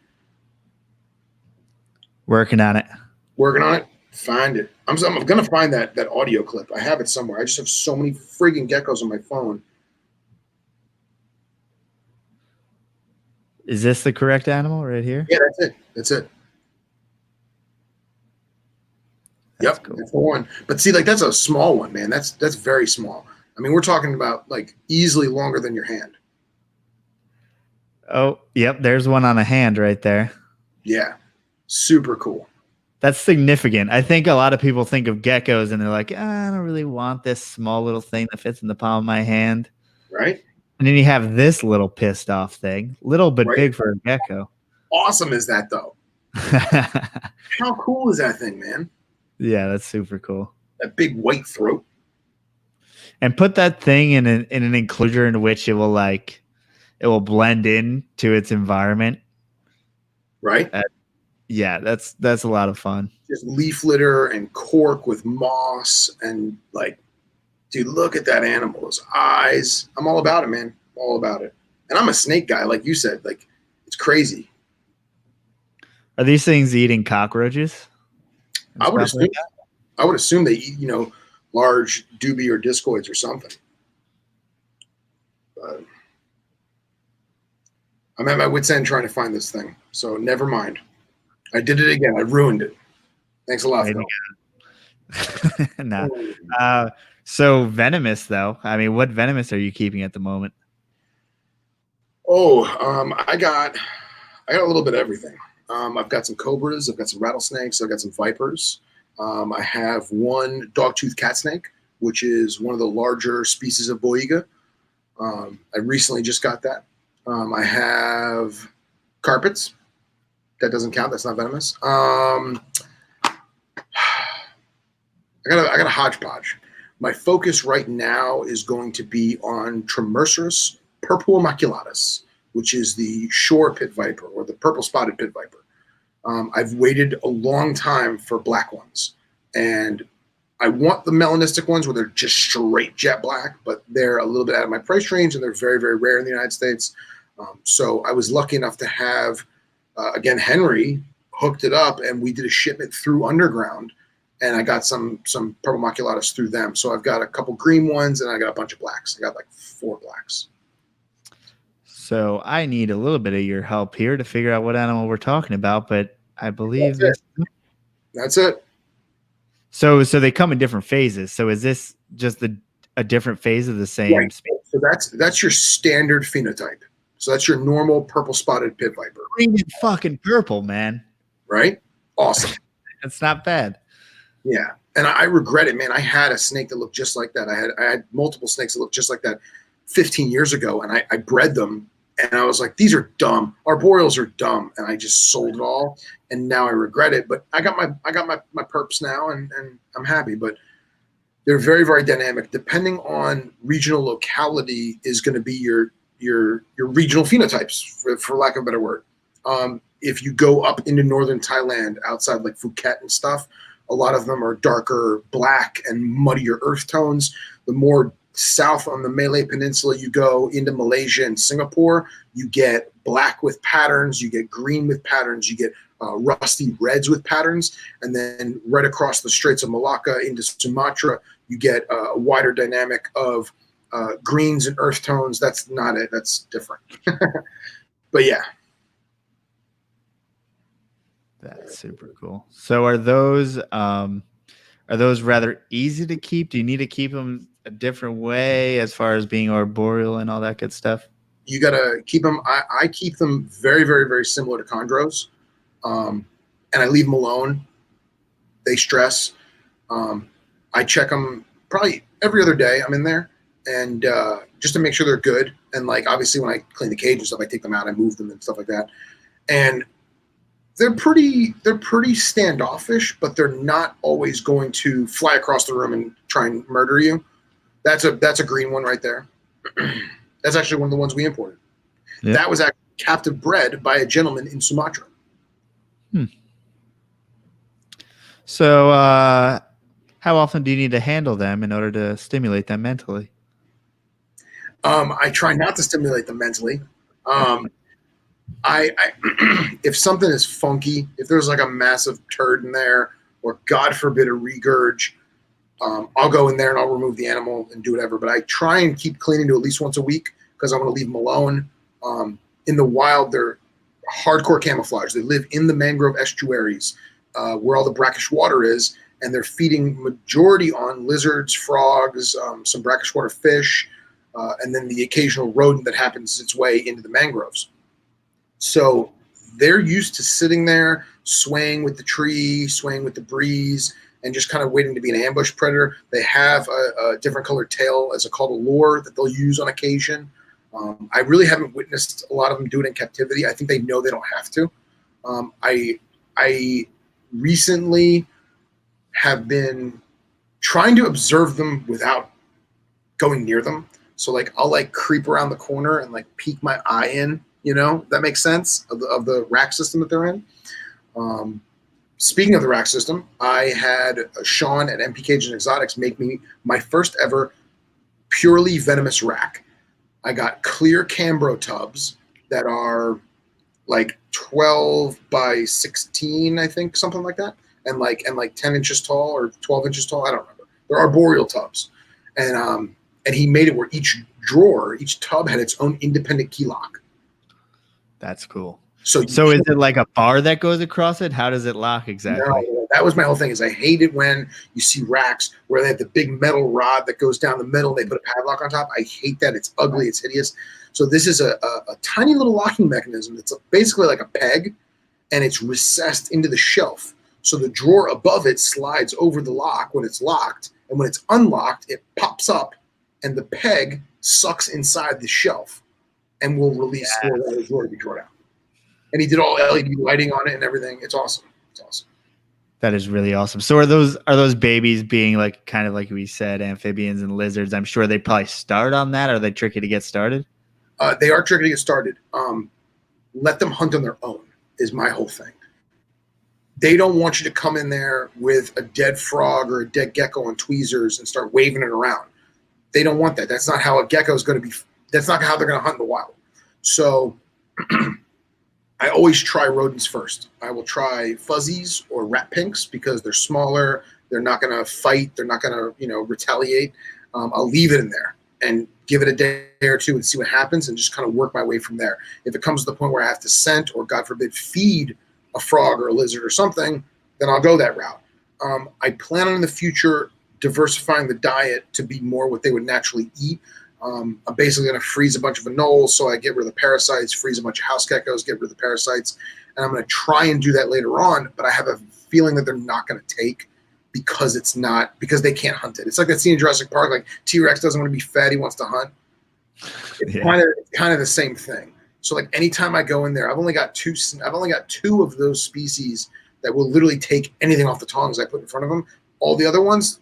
Working on it. Working on it. Find it. I'm gonna find that audio clip. I have it somewhere. I just have so many friggin' geckos on my phone. Is this the correct animal right here? Yeah, that's it. That's Yep, cool. that's the one. But see, like that's a small one, man. That's very small. I mean, we're talking about like easily longer than your hand. Oh, yep. There's one on a hand right there. Yeah, super cool. That's significant. I think a lot of people think of geckos and they're like, I don't really want this small little thing that fits in the palm of my hand. Right? And then you have this little pissed off thing, little but Right. big for a gecko. Awesome is that though? How cool is that thing, man? Yeah, that's super cool. That big white throat. And put that thing in an enclosure in which it will blend in to its environment. Right? Yeah, that's a lot of fun. Just leaf litter and cork with moss and like, dude, look at that animal. Those eyes. I'm all about it, man. All about it. And I'm a snake guy, like you said. Like, it's crazy. Are these things eating cockroaches? I would assume they eat, large dubia or discoids or something. But I'm at my wit's end trying to find this thing. So never mind. I did it again. I ruined it. Thanks a lot, Phil. No. So venomous though. I mean, what venomous are you keeping at the moment? Oh, I got a little bit of everything. I've got some cobras, I've got some rattlesnakes, I've got some vipers. I have one dogtooth cat snake, which is one of the larger species of boiga. I recently just got that. I have carpets. That doesn't count. That's not venomous. I got a hodgepodge. My focus right now is going to be on Nephrurus purpulemaculatus, which is the shore pit viper or the purple spotted pit viper. I've waited a long time for black ones, and I want the melanistic ones where they're just straight jet black, but they're a little bit out of my price range and they're very, very rare in the United States. So I was lucky enough to have, again, Henry hooked it up, and we did a shipment through Underground, and I got some purple maculatus through them. So I've got a couple green ones and I got a bunch of blacks. I got like 4 blacks. So I need a little bit of your help here to figure out what animal we're talking about, but I believe that's it. So they come in different phases. So is this just a different phase of the same? Right. So that's your standard phenotype. So that's your normal purple spotted pit viper. Green and fucking purple, man. Right? Awesome. That's not bad. Yeah. And I regret it, man. I had a snake that looked just like that. I had multiple snakes that looked just like that 15 years ago, and I bred them, and I was like, these are dumb. Arboreals are dumb, and I just sold it all, and now I regret it. But I got my perps now, and I'm happy. But they're very, very dynamic. Depending on regional locality is going to be your regional phenotypes, for lack of a better word. If you go up into northern Thailand, outside like Phuket and stuff, a lot of them are darker black and muddier earth tones. The more south on the Malay Peninsula you go into Malaysia and Singapore, you get black with patterns, you get green with patterns, you get rusty reds with patterns. And then right across the Straits of Malacca into Sumatra, you get a wider dynamic of greens and earth tones. That's not it. That's different. But yeah. That's super cool. So are those rather easy to keep? Do you need to keep them a different way as far as being arboreal and all that good stuff? You got to keep them. I keep them very, very, very similar to chondros. And I leave them alone. They stress. I check them probably every other day. I'm in there, and just to make sure they're good. And like, obviously when I clean the cage and stuff, I take them out, I move them and stuff like that. And they're pretty standoffish, but they're not always going to fly across the room and try and murder you. That's a green one right there. That's actually one of the ones we imported. Yeah. That was actually captive bred by a gentleman in Sumatra. So how often do you need to handle them in order to stimulate them mentally? I try not to stimulate them mentally. I if something is funky, if there's like a massive turd in there, or God forbid a regurg, I'll go in there and I'll remove the animal and do whatever. But I try and keep cleaning to at least once a week because I want to leave them alone. In the wild, they're hardcore camouflage. They live in the mangrove estuaries where all the brackish water is, and they're feeding majority on lizards, frogs, some brackish water fish, and then the occasional rodent that happens its way into the mangroves. So they're used to sitting there, swaying with the tree, swaying with the breeze, and just kind of waiting to be an ambush predator. They have a different colored tail as called a lure that they'll use on occasion. I really haven't witnessed a lot of them do it in captivity. I think they know they don't have to. I recently have been trying to observe them without going near them. So like I'll like creep around the corner and like peek my eye in, you know, that makes sense of the rack system that they're in. Speaking of the rack system, I had Sean at MPK and Exotics make me my first ever purely venomous rack. I got clear Cambro tubs that are like 12 by 16, I think, something like that, and like 10 inches tall or 12 inches tall. I don't remember. They're arboreal tubs, and he made it where each drawer, each tub had its own independent key lock. That's cool. So is it like a bar that goes across it? How does it lock exactly? No, that was my whole thing. Is I hate it when you see racks where they have the big metal rod that goes down the middle. They put a padlock on top. I hate that. It's ugly. It's hideous. So this is a tiny little locking mechanism. It's basically like a peg, and it's recessed into the shelf. So the drawer above it slides over the lock when it's locked, and when it's unlocked, it pops up, and the peg sucks inside the shelf, and will release the drawer to be drawn out. And he did all LED lighting on it and everything. It's awesome. It's awesome. That is really awesome. So are those babies being like kind of like we said, amphibians and lizards? I'm sure they probably start on that. Are they tricky to get started? They are tricky to get started. Let them hunt on their own is my whole thing. They don't want you to come in there with a dead frog or a dead gecko on tweezers and start waving it around. They don't want that. That's not how a gecko is going to be. That's not how they're going to hunt in the wild. So I always try rodents first. I will try fuzzies or rat pinks because they're smaller. They're not going to fight. They're not going to, retaliate. I'll leave it in there and give it a day or two and see what happens and just kind of work my way from there. If it comes to the point where I have to scent or, God forbid, feed a frog or a lizard or something, then I'll go that route. I plan on in the future diversifying the diet to be more what they would naturally eat. I'm basically going to freeze a bunch of anoles so I get rid of the parasites, freeze a bunch of house geckos, get rid of the parasites. And I'm going to try and do that later on, but I have a feeling that they're not going to take because they can't hunt it. It's like that scene in Jurassic Park, like T-Rex doesn't want to be fed, he wants to hunt. It's kind of the same thing. So like anytime I go in there, I've only got two of those species that will literally take anything off the tongs I put in front of them. All the other ones,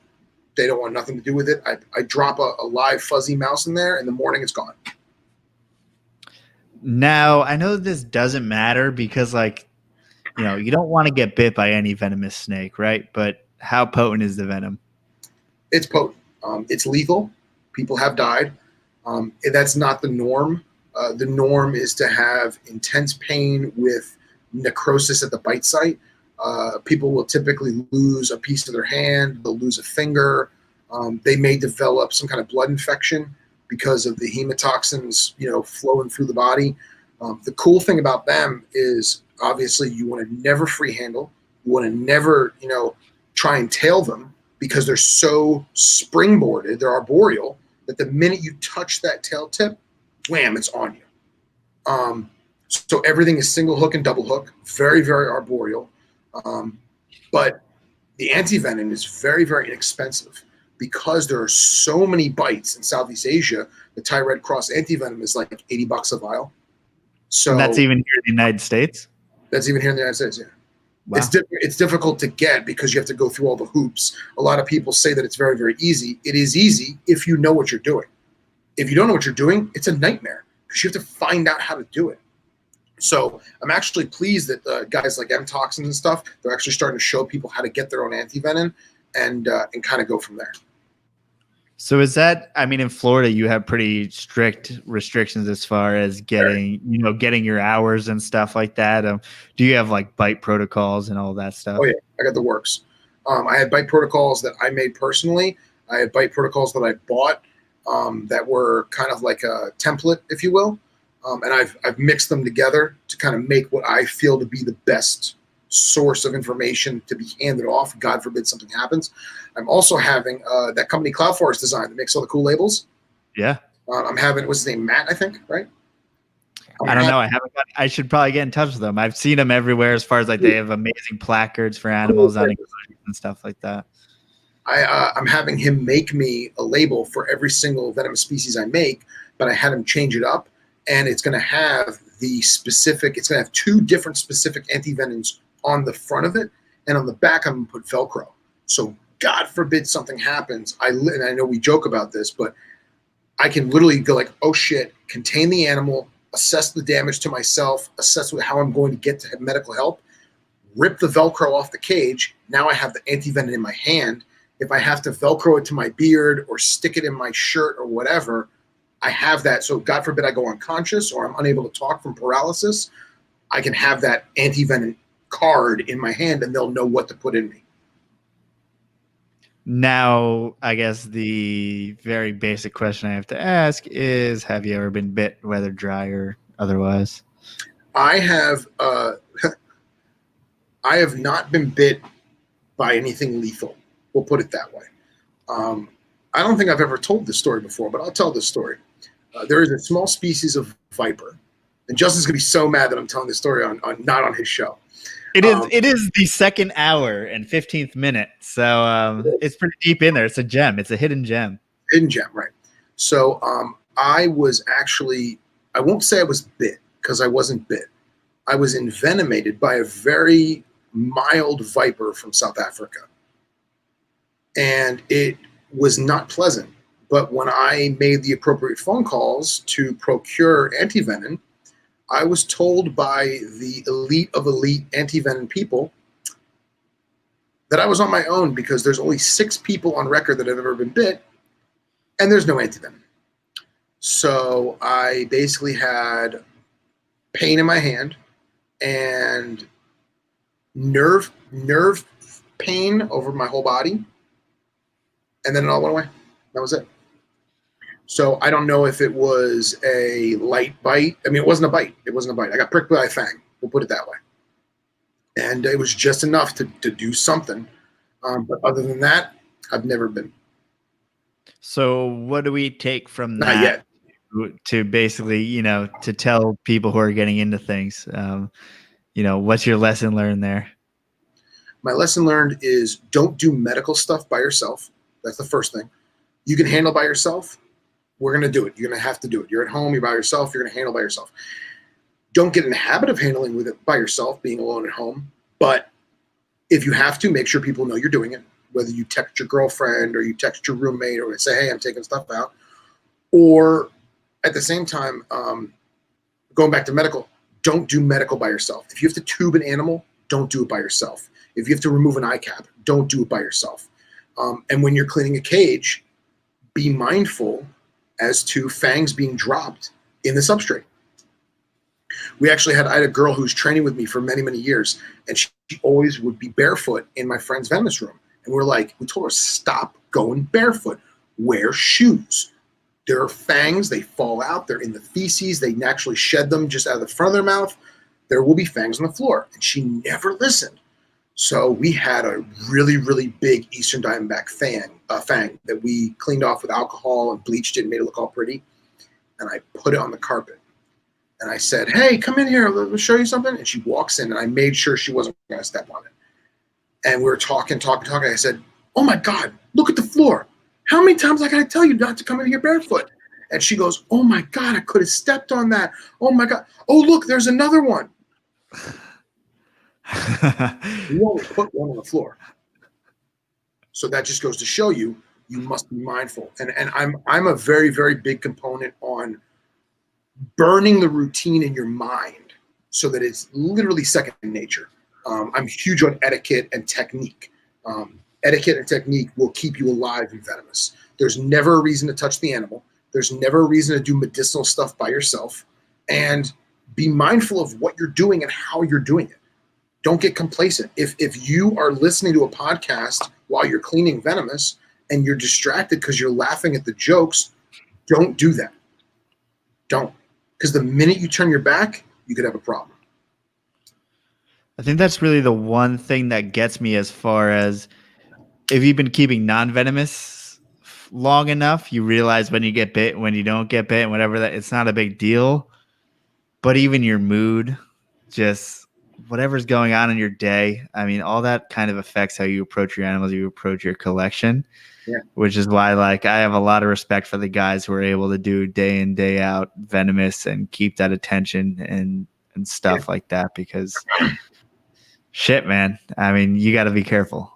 they don't want nothing to do with it. I drop a live fuzzy mouse in there. In the morning, it's gone. Now, I know this doesn't matter because, you don't want to get bit by any venomous snake, right? But how potent is the venom? It's potent. It's lethal. People have died. That's not the norm. The norm is to have intense pain with necrosis at the bite site. People will typically lose a piece of their hand. They'll lose a finger. They may develop some kind of blood infection because of the hemotoxins, flowing through the body. The cool thing about them is obviously you want to never free handle. You want to never, try and tail them because they're so springboarded. They're arboreal that the minute you touch that tail tip, wham, it's on you. So everything is single hook and double hook, very, very arboreal. But the antivenom is very, very inexpensive because there are so many bites in Southeast Asia. The Thai Red Cross antivenom is like $80 a vial. So and that's even here in the United States? That's even here in the United States, yeah. Wow. It's difficult to get because you have to go through all the hoops. A lot of people say that it's very, very easy. It is easy if you know what you're doing. If you don't know what you're doing, it's a nightmare because you have to find out how to do it. So I'm actually pleased that guys like MToxins and stuff, they're actually starting to show people how to get their own antivenom and kind of go from there. So is that, in Florida, you have pretty strict restrictions as far as getting your hours and stuff like that. Do you have like bite protocols and all that stuff? Oh yeah, I got the works. I had bite protocols that I made personally. I had bite protocols that I bought that were kind of like a template, if you will. And I've mixed them together to kind of make what I feel to be the best source of information to be handed off. God forbid something happens. I'm also having that company Cloud Forest Design that makes all the cool labels. Yeah. I'm having, what's his name? Matt, I think, right? I don't know. I haven't. I should probably get in touch with them. I've seen them everywhere as far as like they have amazing placards for animals on inclusions and stuff like that. I'm having him make me a label for every single venomous species I make, but I had him change it up, and it's going to have the specific. It's going to have 2 different specific antivenoms on the front of it, and on the back I'm going to put Velcro. So God forbid something happens. And I know we joke about this, but I can literally go like, oh shit, contain the animal, assess the damage to myself, assess how I'm going to get to medical help, rip the Velcro off the cage. Now I have the antivenom in my hand. If I have to Velcro it to my beard or stick it in my shirt or whatever, I have that. So God forbid I go unconscious or I'm unable to talk from paralysis, I can have that antivenom card in my hand and they'll know what to put in me. Now, I guess the very basic question I have to ask is, have you ever been bit, whether dry or otherwise? I have I have not been bit by anything lethal. We'll put it that way. I don't think I've ever told this story before, but I'll tell this story. There is a small species of viper, and Justin's gonna be so mad that I'm telling this story on not on his show. It is the 2nd hour and 15th minute, so it's pretty deep in there. It's a gem. It's a hidden gem. Hidden gem, right? So I was actually, I won't say I was bit because I wasn't bit. I was envenomated by a very mild viper from South Africa. And it was not pleasant. But when I made the appropriate phone calls to procure antivenom, I was told by the elite of elite antivenom people that I was on my own because there's only 6 people on record that have ever been bit, and there's no antivenom. So I basically had pain in my hand and nerve pain over my whole body, and then it all went away. That was it. So I don't know if it was a light bite. I mean, it wasn't a bite. It wasn't a bite. I got pricked by a fang. We'll put it that way. And it was just enough to do something. But other than that, I've never been. So what do we take from Not that yet. to basically, to tell people who are getting into things, what's your lesson learned there? My lesson learned is don't do medical stuff by yourself. That's the first thing. You can handle by yourself. We're going to do it. You're going to have to do it. You're at home. You're by yourself. You're going to handle by yourself. Don't get in the habit of handling with it by yourself, being alone at home. But if you have to, make sure people know you're doing it, whether you text your girlfriend or you text your roommate or say, hey, I'm taking stuff out. Or at the same time, going back to medical, don't do medical by yourself. If you have to tube an animal, don't do it by yourself. If you have to remove an eye cap, don't do it by yourself. And when you're cleaning a cage, be mindful as to fangs being dropped in the substrate. I had a girl who was training with me for many, many years, and she always would be barefoot in my friend's venomous room. And we told her, stop going barefoot, wear shoes. There are fangs, they fall out, they're in the feces, they naturally shed them just out of the front of their mouth. There will be fangs on the floor. And she never listened. So we had a really, really big Eastern Diamondback fang that we cleaned off with alcohol and bleached it and made it look all pretty. And I put it on the carpet. And I said, hey, come in here. Let me show you something. And she walks in, and I made sure she wasn't going to step on it. And we were talking. I said, oh, my God, look at the floor. How many times I got to tell you not to come in here barefoot? And she goes, oh, my God, I could have stepped on that. Oh, my God. Oh, look, there's another one. You only put one on the floor. So that just goes to show you must be mindful. And I'm a very, very big component on burning the routine in your mind so that it's literally second nature. I'm huge on etiquette and technique. Etiquette and technique will keep you alive in venomous. There's never a reason to touch the animal. There's never a reason to do medicinal stuff by yourself. And be mindful of what you're doing and how you're doing it. Don't get complacent. If you are listening to a podcast while you're cleaning venomous and you're distracted because you're laughing at the jokes, don't do that. Don't. Because the minute you turn your back, you could have a problem. I think that's really the one thing that gets me, as far as if you've been keeping non-venomous long enough, you realize when you get bit, when you don't get bit, and whatever, that it's not a big deal. But even your mood, just whatever's going on in your day, I mean, all that kind of affects how you approach your animals, you approach your collection. Yeah. Which is why, like, I have a lot of respect for the guys who are able to do day in, day out venomous and keep that attention and stuff like that, because shit, man. I mean, you got to be careful.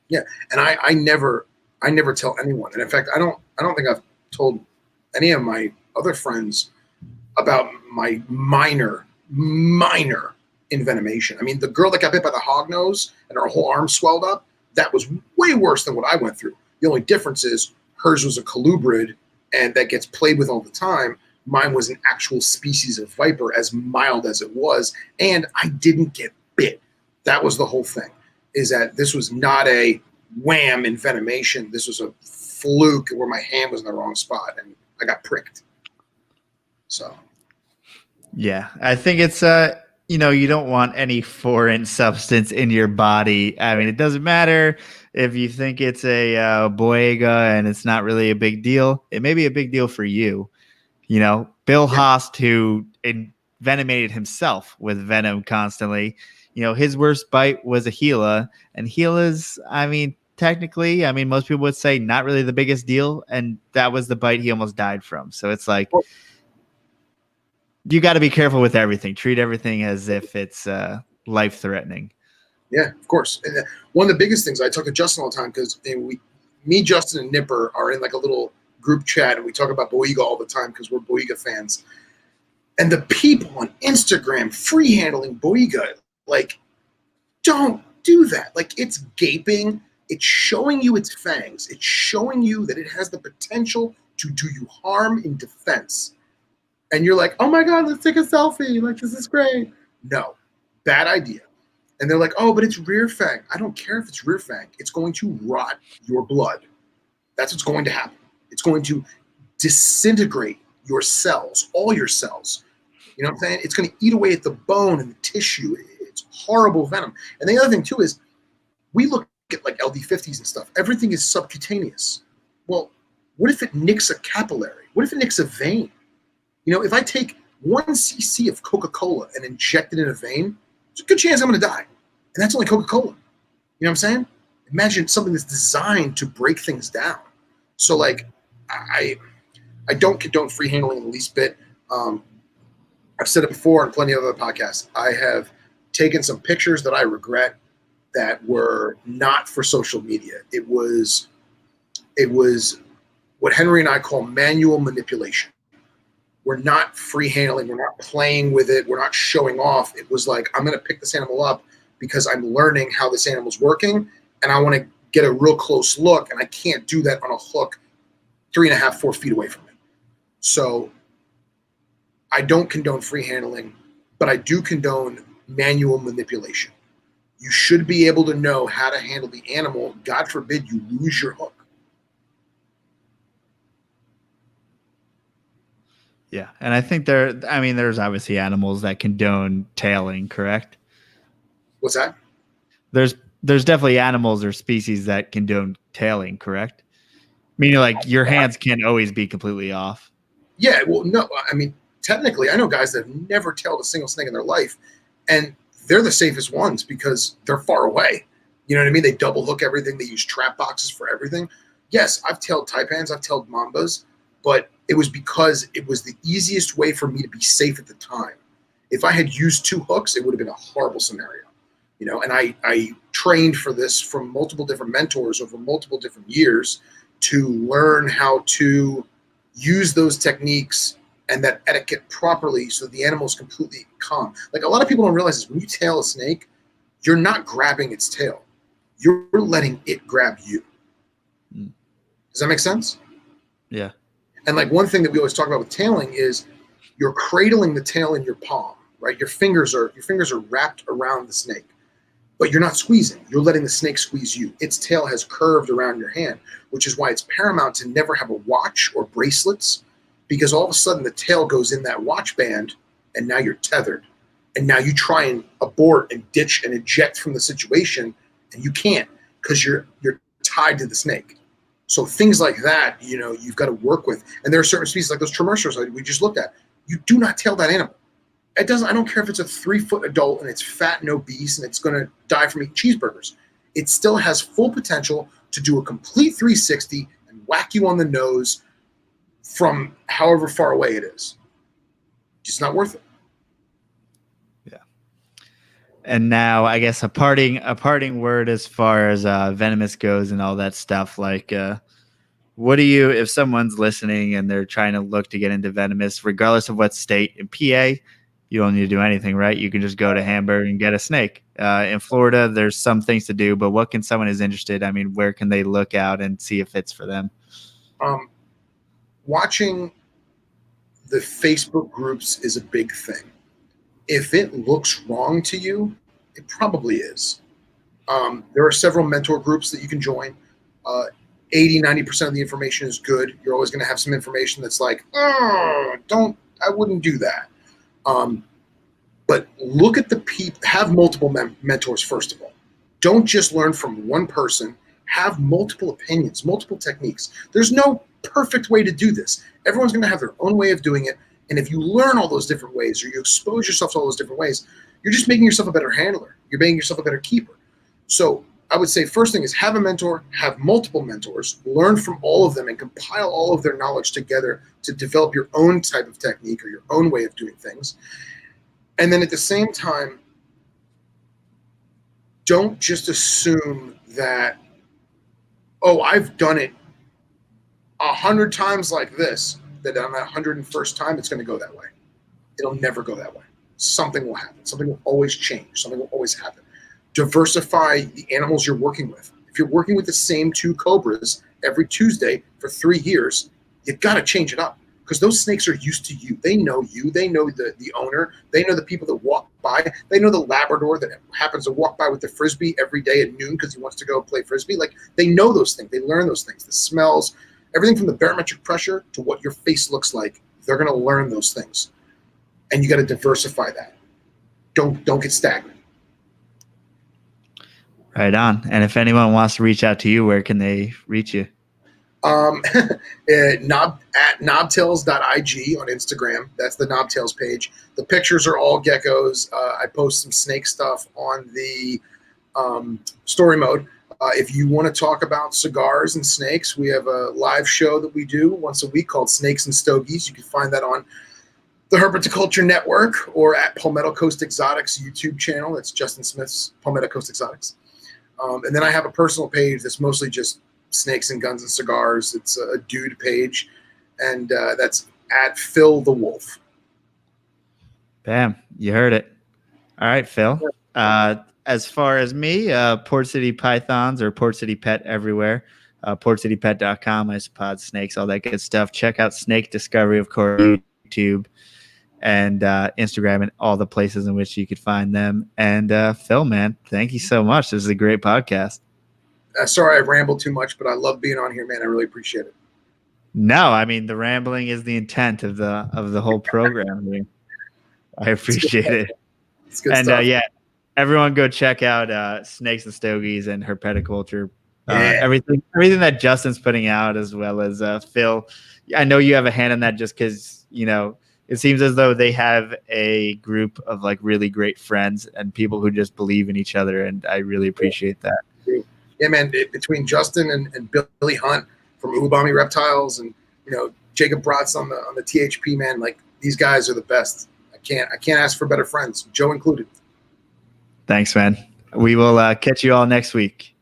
Yeah. And I never tell anyone. And in fact, I don't think I've told any of my other friends about my minor envenomation. I mean, the girl that got bit by the hognose and her whole arm swelled up, that was way worse than what I went through. The only difference is hers was a colubrid, and that gets played with all the time. Mine was an actual species of viper, as mild as it was, and I didn't get bit. That was the whole thing, is that this was not a wham envenomation. This was a fluke where my hand was in the wrong spot, and I got pricked. So. Yeah, I think it's you don't want any foreign substance in your body. I mean, it doesn't matter if you think it's a boiga and it's not really a big deal. It may be a big deal for you. You know, Bill Haast, who envenomated himself with venom constantly, his worst bite was a Gila, and Gilas, I mean, technically, most people would say not really the biggest deal, and that was the bite he almost died from. So it's like, you got to be careful with everything. Treat everything as if it's life-threatening. Yeah, of course. And one of the biggest things, I talk to Justin all the time, because me, Justin, and Nipper are in like a little group chat, and we talk about boiga all the time because we're boiga fans. And the people on Instagram free-handling boiga, like, don't do that. Like, it's gaping. It's showing you its fangs. It's showing you that it has the potential to do you harm in defense. And you're like, oh my God, let's take a selfie. Like, this is great. No, bad idea. And they're like, oh, but it's rear fang. I don't care if it's rear fang. It's going to rot your blood. That's what's going to happen. It's going to disintegrate your cells, all your cells. You know what I'm saying? It's going to eat away at the bone and the tissue. It's horrible venom. And the other thing, too, is we look at like LD50s and stuff. Everything is subcutaneous. Well, what if it nicks a capillary? What if it nicks a vein? If I take 1 cc of Coca-Cola and inject it in a vein, there's a good chance I'm going to die. And that's only Coca-Cola. You know what I'm saying? Imagine something that's designed to break things down. So, like, I don't condone free handling in the least bit. I've said it before on plenty of other podcasts. I have taken some pictures that I regret that were not for social media. It was what Henry and I call manual manipulation. We're not free handling. We're not playing with it. We're not showing off. It was like, I'm going to pick this animal up because I'm learning how this animal's working, and I want to get a real close look, and I can't do that on a hook 3.5, 4 feet away from it. So I don't condone free handling, but I do condone manual manipulation. You should be able to know how to handle the animal. God forbid you lose your hook. Yeah, and I think there's obviously animals that condone tailing, correct? What's that? There's definitely animals or species that condone tailing, correct? Meaning, like, your hands can't always be completely off. Yeah, well, no, technically, I know guys that have never tailed a single snake in their life, and they're the safest ones because they're far away. You know what I mean? They double hook everything. They use trap boxes for everything. Yes, I've tailed taipans, I've tailed mambas, but it was because it was the easiest way for me to be safe at the time. If I had used 2 hooks, it would have been a horrible scenario. And I trained for this from multiple different mentors over multiple different years to learn how to use those techniques and that etiquette properly so that the animal is completely calm. Like, a lot of people don't realize this. When you tail a snake, you're not grabbing its tail. You're letting it grab you. Does that make sense? Yeah. And like, one thing that we always talk about with tailing is you're cradling the tail in your palm, right? Your fingers are wrapped around the snake. but you're not squeezing. You're letting the snake squeeze you. Its tail has curved around your hand, which is why it's paramount to never have a watch or bracelets, because all of a sudden the tail goes in that watch band and now you're tethered. And now you try and abort and ditch and eject from the situation, and you can't because you're tied to the snake. So things like that, you've got to work with. And there are certain species like those tremercers we just looked at. You do not tail that animal. I don't care if it's a 3-foot adult and it's fat and obese and it's going to die from eating cheeseburgers. It still has full potential to do a complete 360 and whack you on the nose from however far away it is. It's not worth it. Yeah. And now I guess a parting word as far as venomous goes and all that stuff. Like, what do you, if someone's listening and they're trying to look to get into venomous, regardless of what state, in PA, you don't need to do anything, right? You can just go to Hamburg and get a snake. In Florida, there's some things to do, but what can someone who's interested? I mean, where can they look out and see if it's for them? Watching the Facebook groups is a big thing. If it looks wrong to you, it probably is. There are several mentor groups that you can join. 80-90% of the information is good. You're always going to have some information that's like, I wouldn't do that. But look at the people, have multiple mentors, first of all. Don't just learn from one person, have multiple opinions, multiple techniques. There's no perfect way to do this. Everyone's going to have their own way of doing it. And if you learn all those different ways, or you expose yourself to all those different ways, you're just making yourself a better handler. You're making yourself a better keeper. So I would say first thing is have a mentor, have multiple mentors, learn from all of them and compile all of their knowledge together to develop your own type of technique or your own way of doing things. And then at the same time, don't just assume that, I've done it 100 times like this, that on that 101st time, it's going to go that way. It'll never go that way. Something will happen. Something will always change. Something will always happen. Diversify the animals you're working with. If you're working with the same 2 cobras every Tuesday for 3 years, you got to change it up. Because those snakes are used to you. They know you. They know the owner. They know the people that walk by. They know the Labrador that happens to walk by with the Frisbee every day at noon because he wants to go play Frisbee. Like, they know those things. They learn those things. The smells, everything from the barometric pressure to what your face looks like. They're going to learn those things. And you got to diversify that. Don't get stagnant. Right on. And if anyone wants to reach out to you, where can they reach you? At knobtails.ig on Instagram. That's the Knobtails page. The pictures are all geckos. I post some snake stuff on the story mode. If you want to talk about cigars and snakes, we have a live show that we do once a week called Snakes and Stoogies. You can find that on the Herpetoculture Network or at Palmetto Coast Exotics YouTube channel. That's Justin Smith's Palmetto Coast Exotics. And then I have a personal page that's mostly just snakes and guns and cigars. It's a dude page, and that's at Phil the Wolf. Bam, you heard it. All right, Phil. As far as me, Port City Pythons or Port City Pet everywhere. PortCityPet.com, ISOPODS, snakes, all that good stuff. Check out Snake Discovery, of course, YouTube and Instagram and all the places in which you could find them. And Phil, man, thank you so much. This is a great podcast. Sorry I rambled too much, but I love being on here, man. I really appreciate it. No, I mean, the rambling is the intent of the whole program. I appreciate it. It's good stuff. Yeah, everyone go check out Snakes and Stoogies and Herpetoculture. Everything that Justin's putting out, as well as Phil. I know you have a hand in that just because, it seems as though they have a group of like really great friends and people who just believe in each other. And I really appreciate that. Yeah, man, between Justin and Billy Hunt from Ubami Reptiles and, Jacob Bratz on the THP, man, like, these guys are the best. I can't ask for better friends, Joe included. Thanks, man. We will catch you all next week.